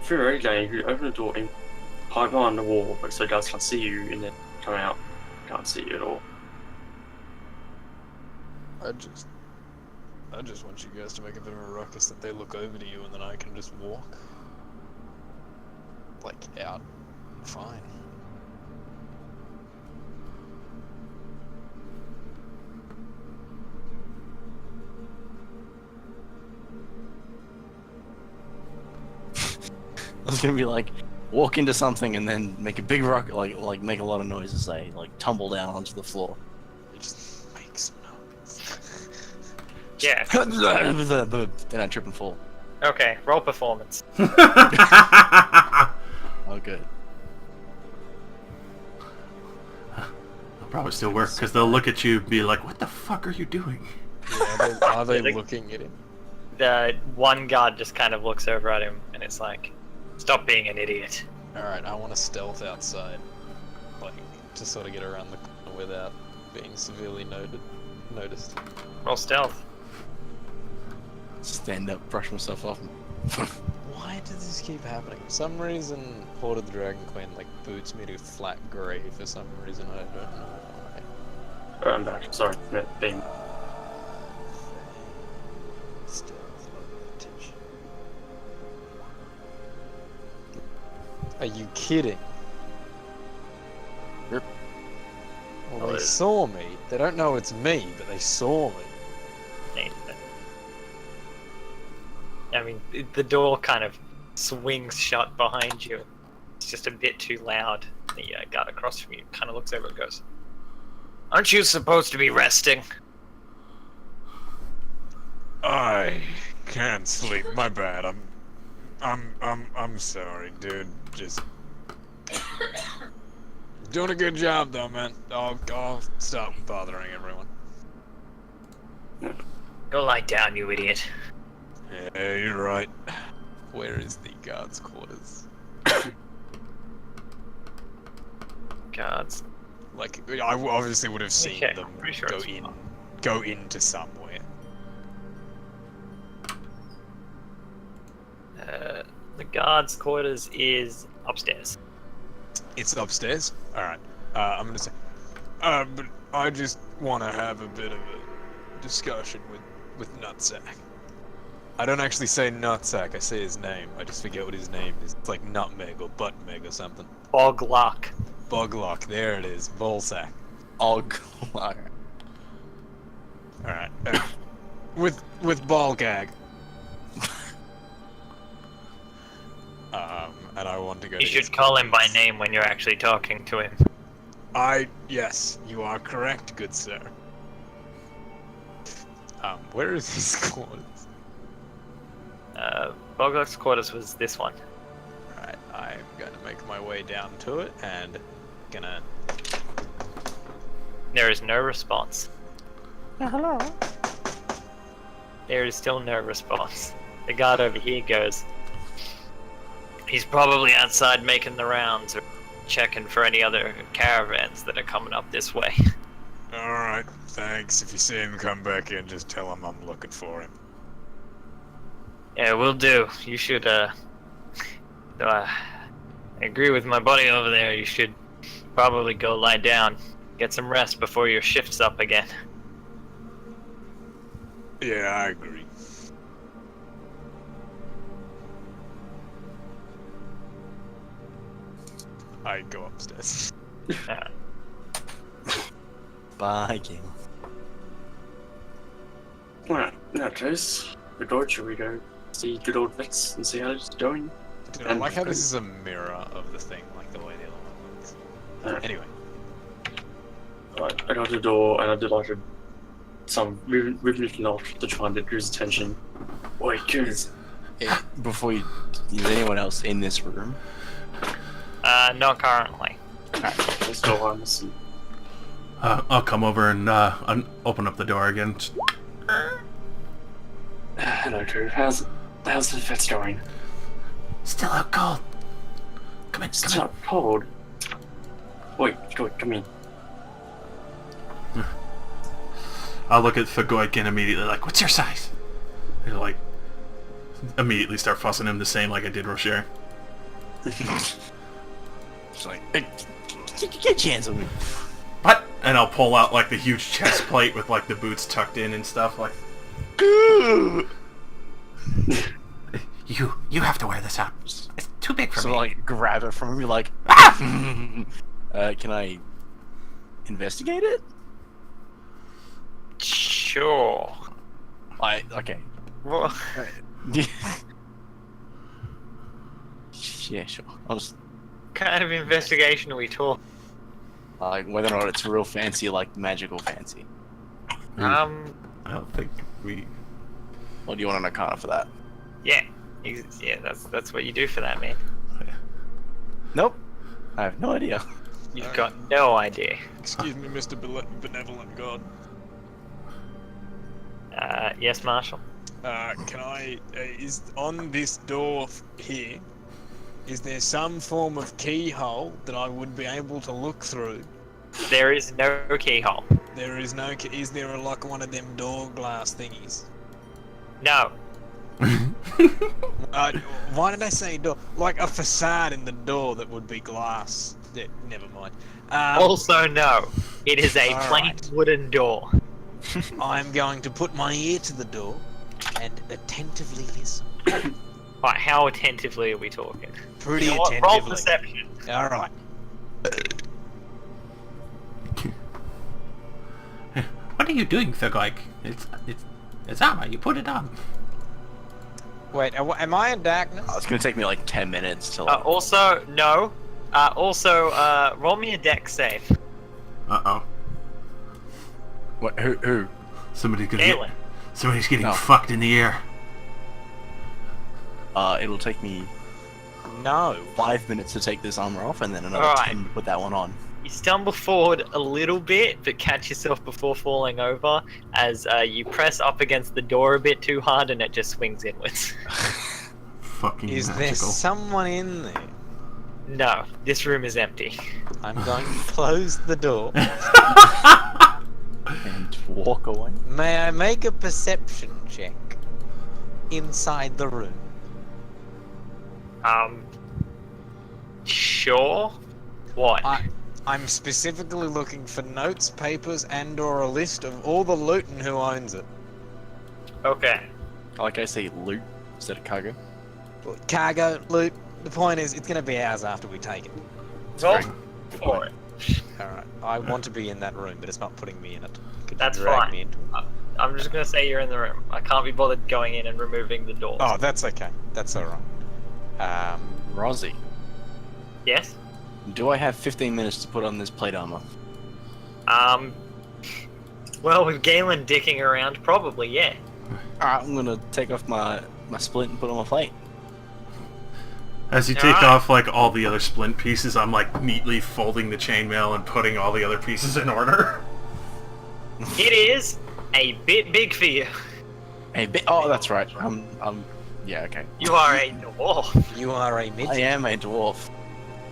If you're ready, Dan, you open the door and hide behind the wall, so guards can't see you, and then come out, can't see you at all. I just want you guys to make a bit of a ruckus that they look over to you and then I can just walk. Like, out. Fine. I was gonna be like, walk into something and then make a big rock, like make a lot of noise and say, like, tumble down onto the floor. It just makes noise. Yeah. Then I trip and fall. Okay, roll performance. Oh, good. It'll probably still work, because they'll look at you and be like, what the fuck are you doing? Yeah, are they looking at him? The one guard just kind of looks over at him and it's like, stop being an idiot. Alright, I want to stealth outside. Like, to sort of get around the corner without being severely noticed. Roll stealth. Stand up, brush myself off. Why does this keep happening? For some reason, Horde of the Dragon Queen, like, boots me to flat grey for some reason, I don't know why. I'm back. Sorry, being. Stealth. Are you kidding? Yep. Well, they saw me. They don't know it's me, but they saw me. I mean, the door kind of swings shut behind you. It's just a bit too loud. The guard across from you kind of looks over and goes, "Aren't you supposed to be resting?" I can't sleep. My bad. I'm sorry, dude. Just doing a good job, though, man. I'll stop bothering everyone. Go lie down, you idiot. Yeah, you're right. Where is the guard's quarters? Guards. Like, I obviously would have seen Okay, them pretty sure it's fine. go into somewhere. The guard's quarters is upstairs. It's upstairs. All right. I'm gonna say. But I just want to have a bit of a discussion with Nutsack. I don't actually say Nutsack. I say his name. I just forget what his name is. It's like Nutmeg or Buttmeg or something. Boglock. Buglock. There it is. Ballsack. All right. All right. With Ballgag. And I want to go. You to his should call him by quarters. name when you're actually talking to him. Yes, you are correct, good sir. Where is his quarters? Boglock's quarters was this one. Alright, I'm gonna make my way down to it and gonna. There is no response. Hello. There is still no response. The guard over here goes, "He's probably outside making the rounds or checking for any other caravans that are coming up this way." Alright, thanks. If you see him come back in, just tell him I'm looking for him. Yeah, will do. You should, I agree with my buddy over there. You should probably go lie down. Get some rest before your shift's up again. Yeah, I agree. I go upstairs. Bye, game. Alright, in that case, good lord, shall we go see good old Vex and see how it's going? Dude, I like how this is a mirror of the thing, like the way the other one looks. Anyway. Alright, I got to the door and I did like some rhythmic knock to try and get Drew's attention. Wait, Goons. Before you, is anyone else in this room? Not currently. Alright, let's go on and see. I'll come over and open up the door again. Hello, Drew. How's the fet's going? Still out cold. Come in, It's come in. not cold. Wait, come in. I'll look at Fagoik and immediately like, "What's your size?" And like, immediately start fussing him the same like I did Rocher. It's like, hey, get your hands on me. What? And I'll pull out like the huge chest plate with like the boots tucked in and stuff. Like, you have to wear this out. It's too big for So me. like, grab it from him. You're like, can I investigate it? Sure. Okay. Well, Yeah, sure. I'll just kind of investigation are we talking? like whether or not it's real fancy, like magical fancy. I don't think we. Or do you want an arcana for that? Yeah, that's what you do for that, man. Nope. I have no idea. You've got no idea. Excuse me, Mr. Benevolent God. Yes, Marshal. Can I, is on this door here, is there some form of keyhole that I would be able to look through? There is no keyhole. There is no is there like one of them door glass thingies? No. Why did I say door? Like a facade in the door that would be glass. Yeah, never mind. Also, no. It is a plain Alright. wooden door. I'm going to put my ear to the door and attentively listen. Right, how attentively are we talking? pretty You know what? Roll attentively. perception. All right. What are you doing, Thuglike? It's armor. You put it on. Wait, am I in darkness? It's gonna take me like 10 minutes to. Also, no. Roll me a dex save. Uh-oh. What? Who? Somebody's Galen. getting No. fucked in the ear. It'll take me No. 5 minutes to take this armor off, and then another Alright. 10 to put that one on. You stumble forward a little bit, but catch yourself before falling over as you press up against the door a bit too hard and it just swings inwards. Fucking Is there magical. someone in there? No, this room is empty. I'm going to close the door. And walk away. May I make a perception check inside the room? Sure. What? I'm specifically looking for notes, papers, and/or a list of all the loot and who owns it. Okay. Like I say, loot instead of cargo. Cargo, loot. The point is, it's going to be ours after we take it. Roll great. for it. Alright. I want to be in that room, but it's not putting me in it. Could That's you drag fine. me into it? I'm just gonna say you're in the room. I can't be bothered going in and removing the door. Oh, that's okay. That's alright. Rozzy, Yes? do I have 15 minutes to put on this plate armor? Well, with Galen dicking around, probably, yeah. Alright, I'm gonna take off my splint and put on my plate. As you take Alright. off like all the other splint pieces, I'm like neatly folding the chainmail and putting all the other pieces in order. It is a bit big for you. Hey, oh, that's right. Yeah, okay. You are a dwarf. You are a I midget. am a dwarf.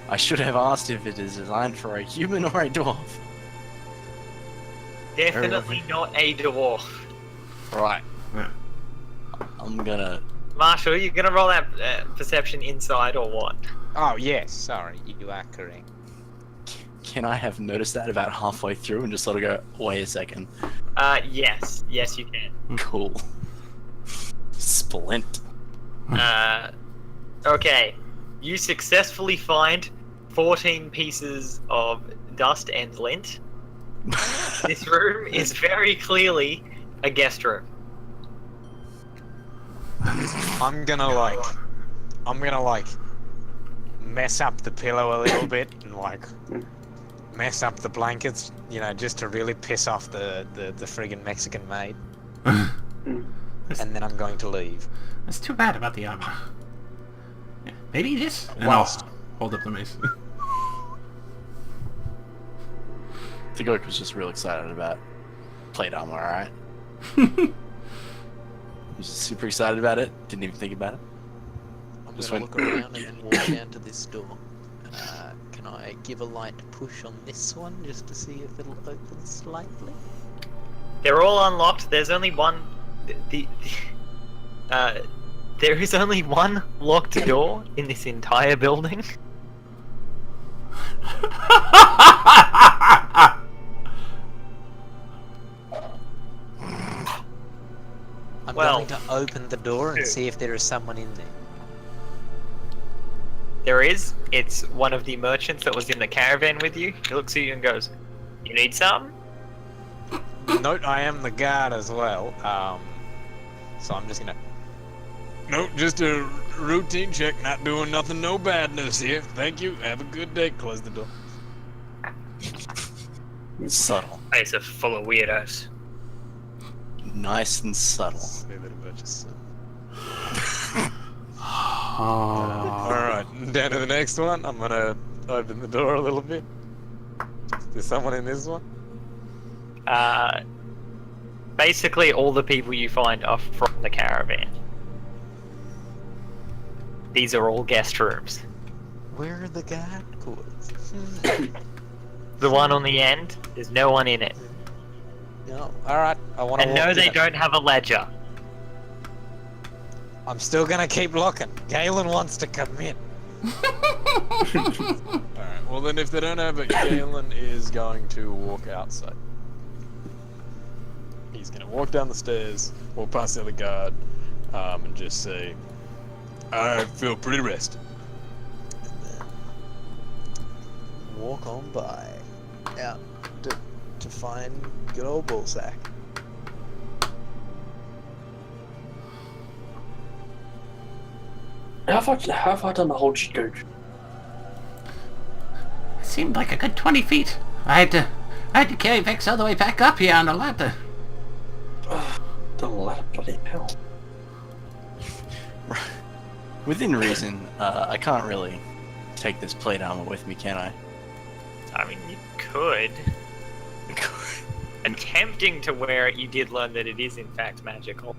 I should have asked if it is designed for a human or a dwarf. Definitely not a dwarf. Right. Yeah. I'm gonna. Marshall, you gonna roll that perception inside or what? Oh, yes. Sorry. You are correct. Can I have noticed that about halfway through and just sort of go, wait a second? Yes. Yes, you can. Cool. Splint. Okay. You successfully find 14 pieces of dust and lint. This room is very clearly a guest room. I'm gonna mess up the pillow a little bit and mess up the blankets, you know, just to really piss off the friggin' Mexican maid. And then I'm going to leave. That's too bad about the armor. Yeah, maybe this. And Whilst- I'll hold up the mace. Tigok was just real excited about plate armor, alright? He was super excited about it, didn't even think about it. I'm Just gonna went- look around and then walk down to this door. Can I give a light push on this one just to see if it'll open slightly? They're all unlocked. There's only one. There is only one locked door in this entire building. I'm Well- going to open the door and see if there is someone in there. There is. It's one of the merchants that was in the caravan with you. He looks at you and goes, "You need some?" Note, I am the guard as well. So I'm just gonna. Nope, just a routine check. Not doing nothing, no badness here. Thank you. Have a good day. Close the door. Subtle. Place are full of weirdos. Nice and subtle. Alright, down to the next one. I'm gonna open the door a little bit. Is there someone in this one? Basically, all the people you find are from the caravan. These are all guest rooms. Where are the guard quarters? The one on the end, there's no one in it. No. Alright, I wanna And walk no, they in. don't have a ledger. I'm still gonna keep looking. Galen wants to come in. Alright, well then if they don't have it, Galen is going to walk outside. He's gonna walk down the stairs, walk past the other guard, and just say, I feel pretty rested. walk on by, out to find good old Poeshack. How far down the hole did you go? It seemed like a good 20 feet. I had to carry Vex all the way back up here on a ladder. The ladder, bloody hell. Within reason, I can't really take this plate armor with me, can I? I mean, you could. Attempting to wear it, you did learn that it is in fact magical.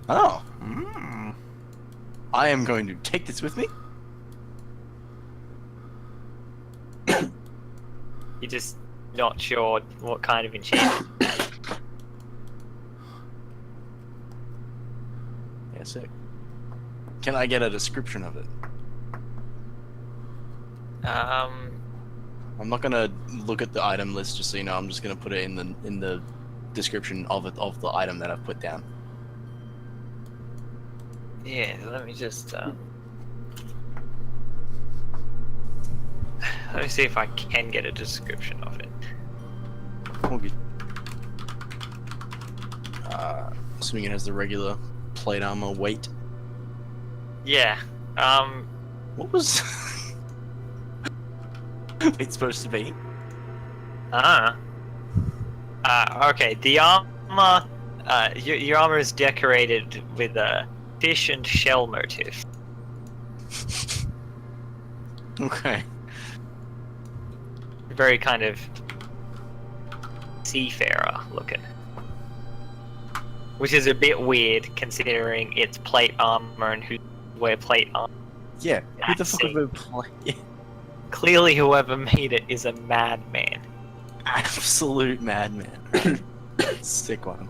Oh. I am going to take this with me. You're just not sure what kind of enchantment. Yeah, sick. Can I get a description of it? I'm not gonna look at the item list, just so you know. I'm just gonna put it in the description of the item that I've put down. Yeah, let me just let me see if I can get a description of it. Okay. Assuming it has the regular plate armor weight. Yeah. What was it's supposed to be? Okay. The armor, your armor is decorated with a fish and shell motif. Okay. Very kind of seafarer looking. Which is a bit weird considering it's plate armor and who wear plate armor. Yeah. Who the fuck would play? Clearly whoever made it is a madman. Absolute madman. Sick one.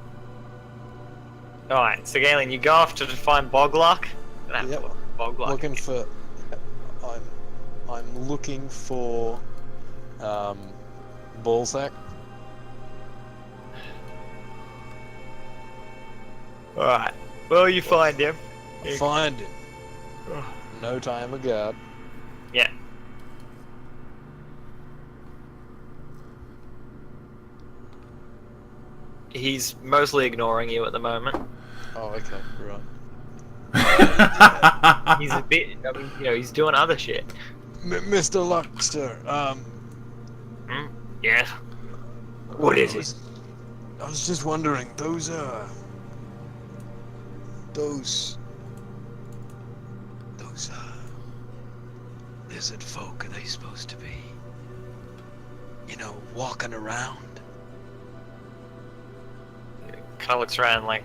Alright, so Galen, you go off to find Boglock? Yep. Boglock. Looking for. I'm looking for. Poeshack. Alright. Well, you find him. Find him. No time ago. Yeah. He's mostly ignoring you at the moment. Oh, okay, right. He's a bit, I mean, you know, he's doing other shit. Mr. Luxter, Yeah. What is it? I was just wondering, those lizard folk, are they supposed to be, walking around? Kind of looks around like,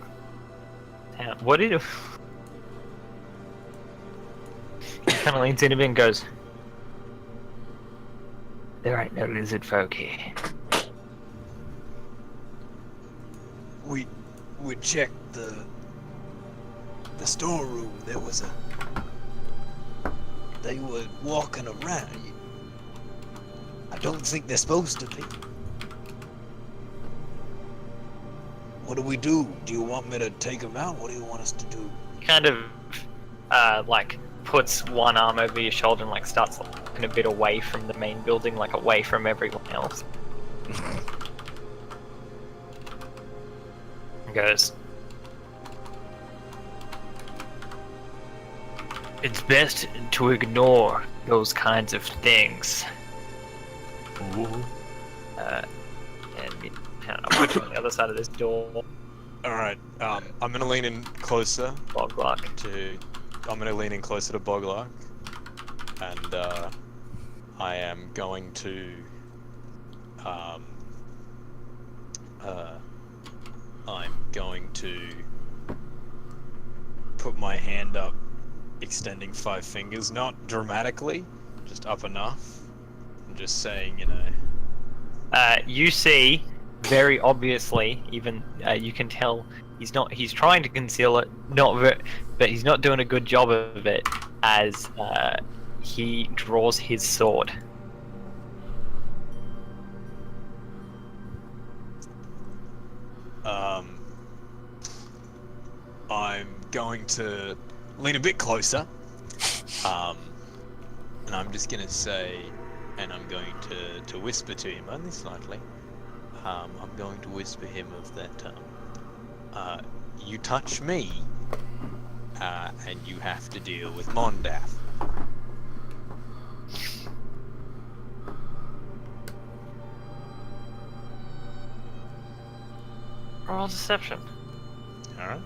damn, what did it? He kind of leans in a bit and goes, "There ain't no lizard folk here." We checked the storeroom. There was they were walking around. I don't think they're supposed to be. What do we do? Do you want me to take them out? What do you want us to do? Kind of, like, puts one arm over your shoulder and, like, starts looking a bit away from the main building, like, away from everyone else. And goes, "It's best to ignore those kinds of things." And I'll put you on the other side of this door. Alright, I'm gonna lean in closer Boglock. I'm gonna lean in closer to Boglock, and I am going to I'm going to put my hand up, extending 5 fingers, not dramatically, just up enough. I'm just saying, You see, very obviously, even you can tell he's trying to conceal it, but he's not doing a good job of it as he draws his sword. I'm going to lean a bit closer, and I'm just gonna say, and I'm going to whisper to him only slightly. I'm going to whisper him of that. You touch me, and you have to deal with Mondath. Roll deception. All right.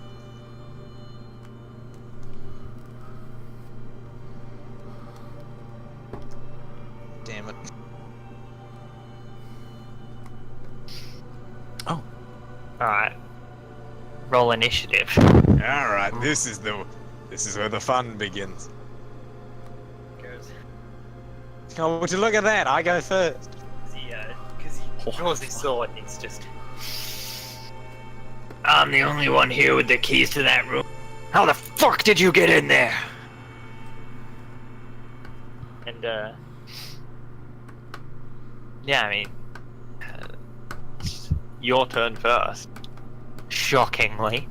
Damn it. Oh. Alright. Roll initiative. All right, this is where the fun begins. Oh, would you look at that? I go first. Because he draws his sword and he's just... I'm the only one here with the keys to that room. How the fuck did you get in there? And, yeah, I mean... your turn first. Shockingly.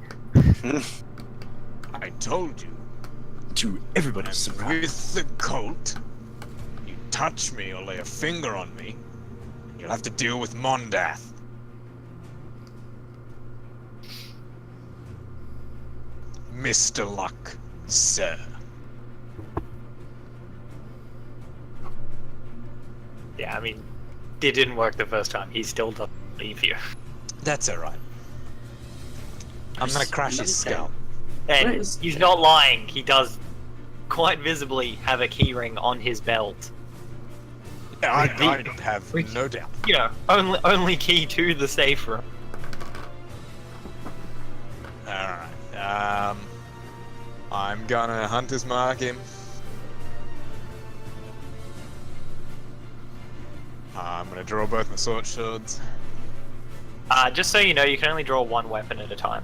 I told you. To everybody's surprise. With the colt, you touch me or lay a finger on me, you'll have to deal with Mondath. Mr. Luck, sir. Yeah, I mean, it didn't work the first time. He still doesn't believe you. That's alright. I'm gonna crash his skull. And he's not lying. He does quite visibly have a keyring on his belt. Yeah, I have no doubt. You know, only key to the safe room. Alright, I'm gonna Hunter's Mark him. I'm gonna draw both my sword swords. Just so you know, you can only draw one weapon at a time.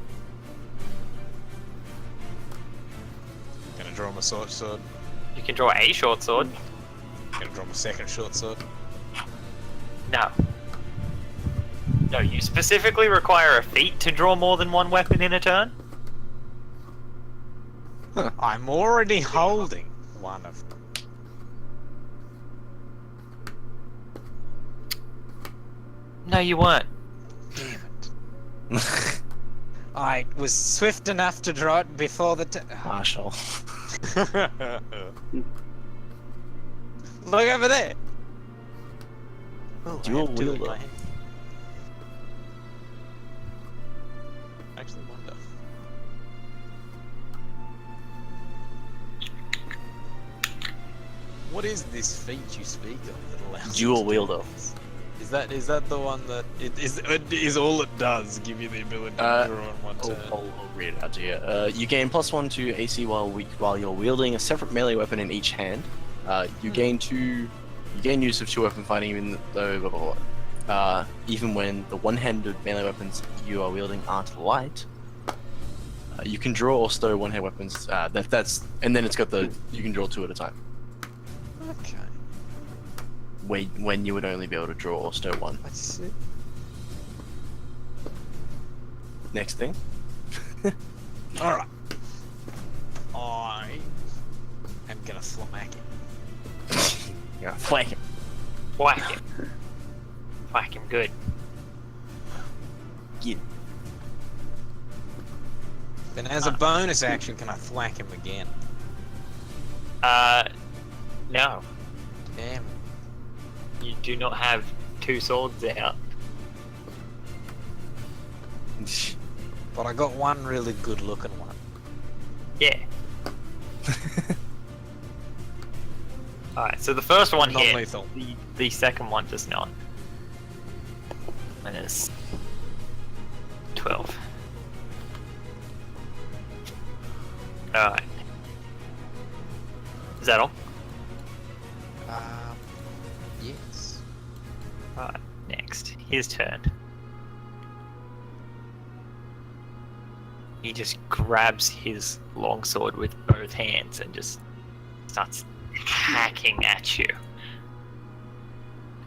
Gonna draw my short sword. You can draw a short sword. Gonna draw my second short sword. No. No, you specifically require a feat to draw more than one weapon in a turn? I'm already holding one of them. No, you weren't. Damn it. I was swift enough to draw it before the Marshall. Look over there! Oh, Dual I have two in wielder. my hand. Actually, wonder. What is this feat you speak of that allows Dual you to wielder. do this? Is that the one that It is all it does give you the ability to draw in one turn. I'll read it out to you. You gain +1 to AC while you're wielding a separate melee weapon in each hand. You gain use of 2 weapon fighting even though even when the one-handed melee weapons you are wielding aren't light. You can draw or stow one-hand weapons. And then it's got you can draw 2 at a time. Okay. When you would only be able to draw or stow 1. I see. Next thing. Alright. I am gonna smack it. Yeah, flank him. Whack him. Whack him good. Get. Then as a bonus action, can I thwack him again? No. Damn it. You do not have 2 swords out. But I got one really good looking one. Yeah. Alright, so the first one hit. Non-lethal. The second one does not. And it's 12. Alright. Is that all? Yes. Alright, next. His turn. He just grabs his longsword with both hands and just starts hacking at you.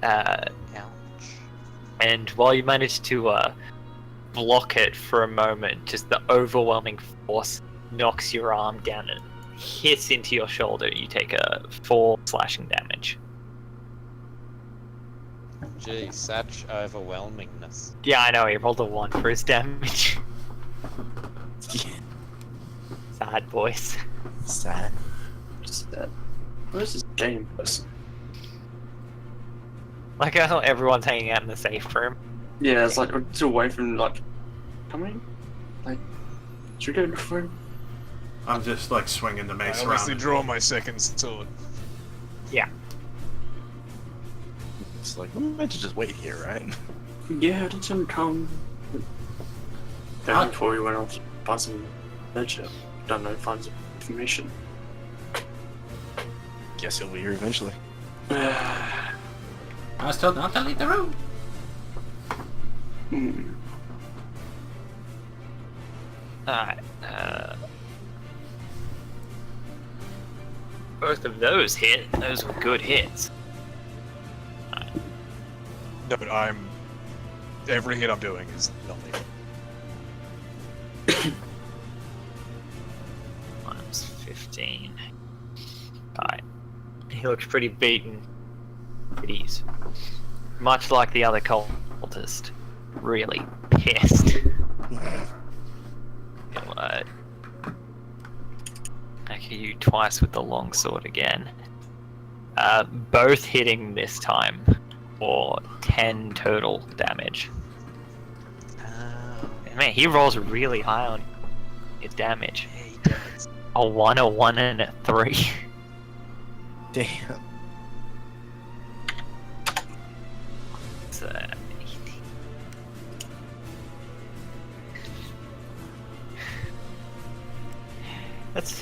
Ouch. And while you manage to block it for a moment, just the overwhelming force knocks your arm down and hits into your shoulder. You take a 4 slashing damage. Gee, such overwhelmingness. Yeah, I know, he rolled a 1 for his damage. Sad boys. Sad. Just sad. Where's this game person? Like how everyone's hanging out in the safe room. Yeah, it's like it's away from like. Coming? Like, should we go to the room? I'm just like swinging the I mace obviously around. draw my second sword. Yeah. It's like, we're meant to just wait here, right? Yeah, did someone come? Huh? Before we went off to buy some adventure. Don't know, find some information. Guess he'll be here eventually. I was told not to leave the room. Alright, both of those hit. Those were good hits. No, but every hit I'm doing is non-lethal. Minus 15. Alright. He looks pretty beaten. He's much like the other cultist. Really pissed. He'll, hit you twice with the longsword again. Both hitting this time. For 10 total damage. Man, he rolls really high on his damage. Yeah, he does. A 1, a 1, and a 3. Damn. So, that's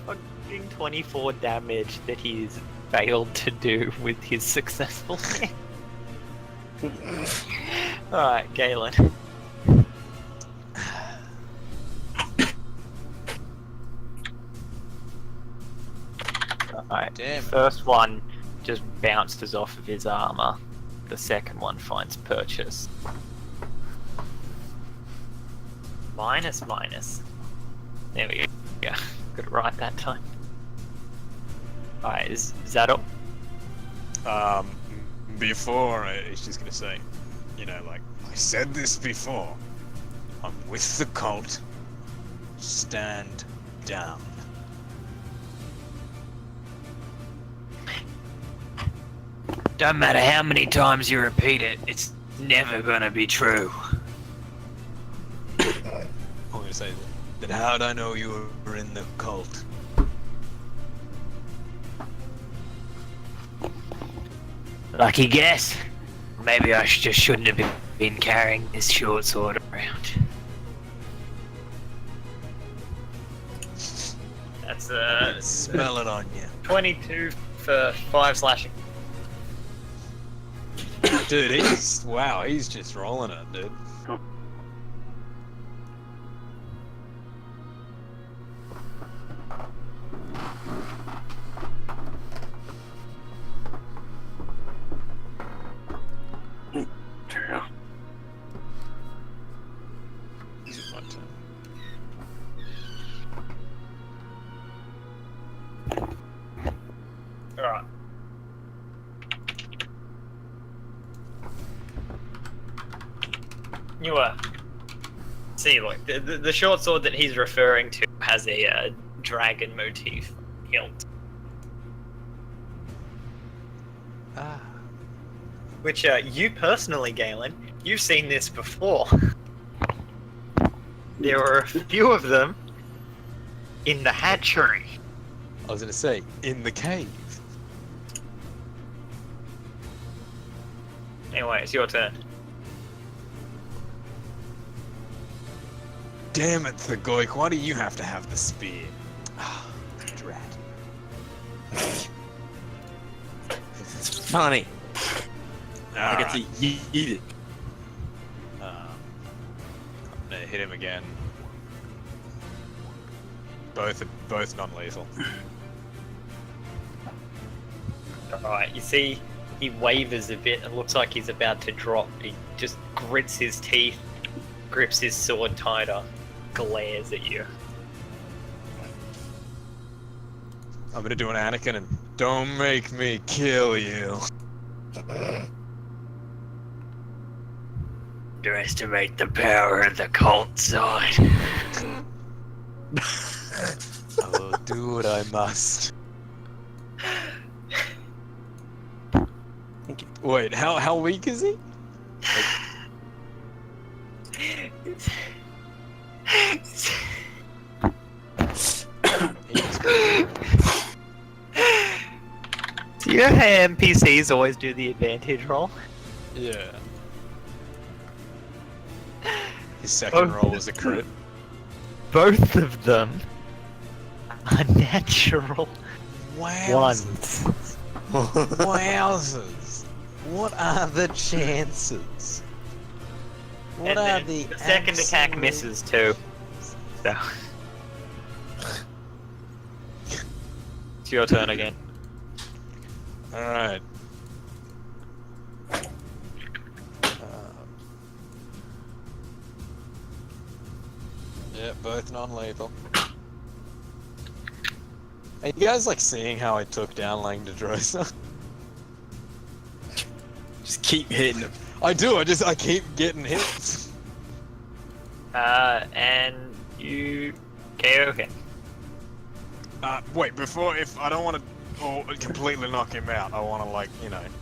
fucking 24 damage that he's failed to do with his successful hit. Alright, Galen. Alright, Damn. first one just bounces off of his armor. The second one finds purchase. Minus, minus. There we go. Yeah, got it right that time. Alright, is that all? Before, it's just gonna say, you know, like, I said this before. I'm with the cult. Stand down. Don't matter how many times you repeat it, it's never gonna be true. I'm gonna say, then how'd I know you were in the cult? Lucky guess. Maybe I just shouldn't have been carrying this short sword around. That's Smell it on you. 22 for 5 slashing. Dude, he's just rolling it, dude. This is my turn. Alright. You see, look, the short sword that he's referring to has a dragon motif hilt. Ah. Which, you personally, Galen, you've seen this before. There are a few of them in the hatchery. I was gonna say, in the cave. Anyway, it's your turn. Damn it, Thagoik, why do you have to have the spear? Ah, drat. It's funny. I get to eat it. I'm gonna hit him again. Both non-lethal. Alright, you see he wavers a bit and looks like he's about to drop. He just grits his teeth, grips his sword tighter, glares at you. I'm gonna do an Anakin and Don't make me kill you. Underestimate the power of the cult side. I will do what I must. Wait, how weak is he? Do you know how NPCs always do the advantage roll? Yeah. His second roll was a crit. Both of them are natural Wow. ones. Wowzers. What are the chances? What And are then the second attack absolute- misses too. So it's your turn again. Alright. Yeah, both non-lethal. Are you guys like seeing how I took down Langdedrosa? Just keep hitting him. I do, I keep getting hit. And you KO him. Wait, if I don't want to completely knock him out, I want to like,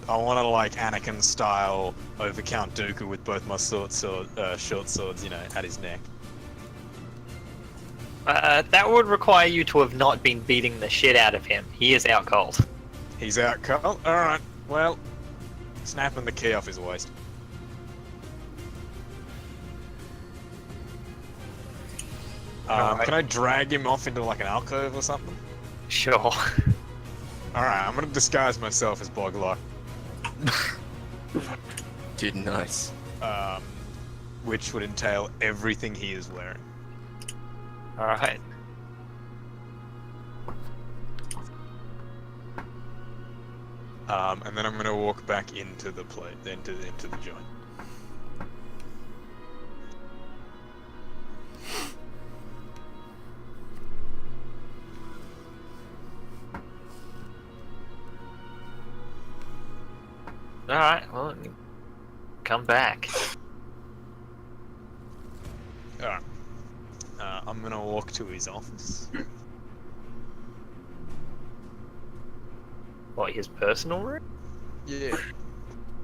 I want to like Anakin style over Count Dooku with both my short swords, at his neck. That would require you to have not been beating the shit out of him. He is out cold. He's out cold? Alright, well, snapping the key off his waist. Can I drag him off into like an alcove or something? Sure. Alright, I'm gonna disguise myself as Boglock. Dude, nice. Which would entail everything he is wearing. Alright. And then I'm gonna walk back into the into the joint. Alright, well, come back. Alright. I'm gonna walk to his office. What, his personal room? Yeah.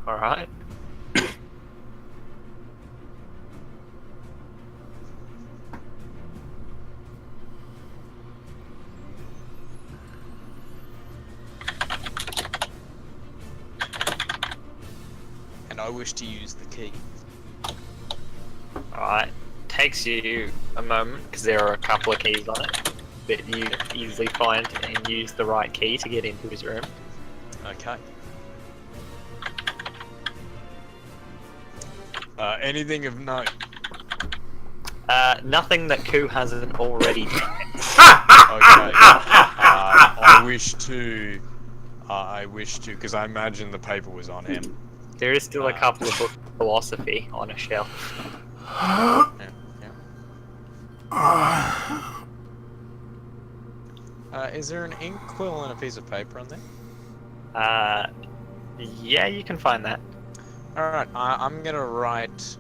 Alright. And I wish to use the key. Alright. Takes you a moment, because there are a couple of keys on it. But you easily find and use the right key to get into his room. Okay. Anything of note? Nothing that Ku hasn't already done. Okay. I wish to, because I imagine the paper was on him. There is still a couple of books of philosophy on a shelf. Is there an ink quill and a piece of paper on there? Yeah, you can find that. Alright, I'm gonna write,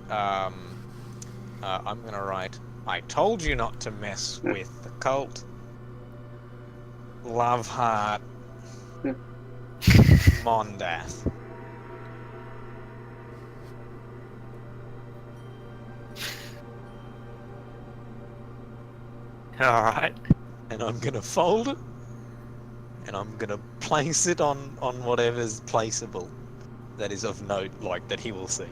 I told you not to mess with the cult. Love heart. Mondath. Alright. And I'm gonna fold it, and I'm gonna place it on whatever's placeable that is of note, like that he will see.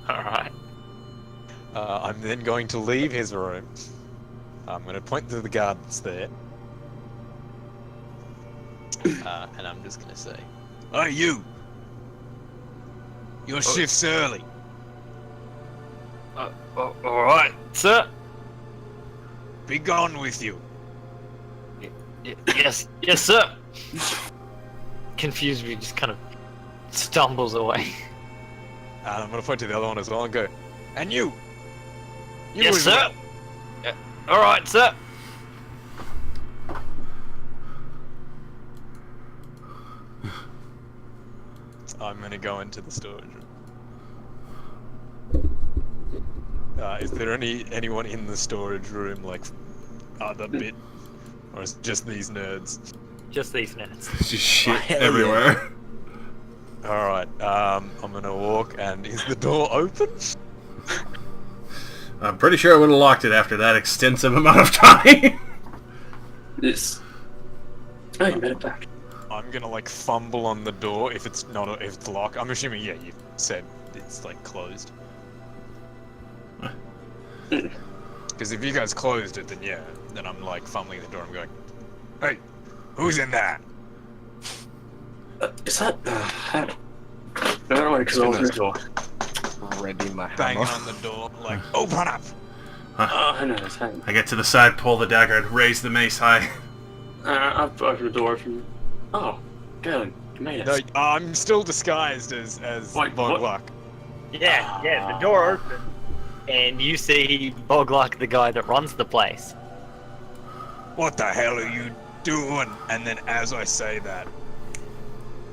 Alright. I'm then going to leave his room. I'm gonna point to the gardens there. And I'm just gonna say, "Hey, you! Your shift's early. Alright, sir. Be gone with you." Yes, sir. Confused, he just kind of stumbles away. And I'm gonna point to the other one as well and go, "And you! You Yes, as sir. well." Alright, sir. I'm gonna go into the storage room. Is there anyone in the storage room, like, other bit? Or is it just these nerds? Just these nerds. Just shit hell everywhere. Alright, I'm gonna walk, and is the door open? I'm pretty sure I would have locked it after that extensive amount of time. This. Oh, you made it back. I'm gonna, like, fumble on the door if it's locked. I'm assuming, yeah, you said it's, like, closed. Because if you guys closed it, then yeah. Then I'm, like, fumbling at the door. I'm going, hey, who's in there? Is that? No, because I opened the door. Ready my Banging hammer. on the door, like, open up! I know, it's hang. I get to the side, pull the dagger, and raise the mace high. I've opened the door from. Oh, Galen, you made it. No, I'm still disguised as Wait, Von what? Gluck. Yeah, the door opens, and you see Bogluck, the guy that runs the place. What the hell are you doing? And then as I say that,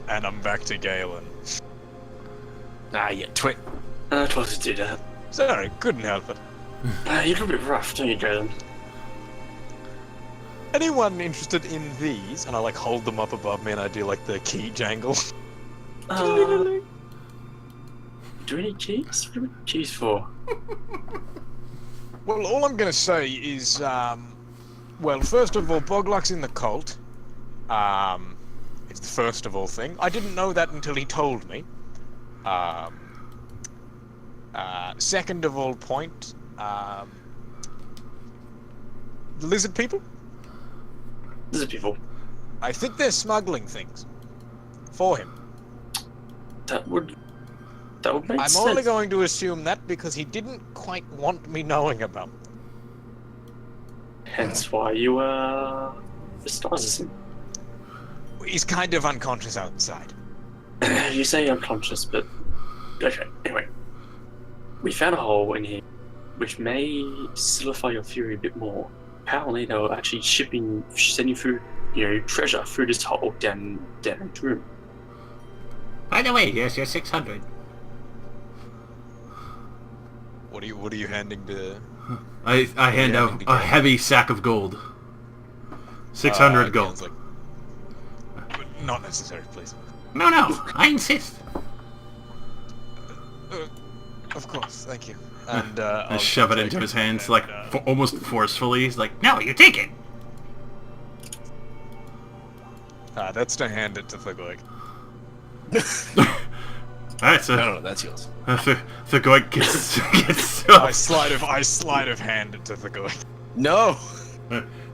and I'm back to Galen. Ah, you twit. I tried to do that. Sorry, couldn't help it. You're a bit rough, don't you, Galen? Anyone interested in these? And I like hold them up above me and I do like the key jangle. Do we need keys? What do we need keys for? Well, all I'm gonna say is, well, first of all, Bogluck's in the cult. It's the first of all thing. I didn't know that until he told me. Second of all point, the lizard people? Lizard people. I think they're smuggling things. For him. That would make I'm sense. only going to assume that because he didn't quite want me knowing about them. Hence why you disguises him. He's kind of unconscious outside. You say unconscious, but okay. Anyway, we found a hole in here, which may solidify your theory a bit more. Apparently, they were actually sending food, treasure through this hole down the room. By the way, here's your 600. What are you handing to? I hand out a heavy sack of gold. 600 gold. Galen's like, not necessary, please. No, I insist. Of course, thank you. And I I'll shove it take into his and, hands, like, almost forcefully. He's like, no, you take it! that's to hand it to Thagoik. Alright, so No, that's yours. Thagoik gets I sleight of hand it to Thagoik. No!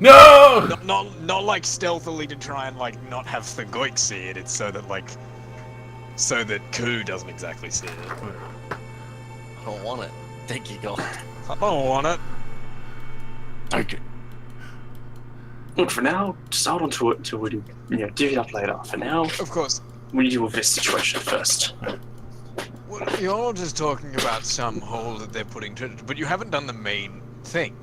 No! Not like stealthily to try and like not have Thagoik see it. It's so that Ku doesn't exactly see it. I don't want it. Thank you, God. I don't want it. Okay. Look, for now, just hold on to it until we divvy it up later. For now, Of course. we need to deal with this situation first. Well, you're just talking about some hole that they're putting treasure, but you haven't done the main thing.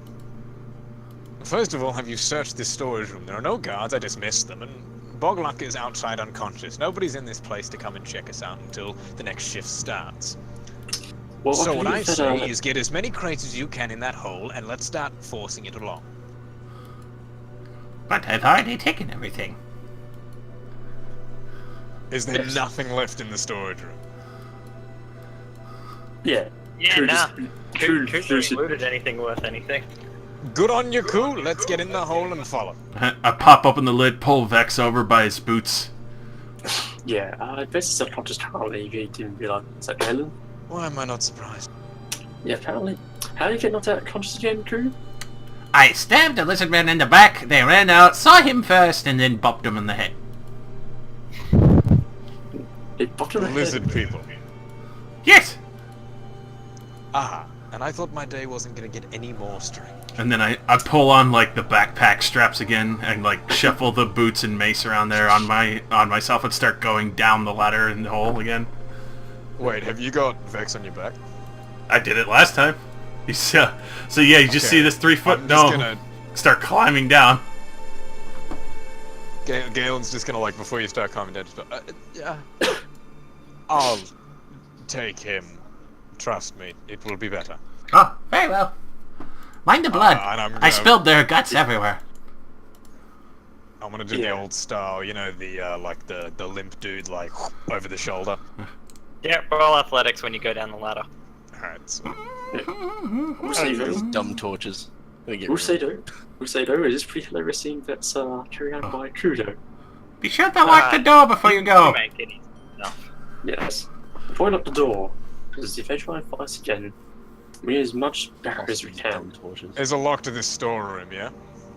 First of all, have you searched this storage room? There are no guards, I dismissed them, and Bogluck is outside unconscious. Nobody's in this place to come and check us out until the next shift starts. Well, So I what I believe that, say is get as many crates as you can in that hole, and let's start forcing it along. But I've already taken everything. Is there nothing left in the storage room? Yeah. Yeah, True, nah. True, Who looted anything worth anything? Good on you, Ku. Let's get in the hole and follow. I pop open the lid, pull Vex over by his boots. Yeah, this is subconscious currently. You didn't realize that, Galen. Why am I not surprised? Yeah, apparently. How do you get knocked out conscious again, Drew? I stabbed a lizard man in the back, they ran out, saw him first, and then bopped him in the head. It popped in the Lizard head. people. Yes! Aha. And I thought my day wasn't gonna get any more strange. And then I pull on, like, the backpack straps again, and, like, shuffle the boots and mace around there on myself and start going down the ladder in the hole again. Wait, have you got Vex on your back? I did it last time. So yeah, you just Okay. see this 3 foot I'm just gnome gonna... start climbing down. Galen's just gonna, like, before you start calming down, just go, yeah. I'll take him. Trust me, it will be better. Oh, very well. Mind the blood. And I'm I gonna- spilled their guts everywhere. I'm gonna do the old style, you know, the like the limp dude, like over the shoulder. Yeah, roll athletics when you go down the ladder. Alright, so Crusader. Dumb torches. They get Crusader. Crusader. It is pretty hilarious seeing that's carried out by Trudeau. Be sure to lock the door before you go. You make it easy enough. Yes. Point up the door, because if they try and fight us again, we need as much back as we Dumb can. torches. there's a lock to this storeroom, yeah?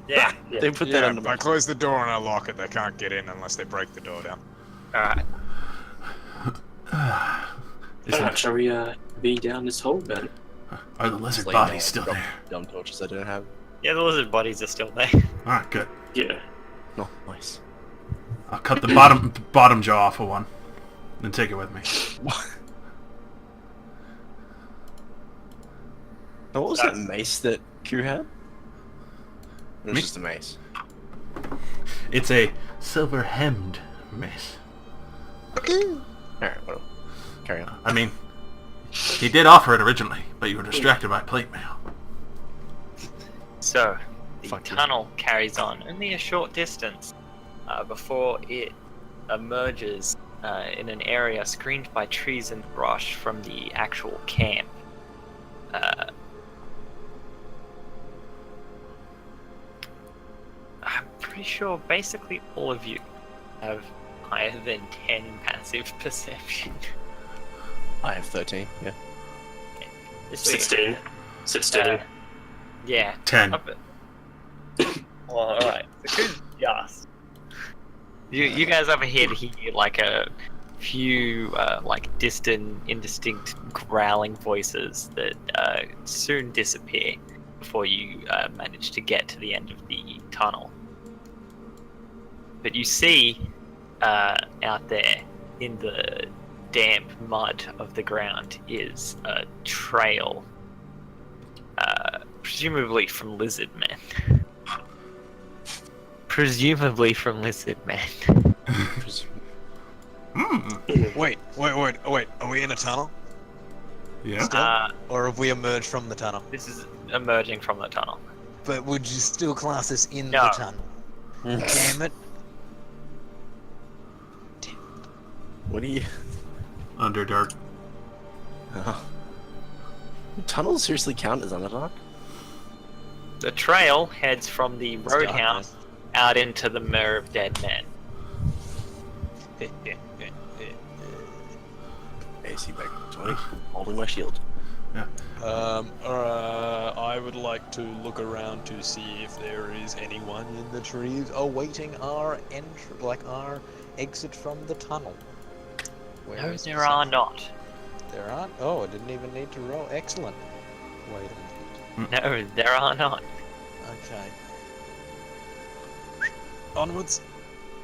Yeah. They put that Yeah, under if I close the door and I lock it, they can't get in unless they break the door down. Alright. Alright, shall we be down this hole then? Are the lizard Like, bodies still dumb, there? Dumb torches I don't have. Yeah, the lizard bodies are still there. Alright, good. Yeah. No, nice. I'll cut the bottom jaw off of one. And take it with me. Now, what was that mace that Q had? It was Me? just a mace. It's a silver-hemmed mace. Alright, whatever. Carry on. I mean, he did offer it originally, but you were distracted by plate mail. So, the Fuck you. tunnel carries on only a short distance before it emerges in an area screened by trees and brush from the actual camp. I'm pretty sure basically all of you have higher than 10 passive perception. I have 13, yeah. This week, 16. 16. yeah. 10. Up it. Well, alright. So just. You guys over here to hear like a few like distant, indistinct growling voices that soon disappear before you manage to get to the end of the tunnel. But you see out there in the damp mud of the ground is a trail, presumably from lizard men. Presumably from lizard men. Wait. Are we in a tunnel? Yeah. Still? Or have we emerged from the tunnel? This is emerging from the tunnel. But would you still class us in No. the tunnel? Damn it. What do you... Underdark. Tunnels seriously count as Underdark? The trail heads from the roadhouse out into the Mere of Dead Men. AC back 20. Holding my shield. I would like to look around to see if there is anyone in the trees awaiting our our exit from the tunnel. Where No, is there the are tunnel? not. There aren't? Oh, I didn't even need to roll. Excellent. Wait a minute. No, there are not. Okay. Onwards.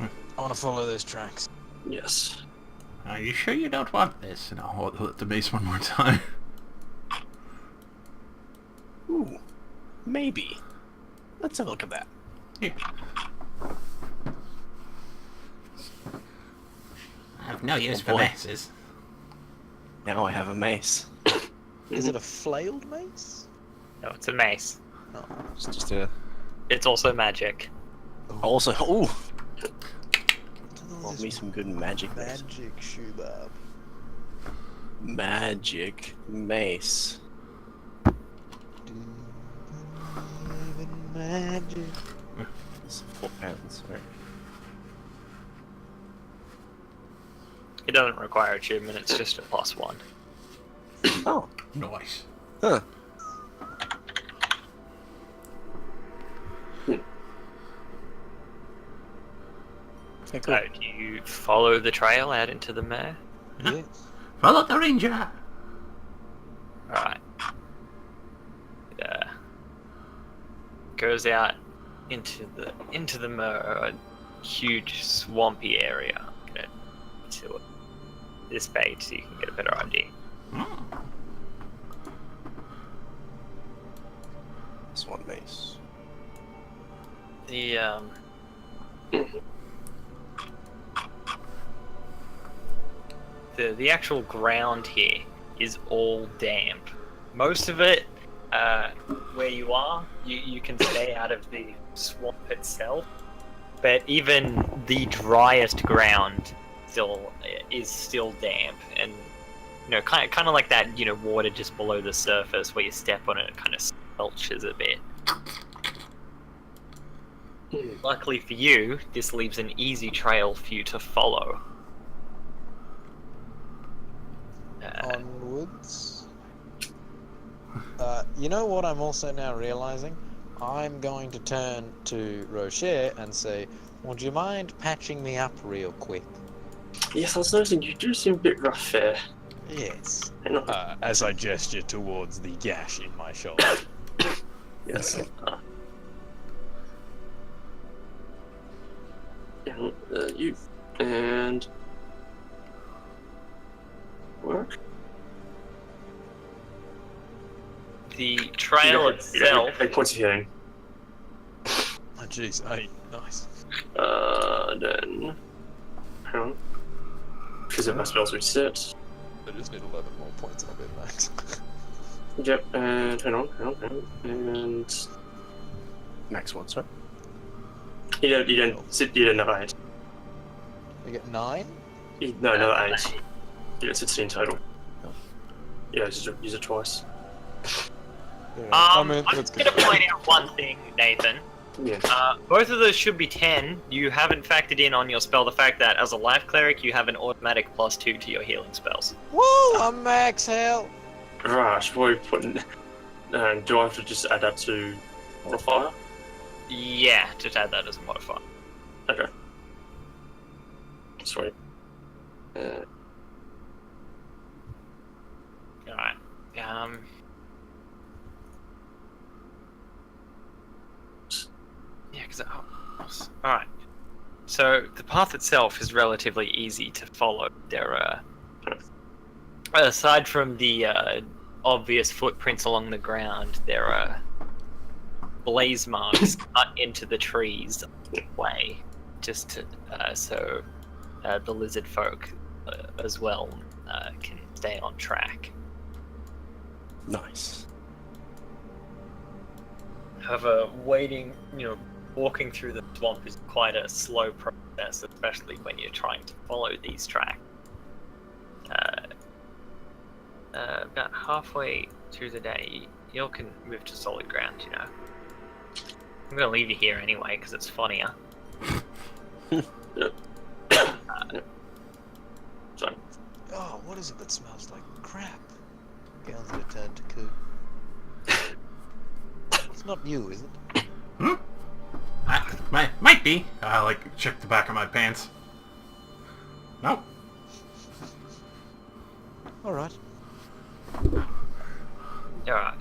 I want to follow those tracks. Yes. Are you sure you don't want this? And I'll hold the mace one more time. Ooh. Maybe. Let's have a look at that. Here. I have no use for boy. maces. Now I have a mace. Is it a flailed mace? No, it's a mace. No. It's just a... It's also magic. Also... Ooh! Love Love me some good magic mace. Magic shoebob. Magic mace. Magic. It's 4 pounds. Right. It doesn't require achievement, it's just a +1. Oh. Nice. Huh. Okay, cool. So, do you follow the trail out into the Mere? Yes. Follow the ranger. Alright. It goes out into the Mere, a huge swampy area. I'm gonna to it this page so you can get a better idea. This one mace. The the actual ground here is all damp. Most of it, where you are, you can stay out of the swamp itself. But even the driest ground is still damp, and kind of like that, water just below the surface where you step on it, it kind of squelches a bit. Luckily for you, this leaves an easy trail for you to follow. Onwards. You know what I'm also now realizing? I'm going to turn to Rocher and say, would you mind patching me up real quick? Yes, I was noticing you do seem a bit rough there. Yes. As I gesture towards the gash in my shoulder. Yes. You and work. The trail itself. 8 points of healing. Oh jeez, 8, nice. Then hang on. Because of my spells reset. I just need 11 more points and I'll be at max. Yep, and hang on, and Max what, sorry? you don't have 8. We get 9? No, another 8. You get 16 total. Yeah, use it twice. I'm let's going to point out one thing, Nathan. Yeah. Both of those should be 10. You haven't factored in on your spell the fact that as a life cleric, you have an automatic +2 to your healing spells. Woo! I'm max health! Right, should we put in... do I have to just add that to modifier? Yeah, just add that as a modifier. Okay. Sweet. Alright. Yeah, because... Alright. So, the path itself is relatively easy to follow. There are... aside from the obvious footprints along the ground, there are blaze marks cut into the trees way, just to, so the lizard folk as well can stay on track. Nice. However, walking through the swamp is quite a slow process, especially when you're trying to follow these tracks. About halfway through the day, you can move to solid ground, I'm gonna leave you here anyway, because it's funnier. Sorry. Oh, what is it that smells like crap? Gale's returned to Coo. It's not you, is it? Might be. I check the back of my pants. Nope. Alright. Alright,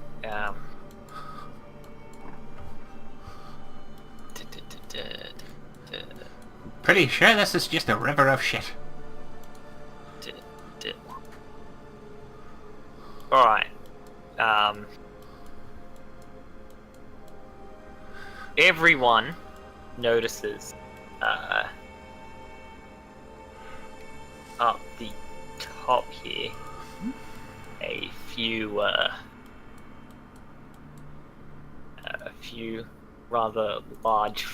Pretty sure this is just a river of shit. Alright, everyone notices, up the top here, a few rather large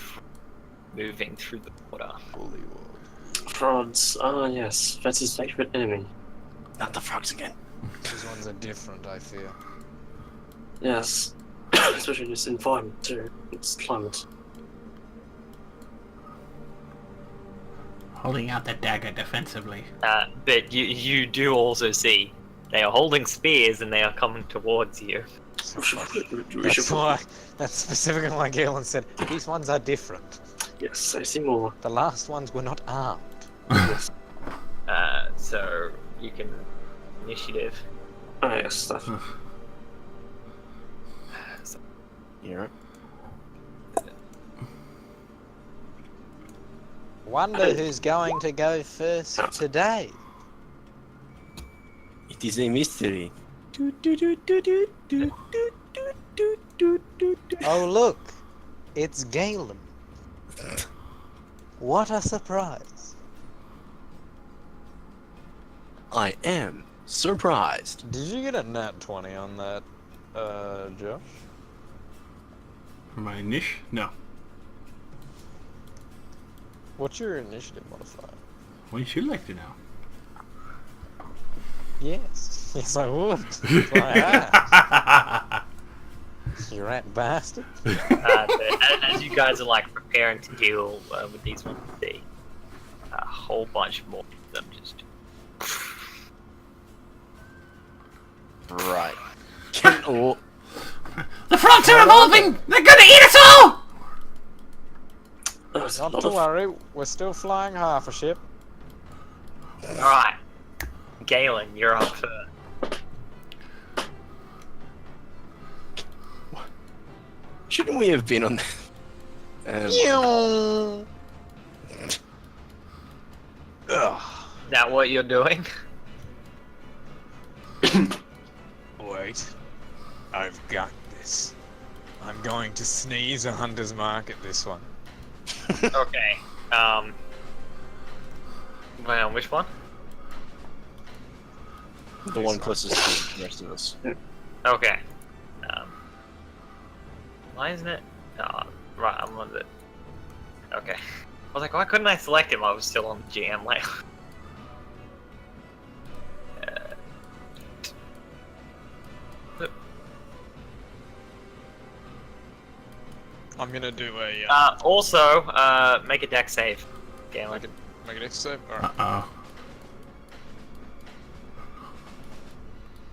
moving through the water. Holy world. Frogs. Ah, yes. That's his favorite enemy. Not the frogs again. These ones are different, I fear. Yes. Especially in this environment, too. It's climate. Holding out the dagger defensively. But you do also see they are holding spears and they are coming towards you. That's specifically why Galen said, these ones are different. Yes, I see more. The last ones were not armed. Yes. So you can initiative. Oh, yes, that's... Yeah. Wonder who's going to go first today. It is a mystery. Oh look, it's Galen. What a surprise. I am surprised. Did you get a nat 20 on that, Josh? My niche? No. What's your initiative modifier? Would you like to know? Yes. Yes, I would. That's why I asked. You rat bastard. As you guys are like preparing to deal with these ones, see a whole bunch more of them just. Right. Can all... The frogs are evolving! They're gonna eat us all! Not to worry, we're still flying half a ship. Alright. Galen, you're up first. Shouldn't we have been on Is that what you're doing? Wait. I've got this. I'm going to sneeze a hunter's mark at this one. Okay. Well, which one? the one closest to the rest of us? Okay. Why isn't it? Oh, right, I'm on it. Okay. I was like, why couldn't I select him? I was still on the GM layer. I'm gonna do a. Also, make a deck save, Galen. Make a deck save? Alright. Uh-oh.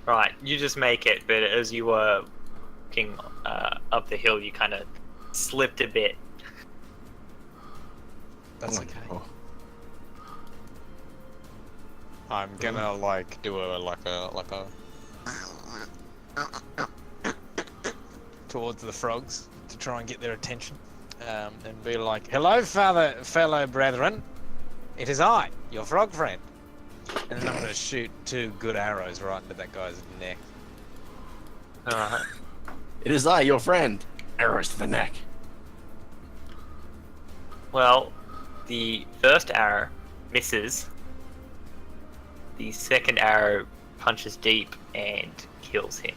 Right, you just make it, but as you were walking up the hill, you kind of slipped a bit. That's okay. Oh. I'm gonna like do a towards the frogs to try and get their attention, and be like, "Hello, fellow brethren. It is I, your frog friend." And then I'm gonna shoot 2 good arrows right into that guy's neck. Alright. It is I, your friend. Arrows to the neck. Well, the first arrow misses. The second arrow punches deep and kills him.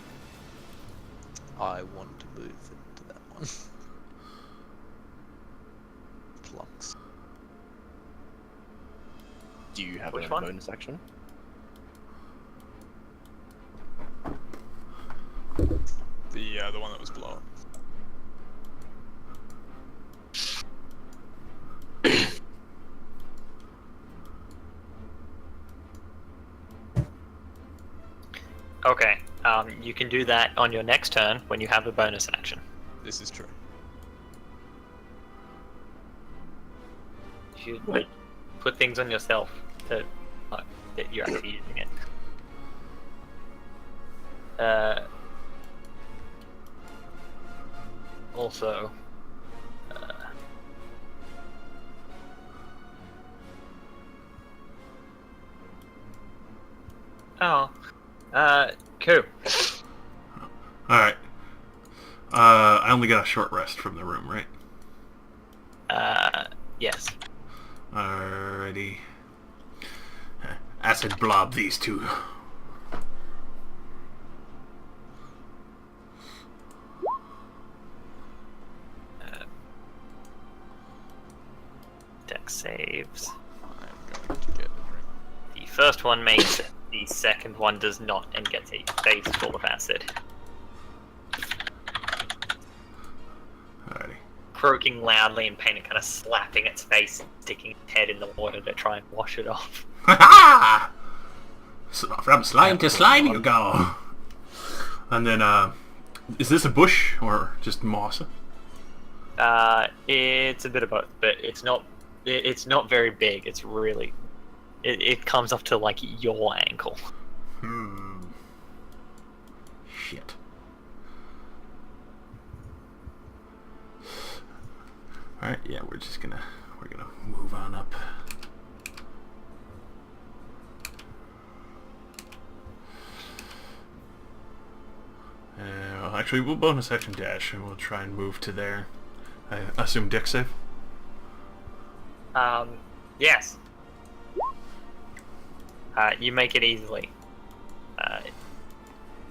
I want to move into that one. Plunks. Do you have Which a one? bonus action? The one that was blown. Okay, you can do that on your next turn when you have a bonus action. This is true. You should put things on yourself to that you're actually using it. Also, cool. Alright. I only got a short rest from the room, right? Yes. Alrighty. Acid blob these two. Deck saves. I'm going to get a drink. The first one makes it. The second one does not and gets a face full of acid. Alrighty. Croaking loudly in pain and kind of slapping its face and sticking its head in the water to try and wash it off. Ha ha! So from slime to slime you go. And then, is this a bush or just moss? It's a bit of both, but it's not very big. It's really, it comes up to like your ankle. Shit. Alright, yeah, we're gonna move on up. Well, actually, we'll bonus action dash and we'll try and move to there. I assume deck save? Yes. You make it easily.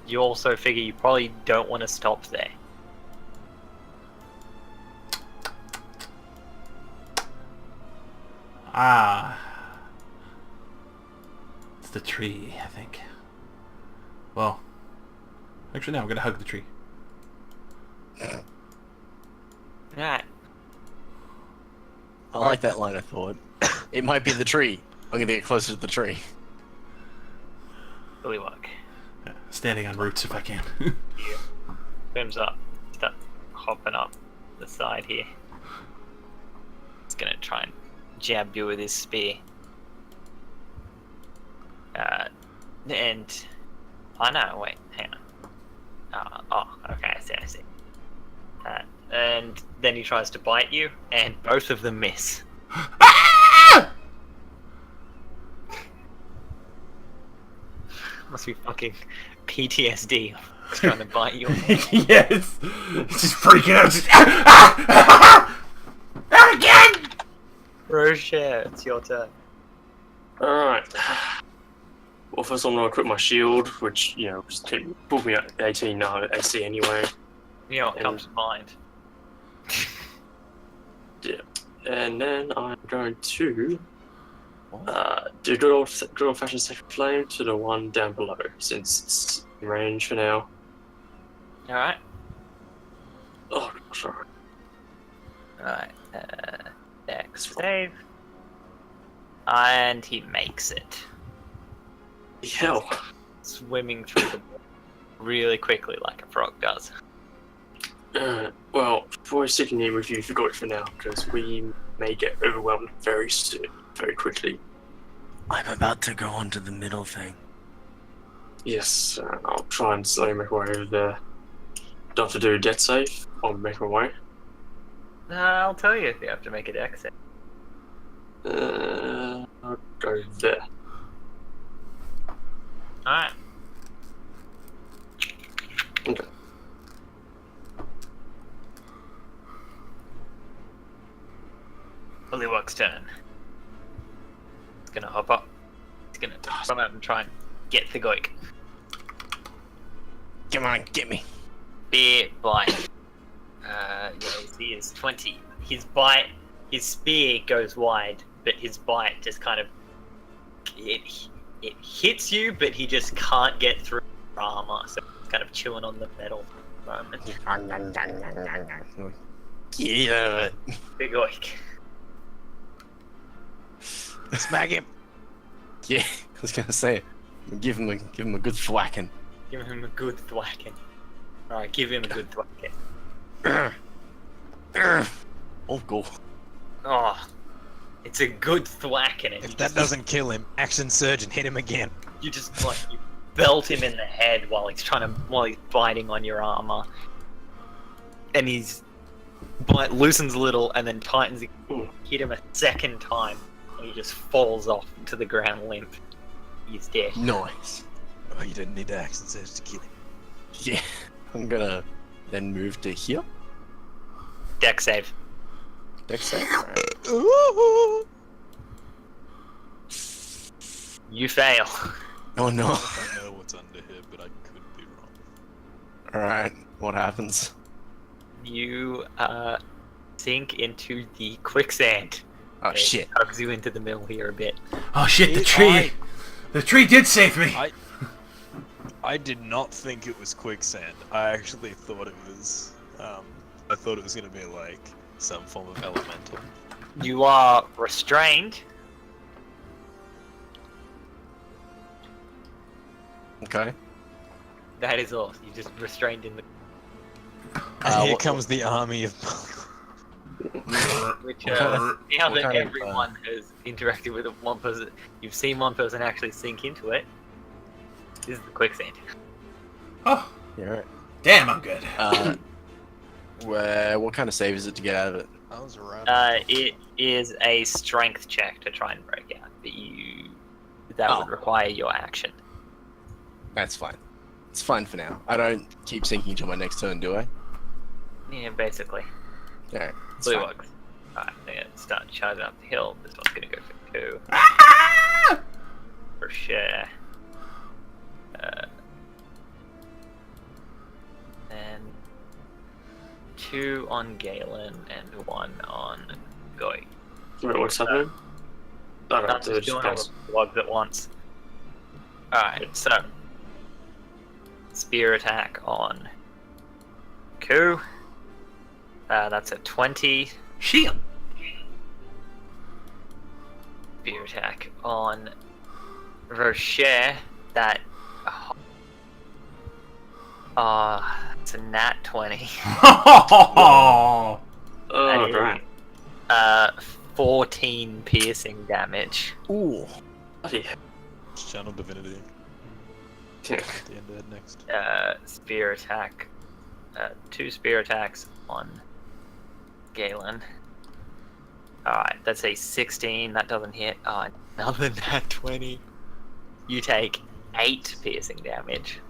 You also figure you probably don't want to stop there. Ah. It's the tree, I think. Well, actually, no, I'm gonna hug the tree. Right. I like that line of thought. It might be the tree. I'm gonna get closer to the tree. Really work. Yeah, standing on roots if I can. You swims up, start hopping up the side here. He's gonna try and jab you with his spear. And oh no, wait, hang on. Oh, okay, I see. And then he tries to bite you, and both of them miss. Must be fucking PTSD. He's trying to bite you. Yes! It's just freaking out. Just, Not again! Rocher, it's your turn. Alright. Well, first I'm gonna equip my shield, which, you know, just pulled me up 18 AC anyway. You know what comes to mind. Yeah. And then I'm going to do good old fashioned second flame to the one down below, since it's in range for now. Alright. Oh, sorry. Alright. Dex save. And he makes it. Hell. Swimming through the water really quickly like a frog does. Well, before sticking in with you, forgot it for now, because we may get overwhelmed very soon, very quickly. I'm about to go onto the middle thing. Yes, I'll try and slowly make my way over there. Don't have to do a death save. I'll make my way. I'll tell you if you have to make a dex save. I'll go there. Alright. Okay. Bullywug's turn. He's gonna hop up. He's gonna run out and try and get the goik. Come on, get me. Spear bite. He is 20. His bite, his spear goes wide, but his bite just kind of it hits you, but he just can't get through armor, so he's kind of chewing on the metal at the moment. Yeah. Big oik. Smack him. Yeah, I was gonna say, give him a good thwacking. Give him a good thwacking. Alright, give him a good thwacking. Oh, go. Oh, it's a good thwacking. If that doesn't kill him, action surge and hit him again. You just like you belt him in the head while he's biting on your armor, and his bite loosens a little and then tightens. Hit him a second time, and he just falls off to the ground limp. He's dead. Nice. Oh, you didn't need the action surge to kill him. Yeah, I'm gonna then move to here. Dex save. Dex save. Right. You fail. Oh no. I know what's under here, but I could be wrong. Alright, what happens? You sink into the quicksand. Oh It shit. tugs you into the middle here a bit. Oh shit, the tree! The tree did save me! I did not think it was quicksand. I actually thought it was. I thought it was gonna be like some form of elemental. You are restrained. Okay. That is all. You're just restrained in the. And here what- comes the army of. Which kind now what that kind of, everyone has interacted with one person, you've seen one person actually sink into it. This is the quicksand. Oh, Yeah, right. damn, I'm good. What kind of save is it to get out of it? I was around. It is a strength check to try and break out, but that would require your action. That's fine. It's fine for now. I don't keep sinking until my next turn, do I? Yeah, basically. Alright. Blue bugs. Alright, they're gonna start charging up the hill. This one's gonna go for 2. For sure. 2 on Galen and 1 on Goy. Wait, what's happening? I'm just doing all the logs at once. Alright, so spear attack on Ku. That's a 20. Shield. Spear attack on Rocher. That. It's a nat 20. Oh, great. 14 piercing damage. Ooh. Bloody Channel Divinity. yeah. At the end of that next. Spear attack. 2 spear attacks on Galen. Alright, that's a 16. That doesn't hit. Another nat 20. You take 8 piercing damage.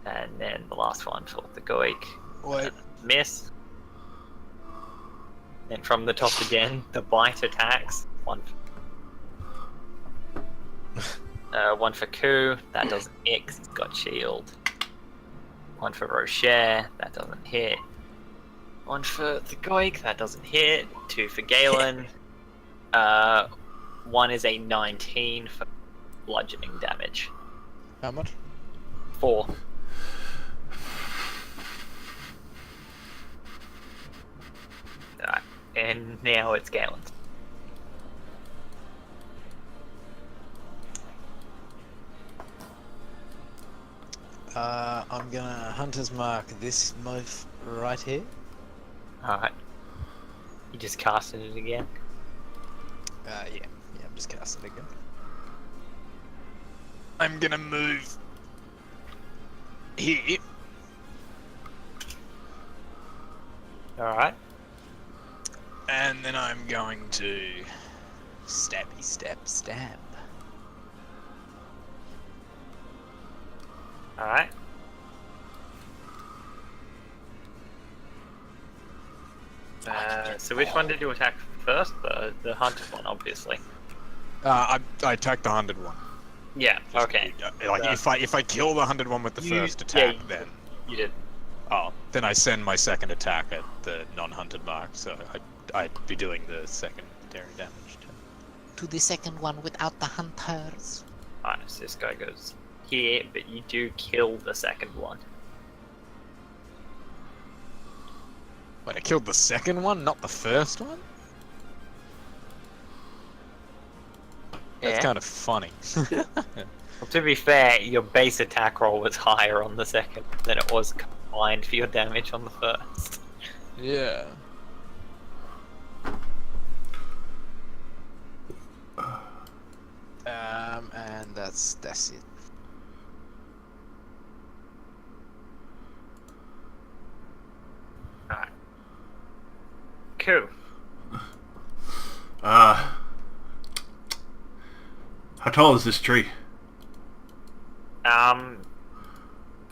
And then the last one for the Goik. Wait. Miss. And from the top again, the bite attacks. One for Ku. That doesn't hit 'cause he's got shield. One for Rocher. That doesn't hit. One for the Goik. That doesn't hit. 2 for Galen. One is a 19 for bludgeoning damage. How much? 4. Alright, and now it's Galen's. I'm gonna Hunter's Mark this move right here. Alright. You just casted it again? Yeah, I'm just casting it again. I'm gonna move here. Alright. And then I'm going to Stabby stab stab. Alright. So which one did you attack first? The hunted one, obviously. I attacked the hunted one. Yeah, okay. Like if I kill the hunted one with the first attack, then You did. then I send my second attack at the non-hunted mark. So I'd be doing the secondary damage. To the second one without the hunters. Alright, so this guy goes here, but you do kill the second one. Wait, I killed the second one, not the first one? That's Yeah. kind of funny. Well, to be fair, your base attack roll was higher on the second than it was combined for your damage on the first. Yeah. And that's it. Alright. Cool. How tall is this tree?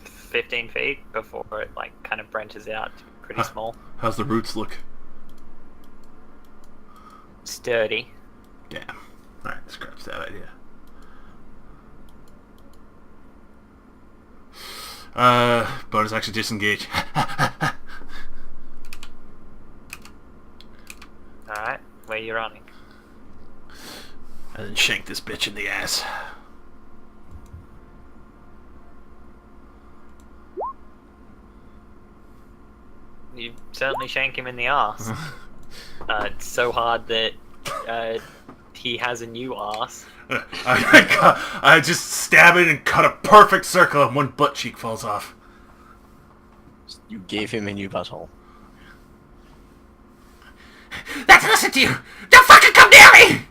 15 feet before it like kind of branches out to pretty small. How's the roots look? Sturdy. Damn. Alright, scraps that idea. Bonus action disengage. Alright, where you running? And then shank this bitch in the ass. You certainly shank him in the ass. It's so hard that he has a new ass. I just stab it and cut a perfect circle and one butt cheek falls off. You gave him a new butthole. That's listen to you! Don't fucking come near me!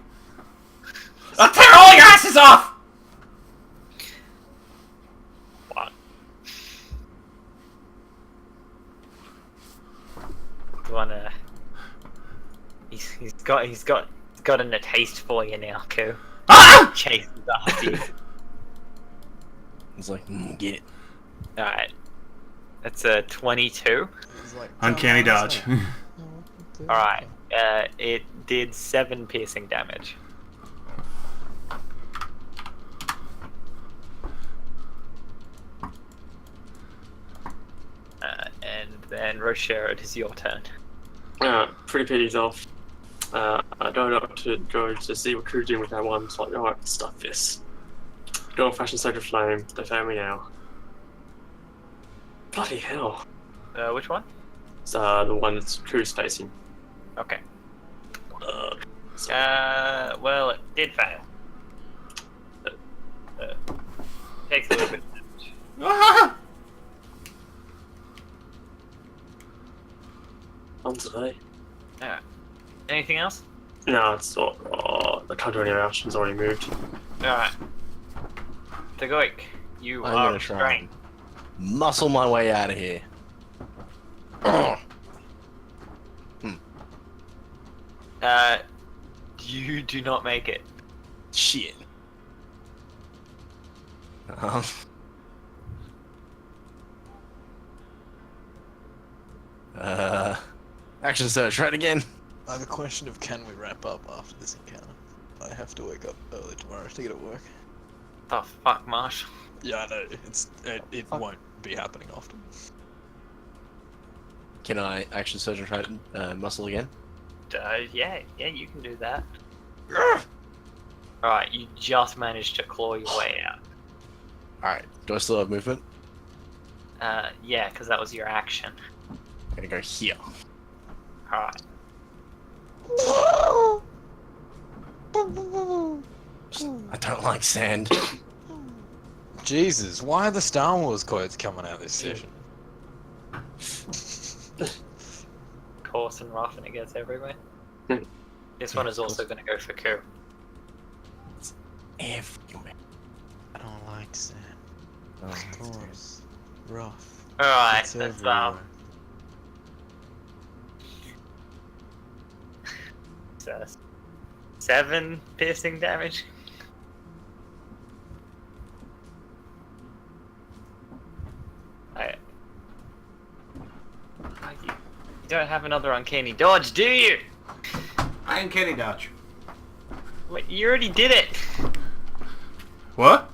I'll tear all your asses off! What? You wanna... He's gotten a taste for you now, Ku. Ah! Chases after you. He's like, get it. Alright. That's a 22. Uncanny dodge. Alright. It did 7 piercing damage. And then And Rocher, it is your turn. Pretty pity's off. I don't know to go to see what crew's doing with that one. It's like, alright, stuff this. Go on fashion Sacred Flame. They found me now. Bloody hell. Which one? It's the one that's crew's facing. Okay. Well, it did fail. Takes a little bit of damage. On today. Alright. Anything else? No, it's not. I can't do any actions, already moved. Alright. Tagoik, you I'm are gonna try restrained. and muscle my way out of here. You do not make it. Shit. Action search, right again. I have a question of can we wrap up after this encounter? I have to wake up early tomorrow to get at work. Oh fuck, Marsh. Yeah, I know. It won't be happening often. Can I action search and try to muscle again? Yeah, you can do that. Alright, you just managed to claw your way out. Alright, do I still have movement? Yeah, because that was your action. I'm gonna go here. Alright. I don't like sand. Jesus, why are the Star Wars quotes coming out this session? Coarse and rough and it gets everywhere. This one is also going to go for Ku. Everywhere. I don't like sand. Of course. Rough. Alright, It's that's everywhere. so 7 piercing damage. You don't have another uncanny dodge, do you? Uncanny dodge. Wait, you already did it. What?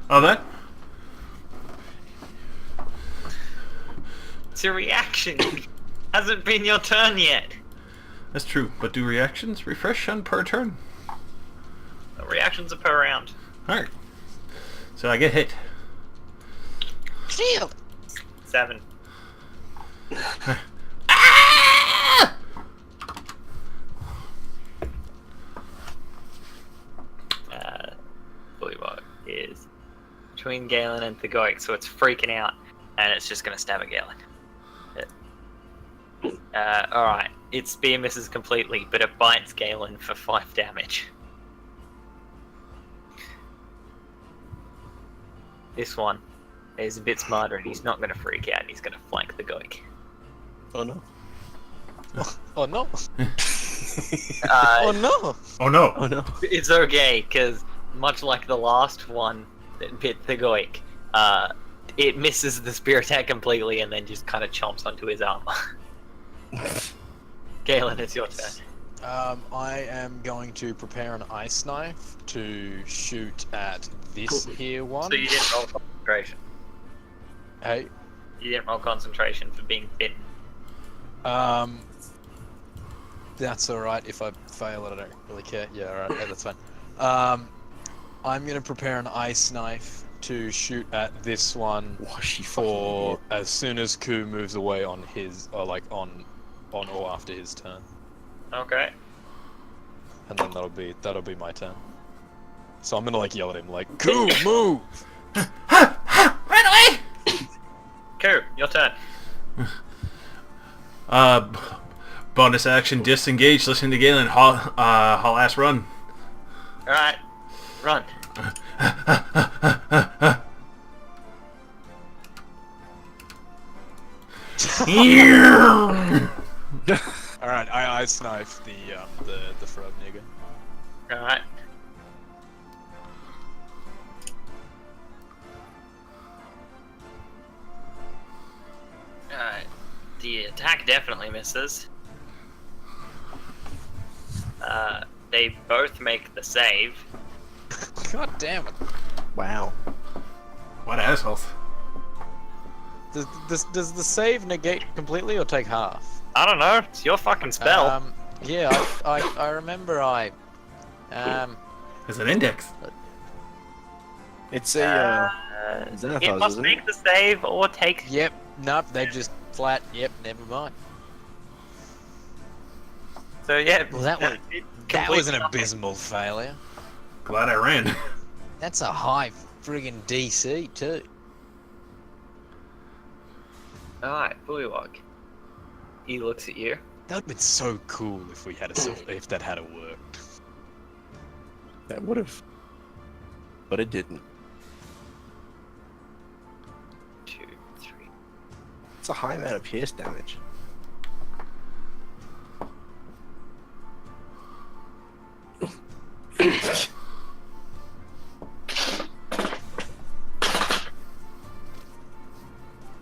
Oh, that? It's a reaction. Hasn't been your turn yet. That's true, but do reactions refresh on per turn? The reactions are per round. Alright. So I get hit. Shield! 7. Bullywog is between Galen and Thagoik, so it's freaking out, and it's just gonna stab at Galen. Alright, its spear misses completely, but it bites Galen for 5 damage. This one is a bit smarter, and he's not gonna freak out, he's gonna flank Thagoik. Oh no. Oh no! Uh, Oh no! Oh no! Oh no. It's okay, because much like the last one that bit Thagoik, it misses the spear attack completely and then just kind of chomps onto his armor. Galen, it's your turn. I am going to prepare an ice knife to shoot at this here one. So you didn't roll concentration. Hey. You didn't roll concentration for being bitten. That's alright. If I fail it, I don't really care. Yeah, alright, yeah, that's fine. I'm gonna prepare an ice knife to shoot at this one for as soon as Ku moves away on his, or like on or after his turn, Okay. and then that'll be my turn. So I'm gonna like yell at him like, Ku, move! Run away! Ku, your turn. Bonus action, disengage, listen to Galen, haul ass run. Alright. Run. Alright, I ice knife the frog nigga. Alright. Alright. The attack definitely misses. They both make the save. God damn it. Wow. What assholes. Does the save negate completely or take half? I don't know. It's your fucking spell. Yeah, I remember There's an index. It's a it Xanathars, must isn't make it? the save or take. Yep, nope, they just flat, yep, never mind. So yeah. Well, that was- it That was an completes nothing. abysmal failure. Glad I ran. That's a high friggin' DC too. Alright, Bullywog. He looks at you. That would've been so cool if we had if that had worked. That would have. But it didn't. 2, 3. It's a high amount of pierce damage.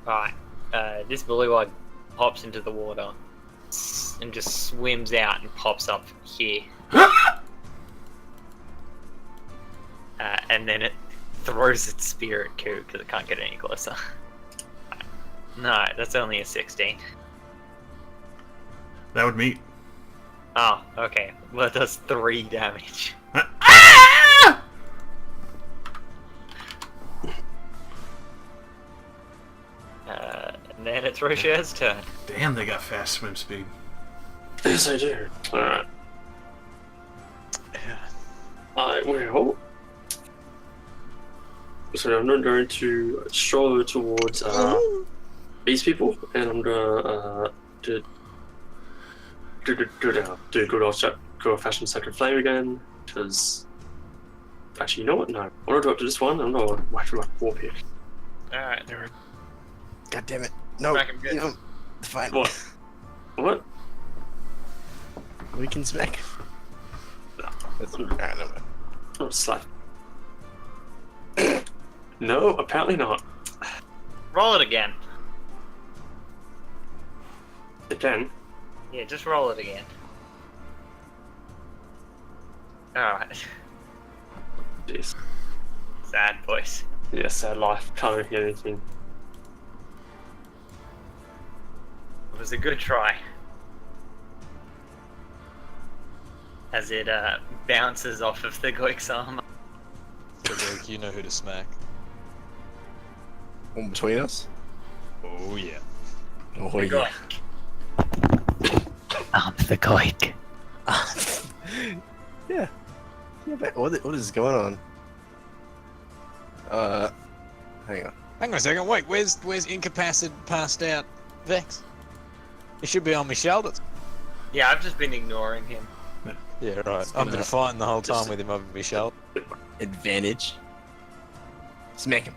Alright. This Bullywog hops into the water and just swims out and pops up here. And then it throws its spear at Koo because it can't get any closer. No, that's only a 16. That would meet. Oh, okay. Well, it does 3 damage. And then it's Rochet's turn. Damn, they got fast swim speed. Yes, I do. Alright. I will. So I'm not going to stroll over towards these people, and I'm gonna do good old fashioned sacred flame again. Because actually, you know what? No, I'm gonna go up to this one. I'm gonna whack for my war pick. Alright. God damn it. No. Smack him good. No. It's fine. What? What? We can smack. That's alright, no. Oh, slap. No, apparently not. Roll it again. Again. Yeah, just roll it again. Alright. Jeez. Sad voice. Yeah, sad life. Can't really hear anything. It was a good try. As it bounces off of the Goik's armor. So, Luke, you know who to smack. One between us? Oh yeah. Oh, The yeah. Goik. I'm the Goik. Yeah. Yeah, but what is going on? Hang on. Hang on a second, wait, where's incapacitated, passed out Vex? He should be on my shoulders. Yeah, I've just been ignoring him. Yeah, right. It's I've gonna- been fighting the whole time just- with him over my shoulder. Advantage. Smack him.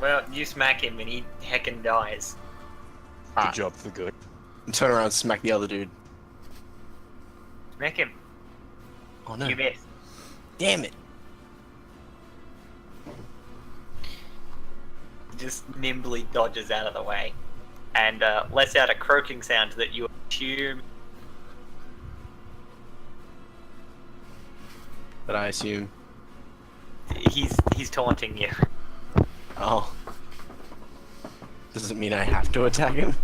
Well, you smack him and he heckin' dies. Good job for good. Turn around and smack the other dude. Smack him. Oh no. You miss. Damn it. Just nimbly dodges out of the way. And lets out a croaking sound that you assume. But I assume. He's taunting you. Oh. Does it mean I have to attack him?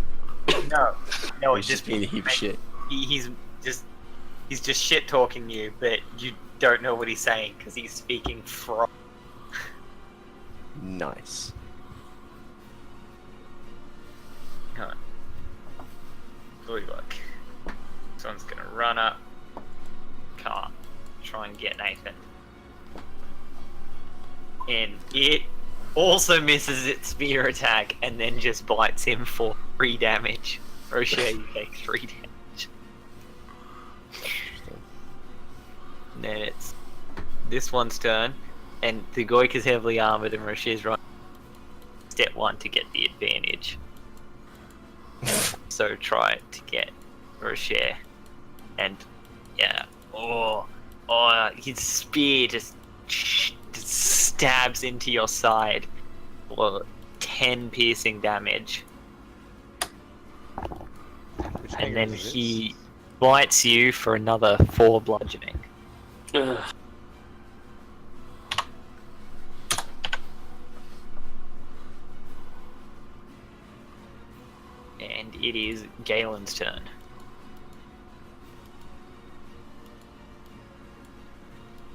No, no, He's just being a heap of shit. He's just shit talking you, but you don't know what he's saying because he's speaking from. Nice. Huh. Good luck. This one's gonna run up. Can't. Try and get Nathan. And it also misses its spear attack and then just bites him for 3 damage. Rocher, you take 3 damage. And then it's this one's turn, and the Goik is heavily armored and Rocher's running step 1 to get the advantage. So try to get Rocher. And yeah. Oh, his spear just stabs into your side for 10 piercing damage. And then he bites you for another 4 bludgeoning. Ugh. it is Galen's turn.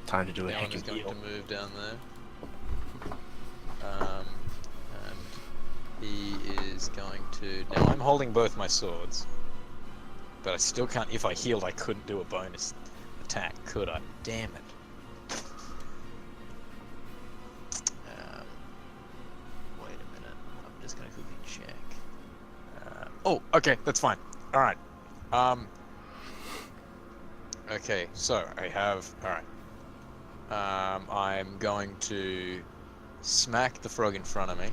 Time to do a Galen heckin' is going heal. to move down there. And he is going to... Now I'm holding both my swords. But I still can't... If I healed, I couldn't do a bonus attack, could I? Damn it. Wait a minute. I'm just going to quickly check. Oh, okay, that's fine. Alright. Okay, so I have... Alright. I'm going to smack the frog in front of me.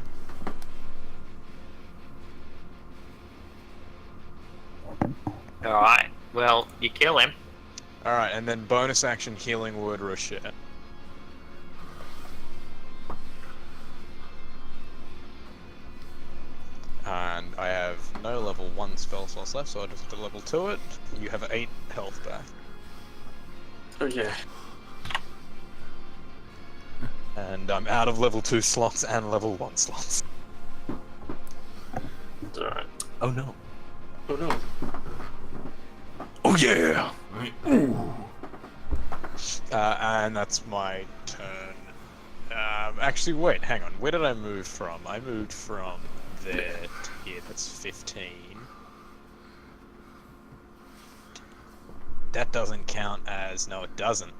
Alright, well, you kill him. Alright, and then bonus action healing word Roshet. And I have no level 1 spell slots left, so I'll just have to level 2 it. You have 8 health back. Oh yeah. And I'm out of level 2 slots and level 1 slots. It's alright. Oh no. Oh no. Oh yeah! And that's my turn. Actually, wait, hang on. Where did I move from? I moved from there to here. That's 15. That doesn't count as... No, it doesn't.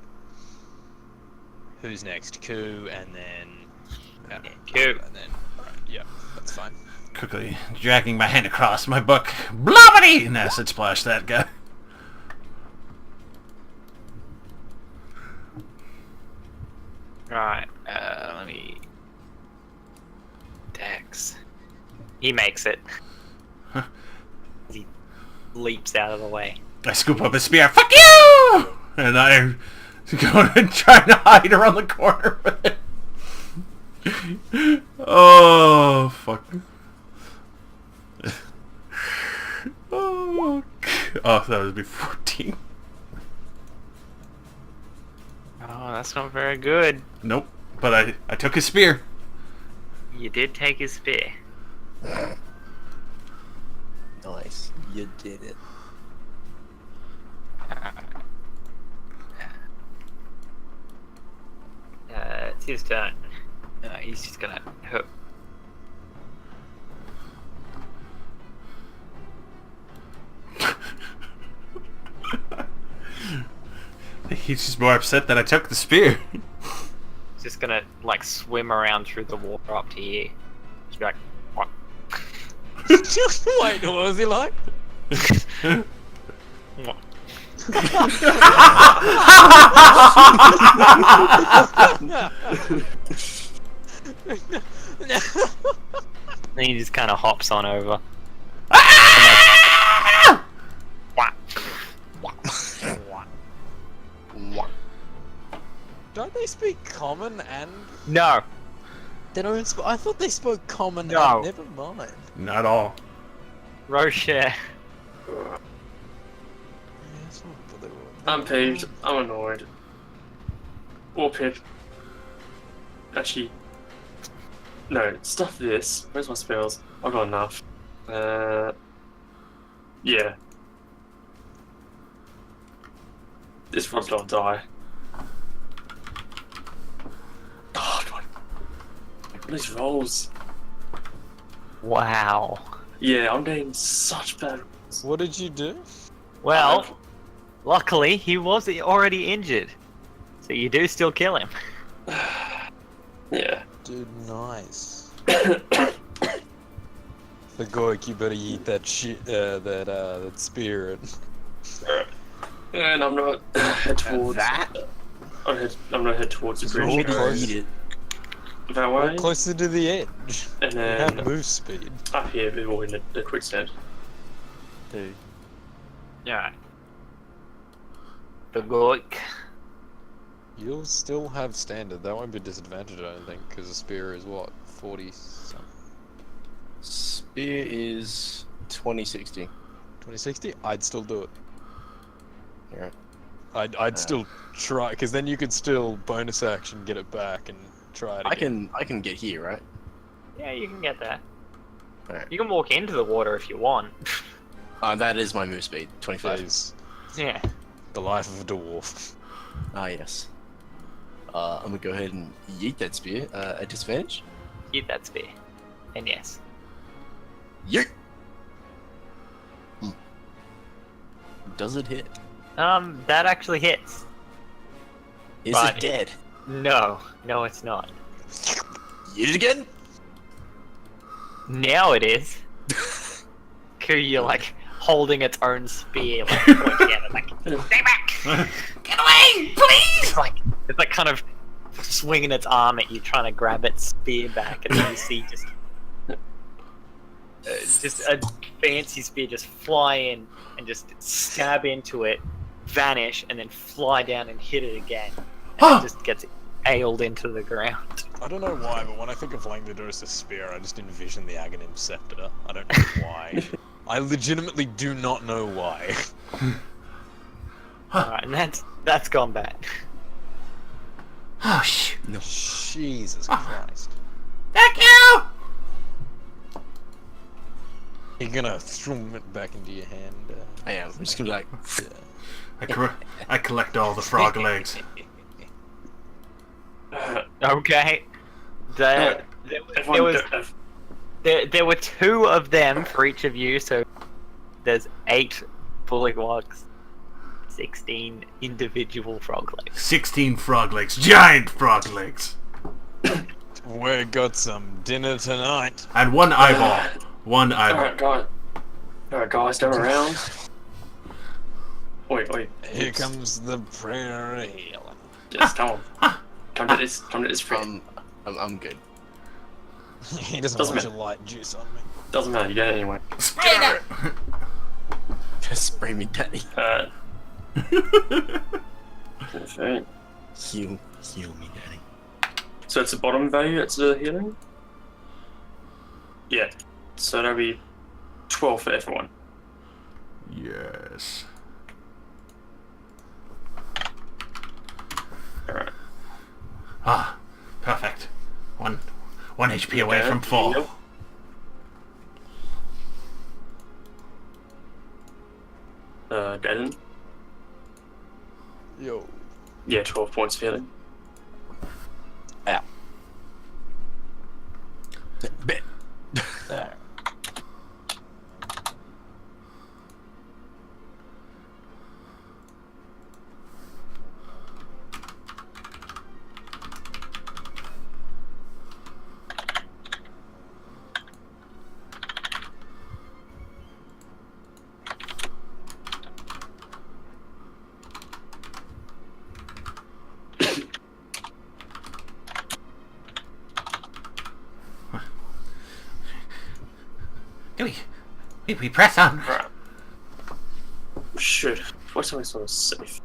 Who's next? Ku, and then... Ku. And then... Alright, yeah, that's fine. Quickly dragging my hand across my book. Blobbity! And acid splash that guy. Right, let me... Dex. He makes it. Huh. He leaps out of the way. I scoop up his spear. Fuck you! And I go and try to hide around the corner with it. Oh, fuck. Oh, that would be 14. Oh, that's not very good. Nope. But I took his spear. You did take his spear. Nice. You did it. It's his turn. He's just gonna hook. He's just more upset that I took the spear. He's just gonna like swim around through the water up to here. Just be like, what? Wait, what was he like? What? Then he just kind of hops on over. Don't they speak common and... No. They don't I thought they spoke common No. and... Never mind. Not all. Rocher. I'm peeved. I'm annoyed. Or Pip. Actually, no. Stuff this. Where's my spells? I've got enough. Yeah. This frog's gonna die. Oh, God. These rolls. Wow. Yeah, I'm getting such bad rolls. What did you do? Well, luckily he was already injured, so you do still kill him. Yeah. Dude, nice. The Goik, you better eat that shit, that spear. And I'm not head towards that. I'm gonna head towards the bridge. Roll close. to eat it. That way, Closer to the edge. and You have then move speed. up here before in the quicksand. Dude. Yeah. The Goik. You'll still have standard. That won't be a disadvantage, I don't think, because the spear is what, 40 something? Spear is 2060. 2060? I'd still do it. Alright. I'd still try, because then you could still bonus action, get it back, and try it again. I can get here, right? Yeah, you can get that. Alright. You can walk into the water if you want. That is my move speed, 25. That is Yeah. the life of a dwarf. Ah, yes. I'm gonna go ahead and yeet that spear at disadvantage. Eat that spear. And yes. Yeet! Does it hit? That actually hits. Is But it dead? No, it's not. Yeet it again? Now it is. You're like holding its own spear, like pointing at it, like, stay back! Get away, please! It's like kind of swinging its arm at you, trying to grab its spear back, and then you see just a fancy spear just fly in and just stab into it, vanish, and then fly down and hit it again. And it just gets nailed into the ground. I don't know why, but when I think of Langdodurus' spear, I just envision the Aghanim scepter. I don't know why. I legitimately do not know why. Alright, and that's gone bad. Oh, shit. No. Jesus Christ. Thank you! You're gonna throw it back into your hand. I am. I'm just gonna be like, I collect all the frog legs. Okay. There were 2 of them for each of you, so there's 8 bullywugs, 16 individual frog legs. 16 frog legs. Giant frog legs. We got some dinner tonight. And 1 eyeball. 1 eyeball. Alright, guys, turn around. Wait. Here comes the prayer of healing. Just come on. Come to this friend. I'm good. He doesn't Doesn't want matter. your light juice on me. Doesn't matter, you get it anyway. Just spray me, daddy. Okay. Heal me, daddy. So it's the bottom value, it's the healing? Yeah. So that'll be 12 for everyone. Yes. Alright. Ah, perfect. One HP away from full. Yep. Deaden? Yo. Yeah, 12 points for healing. Bet. There. We press on. Alright. Shit. What's something sort of safe?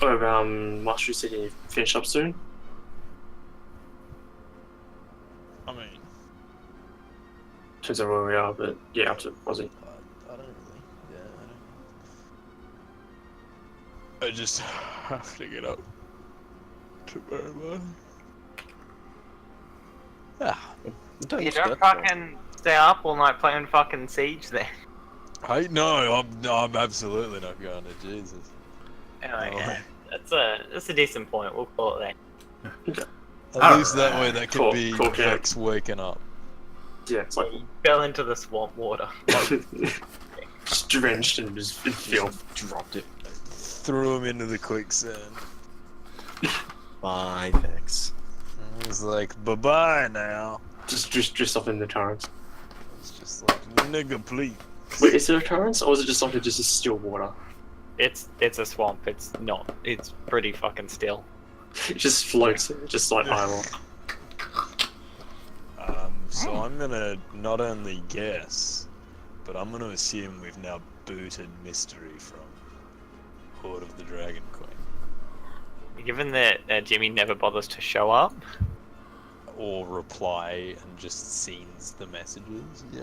Oh, Mastery City finish up soon? I mean, Depends on where we are, but yeah, up to Aussie. I don't really. Yeah, I don't. I just have to get up to where am Ah, You don't fucking stay up all night playing fucking Siege there. I? No, I'm absolutely not going to Jesus. Oh, yeah. That's a decent point, we'll call it that. At least that way that could Cool, be cool, yeah. Vex waking up. Yeah, it's like You fell into the swamp water. just drenched and just in filth. Dropped it. Threw him into the quicksand. Bye, Vex. He's like, bye-bye now. Just up in the torrents. It's just like, nigga, please. Wait, is there a torrents, or is it just something just still water? It's a swamp, it's not. It's pretty fucking still. It just floats, just like iron. So I'm gonna not only guess, but I'm gonna assume we've now booted Mystery from Horde of the Dragon Queen. Given that Jimmy never bothers to show up, Or reply and just scenes the messages, yeah.